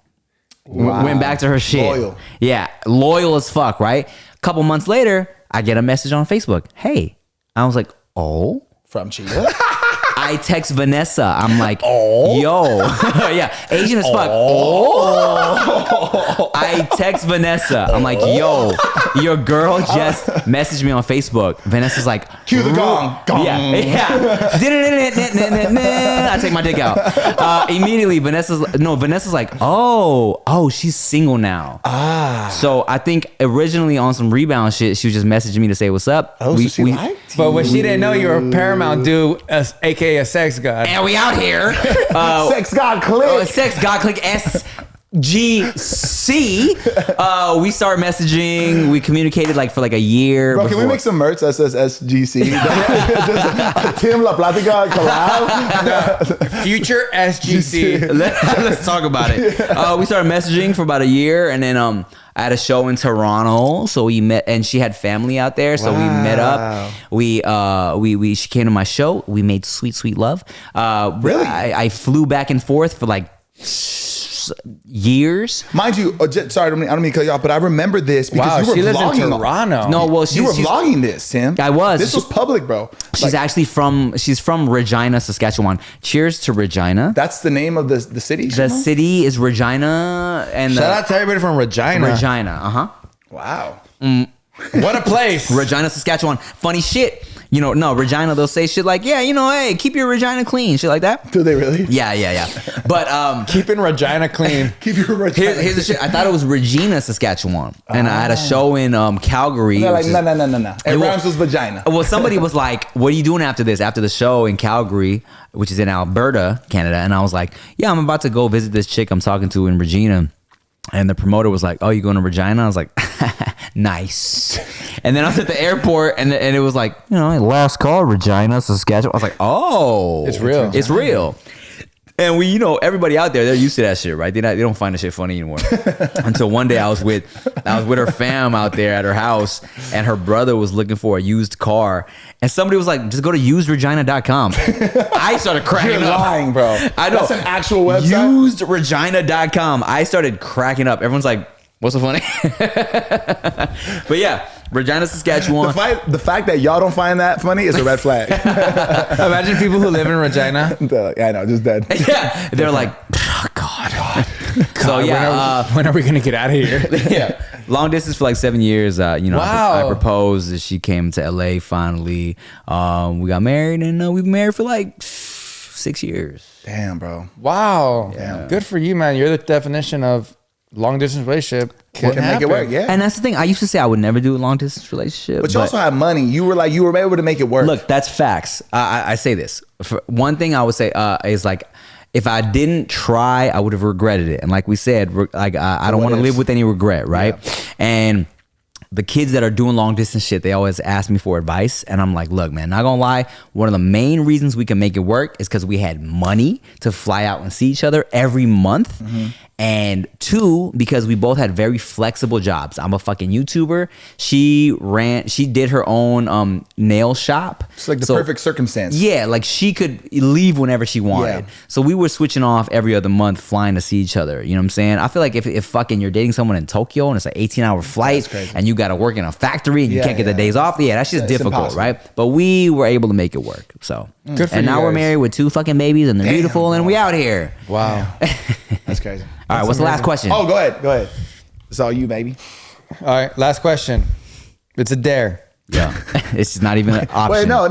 [SPEAKER 2] Wow.
[SPEAKER 3] Went back to her shit.
[SPEAKER 2] Loyal.
[SPEAKER 3] Yeah, loyal as fuck, right? A couple months later, I get a message on Facebook. Hey. I was like, oh.
[SPEAKER 2] From Chia.
[SPEAKER 3] I text Vanessa. I'm like, yo. Yeah, Asian as fuck. Oh. I text Vanessa. I'm like, yo, your girl just messaged me on Facebook. Vanessa's like,
[SPEAKER 2] Cue the gong. Gong.
[SPEAKER 3] Yeah. I take my dick out. Immediately, Vanessa's like, oh, she's single now. So I think originally on some rebound shit, she was just messaging me to say what's up.
[SPEAKER 2] Oh, so she liked
[SPEAKER 1] But what she didn't know, you were a Paramount dude, aka a sex god.
[SPEAKER 3] And we out here.
[SPEAKER 2] Sex God Click.
[SPEAKER 3] Sex God Click SGC. We start messaging. We communicated like for like a year.
[SPEAKER 2] Bro, can we
[SPEAKER 3] before.
[SPEAKER 2] make some merch that says SGC? Just Tim La Platica collab.
[SPEAKER 1] Future SGC.
[SPEAKER 3] Let's talk about it. We started messaging for about a year, and then I had a show in Toronto, so we met, and she had family out there, so we met up. She came to my show. We made sweet love.
[SPEAKER 2] Really?
[SPEAKER 3] I flew back and forth for like years.
[SPEAKER 2] Mind you, sorry, I don't mean to cut you off, but I remember this because
[SPEAKER 1] Wow,
[SPEAKER 2] you were
[SPEAKER 1] she lives in
[SPEAKER 2] vlogging.
[SPEAKER 1] Toronto.
[SPEAKER 3] No, well,
[SPEAKER 2] You were
[SPEAKER 3] she's
[SPEAKER 2] vlogging this, Tim.
[SPEAKER 3] I was.
[SPEAKER 2] This was public, bro.
[SPEAKER 3] She's actually from Regina, Saskatchewan. Cheers to Regina.
[SPEAKER 2] That's the name of the city?
[SPEAKER 3] The city is Regina, and
[SPEAKER 1] Shout out to everybody from Regina.
[SPEAKER 3] Regina.
[SPEAKER 2] Wow.
[SPEAKER 1] What a place.
[SPEAKER 3] Regina, Saskatchewan. Funny shit. No, Regina, they'll say shit like, yeah, hey, keep your Regina clean, shit like that.
[SPEAKER 2] Do they really?
[SPEAKER 3] Yeah. But
[SPEAKER 1] Keeping Regina clean.
[SPEAKER 2] Keep your Regina.
[SPEAKER 3] here's the shit. I thought it was Regina, Saskatchewan, and I had a show in Calgary.
[SPEAKER 2] They're like,
[SPEAKER 3] which is-
[SPEAKER 2] no. It rhymes with vagina.
[SPEAKER 3] Well, somebody was like, what are you doing after this? After the show in Calgary, which is in Alberta, Canada. And I was like, yeah, I'm about to go visit this chick I'm talking to in Regina. And the promoter was like, oh, you going to Regina? I was like, nice. And then I was at the airport and it was like, last call, Regina, Saskatchewan. I was like, oh.
[SPEAKER 1] It's real.
[SPEAKER 3] It's real. And we, everybody out there, they're used to that shit, right? They don't find that shit funny anymore. Until one day I was with her fam out there at her house, and her brother was looking for a used car, and somebody was like, "Just go to usedregina.com." I started cracking
[SPEAKER 2] You're
[SPEAKER 3] up.
[SPEAKER 2] lying, bro.
[SPEAKER 3] I know.
[SPEAKER 2] That's an actual website.
[SPEAKER 3] Usedregina.com. I started cracking up. Everyone's like, "What's so funny?" But yeah. Regina, Saskatchewan.
[SPEAKER 2] The fact that y'all don't find that funny is a red flag.
[SPEAKER 1] Imagine people who live in Regina.
[SPEAKER 2] They're like, I know, just dead.
[SPEAKER 3] Yeah, they're like, oh, God. So yeah,
[SPEAKER 1] when are we gonna get out of here?
[SPEAKER 3] yeah, long distance for like 7 years.
[SPEAKER 1] Wow.
[SPEAKER 3] I proposed. She came to LA finally. We got married, and we've been married for like 6 years.
[SPEAKER 2] Damn, bro.
[SPEAKER 1] Wow. Yeah. Good for you, man. You're the definition of long distance relationship.
[SPEAKER 2] Can make it work, yeah.
[SPEAKER 3] And that's the thing. I used to say I would never do a long distance relationship,
[SPEAKER 2] But you also have money. You were able to make it work.
[SPEAKER 3] Look, that's facts. I say this. For one thing I would say is like, if I didn't try, I would have regretted it. And like we said, like I don't want to live with any regret, right? Yeah. And the kids that are doing long distance shit, they always ask me for advice. And I'm like, look, man, not gonna lie. One of the main reasons we can make it work is because we had money to fly out and see each other every month. Mm-hmm. And 2, because we both had very flexible jobs. I'm a fucking YouTuber. She did her own nail shop.
[SPEAKER 2] It's like the perfect circumstance.
[SPEAKER 3] Yeah, like she could leave whenever she wanted. Yeah. So we were switching off every other month, flying to see each other. You know what I'm saying? I feel like if fucking you're dating someone in Tokyo and it's an 18-hour flight and you got to work in a factory and you can't get the days off, that's just difficult, impossible. Right? But we were able to make it work. So
[SPEAKER 1] good for
[SPEAKER 3] and
[SPEAKER 1] you
[SPEAKER 3] now
[SPEAKER 1] guys.
[SPEAKER 3] We're married with 2 fucking babies and they're beautiful and we out here.
[SPEAKER 1] Wow.
[SPEAKER 2] That's crazy.
[SPEAKER 3] All right, what's the last question?
[SPEAKER 2] Oh, go ahead. It's all you, baby.
[SPEAKER 1] All right, last question. It's a dare.
[SPEAKER 3] Yeah, it's not even an option.
[SPEAKER 2] Wait, no.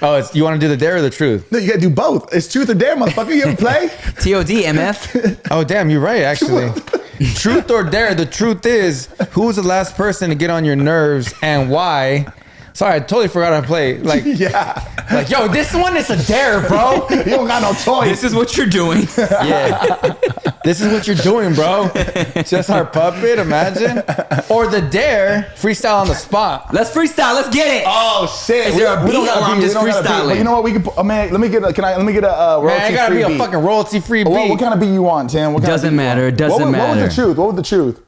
[SPEAKER 1] Oh, you want to do the dare or the truth?
[SPEAKER 2] No, you gotta do both. It's truth or dare, motherfucker. You ever play?
[SPEAKER 3] TOD, MF.
[SPEAKER 1] Oh, damn, you're right, actually. Truth or dare? The truth is, who was the last person to get on your nerves and why? Sorry, I totally forgot how to play. Like, like, yo, this one is a dare, bro.
[SPEAKER 2] You don't got no choice.
[SPEAKER 3] This is what you're doing.
[SPEAKER 1] Yeah. This is what you're doing, bro. Just our puppet, imagine. Or the dare, freestyle on the spot.
[SPEAKER 3] Let's freestyle. Let's get it.
[SPEAKER 2] Oh shit!
[SPEAKER 3] Is there a beat or I'm just freestyling?
[SPEAKER 2] But you know what? We can. Oh man, let me get a royalty.
[SPEAKER 1] Man, it gotta be a fucking royalty free beat.
[SPEAKER 2] What kind of beat you want, Tim? What kind
[SPEAKER 3] Doesn't
[SPEAKER 2] of beat
[SPEAKER 3] matter.
[SPEAKER 2] You want?
[SPEAKER 3] It doesn't matter.
[SPEAKER 2] What was the truth? What was the truth?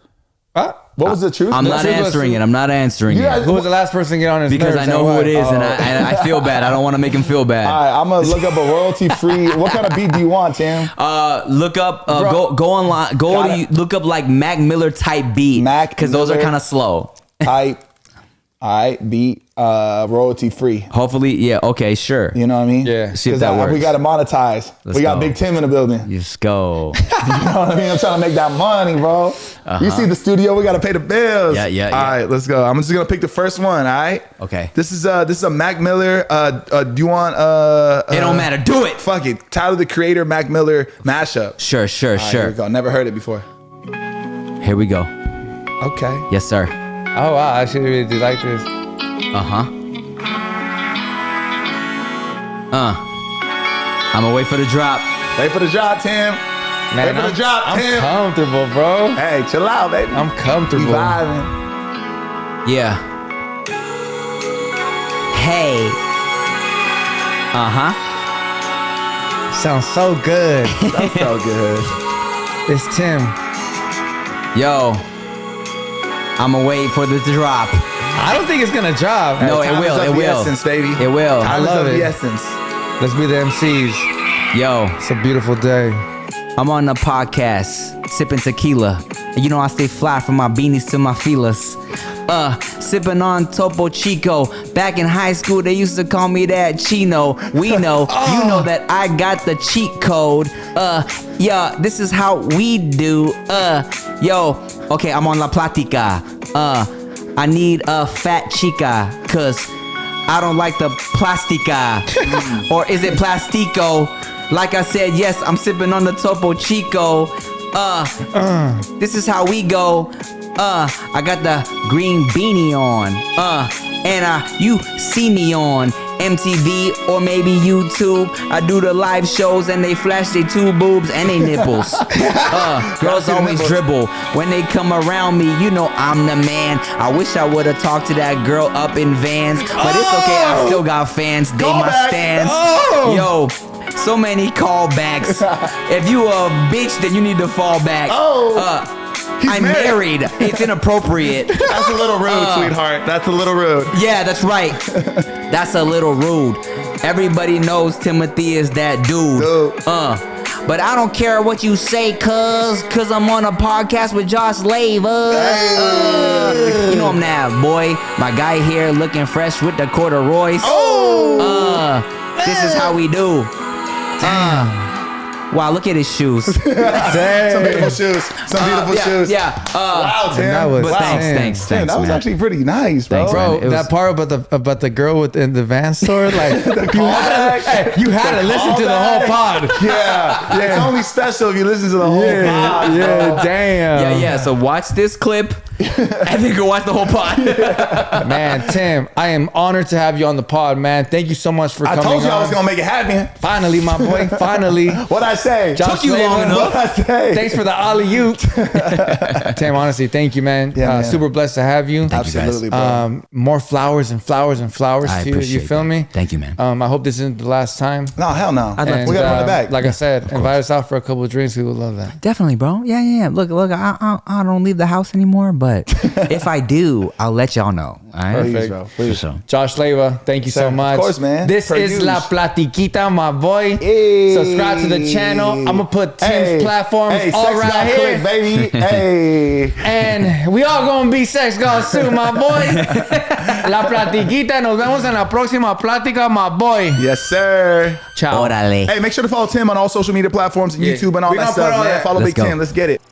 [SPEAKER 1] Huh?
[SPEAKER 2] What was the truth?
[SPEAKER 3] I'm not answering it. I'm not answering it.
[SPEAKER 1] Who was the last person to get on his
[SPEAKER 3] Because
[SPEAKER 1] nerves
[SPEAKER 3] I know
[SPEAKER 1] and
[SPEAKER 3] who
[SPEAKER 1] why?
[SPEAKER 3] it is, and I feel bad. I don't want to make him feel bad.
[SPEAKER 2] All right, I'm gonna look up a royalty free. What kind of beat do you want, Tim?
[SPEAKER 3] Look up. Go online. Look up like Mac Miller type beat. Because those are kind of slow.
[SPEAKER 2] Type. All right, beat royalty free.
[SPEAKER 3] Hopefully, yeah. Okay, sure.
[SPEAKER 2] You know what I mean?
[SPEAKER 1] Yeah.
[SPEAKER 3] See if that works.
[SPEAKER 2] We got to monetize. We got
[SPEAKER 3] go.
[SPEAKER 2] Big Tim in the building.
[SPEAKER 3] Just go.
[SPEAKER 2] You know what I mean? I'm trying to make that money, bro. You see the studio, we got to pay the bills.
[SPEAKER 3] Yeah.
[SPEAKER 2] All right, let's go. I'm just going to pick the first one, all right?
[SPEAKER 3] Okay.
[SPEAKER 2] This is a Mac Miller. Do you want
[SPEAKER 3] It don't matter. Do it.
[SPEAKER 2] Fuck it. Tyler the Creator, Mac Miller mashup.
[SPEAKER 3] Sure.
[SPEAKER 2] All right, here we go. Never heard it before.
[SPEAKER 3] Here we go.
[SPEAKER 2] Okay.
[SPEAKER 3] Yes, sir.
[SPEAKER 1] Oh, wow. I actually really do like this.
[SPEAKER 3] I'm gonna wait for the drop.
[SPEAKER 2] Wait for the drop, Tim.
[SPEAKER 1] Man,
[SPEAKER 2] Wait for the drop,
[SPEAKER 1] I'm
[SPEAKER 2] Tim.
[SPEAKER 1] comfortable, bro.
[SPEAKER 2] Hey, chill out, baby.
[SPEAKER 1] I'm comfortable.
[SPEAKER 2] You vibing.
[SPEAKER 3] Yeah. Hey.
[SPEAKER 1] Sounds so good.
[SPEAKER 2] That's so good.
[SPEAKER 1] It's Tim.
[SPEAKER 3] Yo. I'ma wait for the drop.
[SPEAKER 1] I don't think it's gonna drop.
[SPEAKER 3] No,
[SPEAKER 2] Time
[SPEAKER 3] it will.
[SPEAKER 2] is of
[SPEAKER 3] It
[SPEAKER 2] the
[SPEAKER 3] will.
[SPEAKER 2] essence, baby.
[SPEAKER 3] It will.
[SPEAKER 2] Time
[SPEAKER 1] love
[SPEAKER 2] is of
[SPEAKER 1] it.
[SPEAKER 2] the essence.
[SPEAKER 1] Let's be the MCs.
[SPEAKER 3] Yo.
[SPEAKER 1] It's a beautiful day.
[SPEAKER 3] I'm on the podcast, sipping tequila. And you know I stay fly from my beanies to my feelers. Sipping on Topo Chico. Back in high school, they used to call me that Chino. We know, you know that I got the cheat code. Yeah, this is how we do. Yo, okay, I'm on La Platica. I need a fat chica, cause I don't like the plastica. Or is it plastico? Like I said, yes, I'm sipping on the Topo Chico. This is how we go. I got the green beanie on. And you see me on MTV or maybe YouTube. I do the live shows and they flash they two boobs and they nipples. Girls always dribble when they come around me. You know I'm the man. I wish I would have talked to that girl up in Vans, but it's okay. I still got fans. They my stands. Yo. So many callbacks. If you a bitch, then you need to fall back. I'm married. It's inappropriate.
[SPEAKER 2] That's a little rude, sweetheart. That's a little rude.
[SPEAKER 3] Yeah, that's right. That's a little rude. Everybody knows Timothy is that dude. But I don't care what you say, cause I'm on a podcast with Josh Leva. You know I'm that boy. My guy here looking fresh with the corduroys. This is how we do. Wow, look at his shoes.
[SPEAKER 2] Some beautiful shoes. Some beautiful shoes.
[SPEAKER 3] Yeah.
[SPEAKER 2] Wow, Tim.
[SPEAKER 1] That was
[SPEAKER 3] Thanks,
[SPEAKER 2] Tim, that was
[SPEAKER 3] man.
[SPEAKER 2] actually pretty nice, bro.
[SPEAKER 3] Thanks, man.
[SPEAKER 1] Bro, that part about the girl in the van store, like you had to listen to the whole pod.
[SPEAKER 2] Yeah. It's only special if you listen to the whole pod.
[SPEAKER 1] Yeah, damn.
[SPEAKER 3] Yeah. So watch this clip and then go watch the whole pod.
[SPEAKER 1] Man, Tim, I am honored to have you on the pod, man. Thank you so much for coming on.
[SPEAKER 2] I told you I was gonna make it happen.
[SPEAKER 1] Finally, my boy. Finally.
[SPEAKER 2] What'd I say?
[SPEAKER 1] Josh
[SPEAKER 3] Took you long
[SPEAKER 1] Lehman.
[SPEAKER 3] enough.
[SPEAKER 2] What'd I say?
[SPEAKER 1] Thanks for the alley-oop. Tim, honestly, thank you, man.
[SPEAKER 2] Yeah, man.
[SPEAKER 1] Super blessed to have you.
[SPEAKER 2] Absolutely, bro.
[SPEAKER 1] More flowers and flowers and flowers
[SPEAKER 3] I
[SPEAKER 1] to you. You
[SPEAKER 3] appreciate
[SPEAKER 1] feel
[SPEAKER 3] that.
[SPEAKER 1] me?
[SPEAKER 3] Thank you, man.
[SPEAKER 1] I hope this isn't the last time.
[SPEAKER 2] No, hell no.
[SPEAKER 3] I'd love
[SPEAKER 2] We gotta run it back.
[SPEAKER 1] Like I said, invite us out for a couple of drinks. We would love that.
[SPEAKER 3] Definitely, bro. Yeah. Look. I don't leave the house anymore, but if I do, I'll let y'all know. All right.
[SPEAKER 2] Please, bro. Please.
[SPEAKER 3] For sure.
[SPEAKER 1] Josh Leva, thank you so
[SPEAKER 2] Of
[SPEAKER 1] much.
[SPEAKER 2] course, man.
[SPEAKER 1] This
[SPEAKER 2] Per
[SPEAKER 1] is
[SPEAKER 2] use.
[SPEAKER 1] La Platiquita, my boy.
[SPEAKER 2] Hey.
[SPEAKER 1] Subscribe to the channel. I'm gonna put Tim's platforms all
[SPEAKER 2] sex
[SPEAKER 1] right
[SPEAKER 2] got
[SPEAKER 1] here.
[SPEAKER 2] click, baby. Hey.
[SPEAKER 1] And we all gonna be sex gods too, my boy. La Platiquita. Nos vemos en la próxima plática, my boy.
[SPEAKER 2] Yes, sir.
[SPEAKER 1] Ciao.
[SPEAKER 3] Órale.
[SPEAKER 2] Hey, make sure to follow Tim on all social media platforms and
[SPEAKER 1] Yeah.
[SPEAKER 2] YouTube and all
[SPEAKER 1] We
[SPEAKER 2] that
[SPEAKER 1] gonna put
[SPEAKER 2] stuff,
[SPEAKER 1] all
[SPEAKER 2] man.
[SPEAKER 1] that.
[SPEAKER 2] Follow
[SPEAKER 3] Let's
[SPEAKER 2] Big
[SPEAKER 3] go.
[SPEAKER 2] Tim. Let's get it.